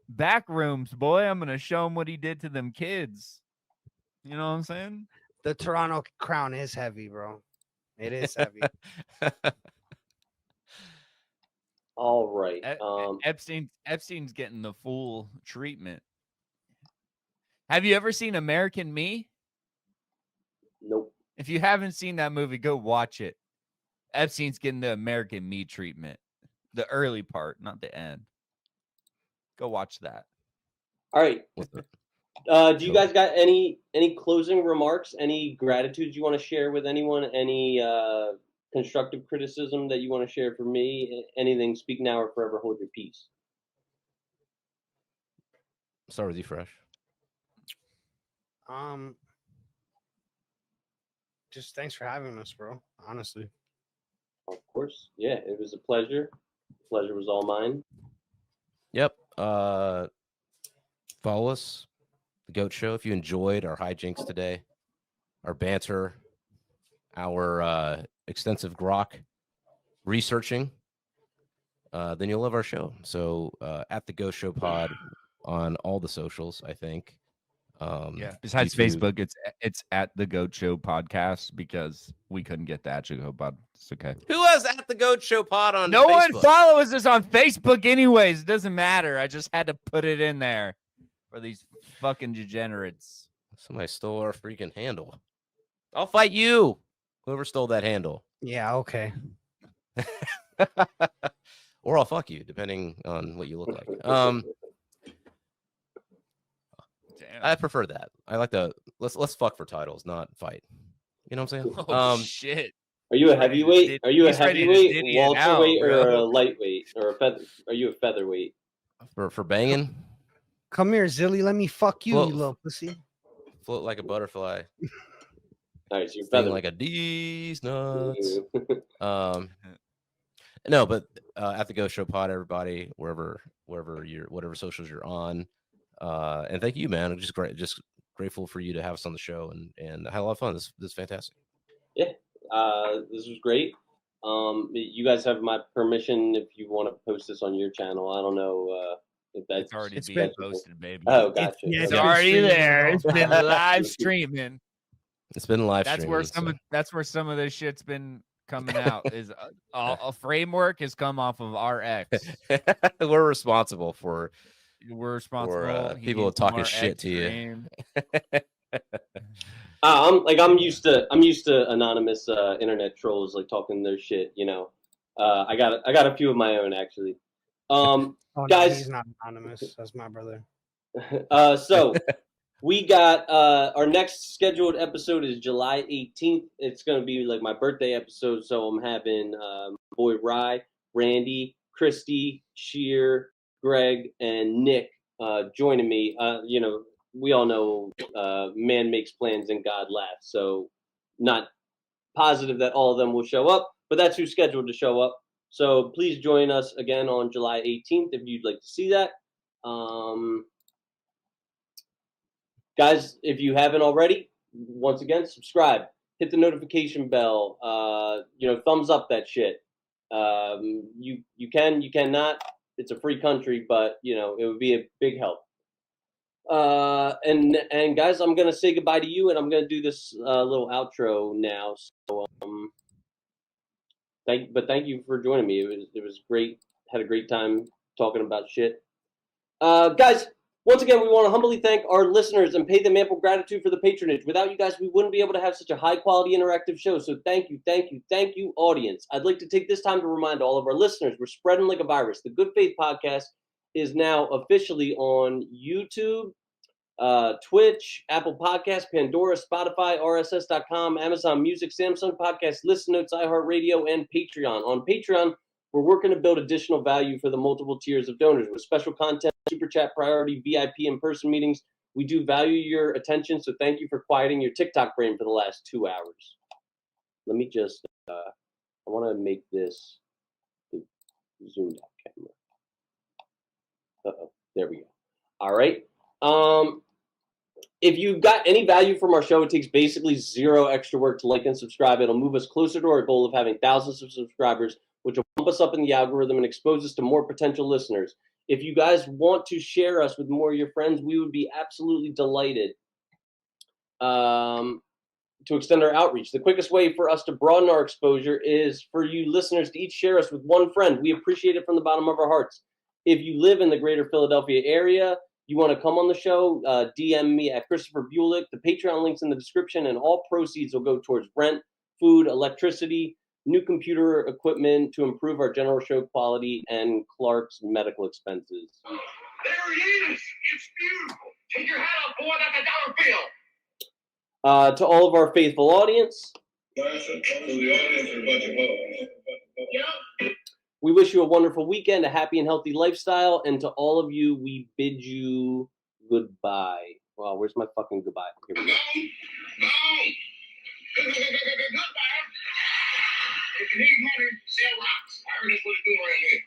back rooms, boy. I'm gonna show him what he did to them kids. You know what I'm saying? The Toronto crown is heavy, bro. It is heavy. All right. Epstein's getting the full treatment. Have you ever seen American Me? Nope. If you haven't seen that movie, go watch it. Epstein's getting the American Me treatment. The early part, not the end. Go watch that. All right. Do you guys got any closing remarks? Any gratitudes you want to share with anyone? Any constructive criticism that you want to share for me? Anything? Speak now or forever hold your peace. Start with you, Fresh. Just thanks for having us, bro. Honestly. Of course. Yeah, it was a pleasure. Pleasure was all mine. Yep. Follow us, The Goat Show. If you enjoyed our hijinks today, our banter, our extensive grok researching, then you'll love our show. So at The Goat Show Pod on all the socials, I think. Besides YouTube. Facebook, it's at the Goat Show Podcast because we couldn't get that to go, but it's okay. Who has at The Goat Show Pod on No one Facebook? follows us on Facebook anyways. It doesn't matter. I just had to put it in there for these fucking degenerates. Somebody stole our freaking handle. I'll fight you. Whoever stole that handle. Yeah, okay. Or I'll fuck you, depending on what you look like. I prefer that. I like the let's fuck for titles, not fight. You know what I'm saying? Oh shit. Are you a heavyweight? Are you a He's ready to heavyweight, ditty it out, welterweight, or bro. a lightweight, or a feather? Are you a featherweight? For banging, Come here, Zilly. Let me fuck you, Well, you little pussy. float like a butterfly, All right, so you're sting feather. like a D's nuts. No, but at the Ghost Show Pod, everybody, wherever you're, whatever socials you're on, and thank you, man. I'm just grateful for you to have us on the show, and I had a lot of fun. This is fantastic. Yeah, this was great. You guys have my permission if you want to post this on your channel. I don't know if that's It's already being that's- posted, baby. Oh, gotcha. It's Okay. already there. It's streaming. been live streaming. It's been live That's streaming. where some of this shit's been coming out. Is a framework has come off of our X. We're responsible for We're responsible. people He's talking more shit to you. extreme. I'm used to anonymous internet trolls like talking their shit. You know, I got a few of my own actually. Oh, no, Guys- he's not anonymous. That's my brother. So we got our next scheduled episode is July 18th. It's gonna be like my birthday episode, so I'm having my boy Rye, Randy, Christy, Sheer, Greg, and Nick joining me. You know, we all know man makes plans and God laughs. So not positive that all of them will show up, but that's who's scheduled to show up. So please join us again on July 18th if you'd like to see that. Guys, if you haven't already, once again, subscribe, hit the notification bell, thumbs up that shit. You can, you cannot. It's a free country, but it would be a big help. And guys, I'm gonna say goodbye to you, and I'm gonna do this little outro now. So thank you for joining me. It was great. Had a great time talking about shit. Guys, once again, we want to humbly thank our listeners and pay them ample gratitude for the patronage. Without you guys, we wouldn't be able to have such a high-quality interactive show. So thank you, audience. I'd like to take this time to remind all of our listeners, we're spreading like a virus. The Good Faith Podcast is now officially on YouTube, Twitch, Apple Podcasts, Pandora, Spotify, RSS.com, Amazon Music, Samsung Podcasts, Listen Notes, iHeartRadio, and Patreon. On Patreon, we're working to build additional value for the multiple tiers of donors with special content, super chat priority, VIP in-person meetings. We do value your attention, so thank you for quieting your TikTok brain for the last 2 hours. Let me just, I want to make this the zoomed out camera. Uh-oh, there we go. All right. If you got any value from our show, it takes basically zero extra work to like and subscribe. It'll move us closer to our goal of having thousands of subscribers, which will bump us up in the algorithm and expose us to more potential listeners. If you guys want to share us with more of your friends, we would be absolutely delighted to extend our outreach. The quickest way for us to broaden our exposure is for you listeners to each share us with one friend. We appreciate it from the bottom of our hearts. If you live in the greater Philadelphia area, you want to come on the show, DM me at Christopher Bulick. The Patreon link's in the description, and all proceeds will go towards rent, food, electricity, new computer equipment to improve our general show quality, and Clark's medical expenses. There he is. It's beautiful. Take your hat off, boy. That's a dollar bill. To all of our faithful audience, we wish you a wonderful weekend, a happy and healthy lifestyle, and to all of you, we bid you goodbye. Wow, where's my fucking goodbye? Here we go. Goodbye. If you need money, sell rocks. I heard that's what they do around here.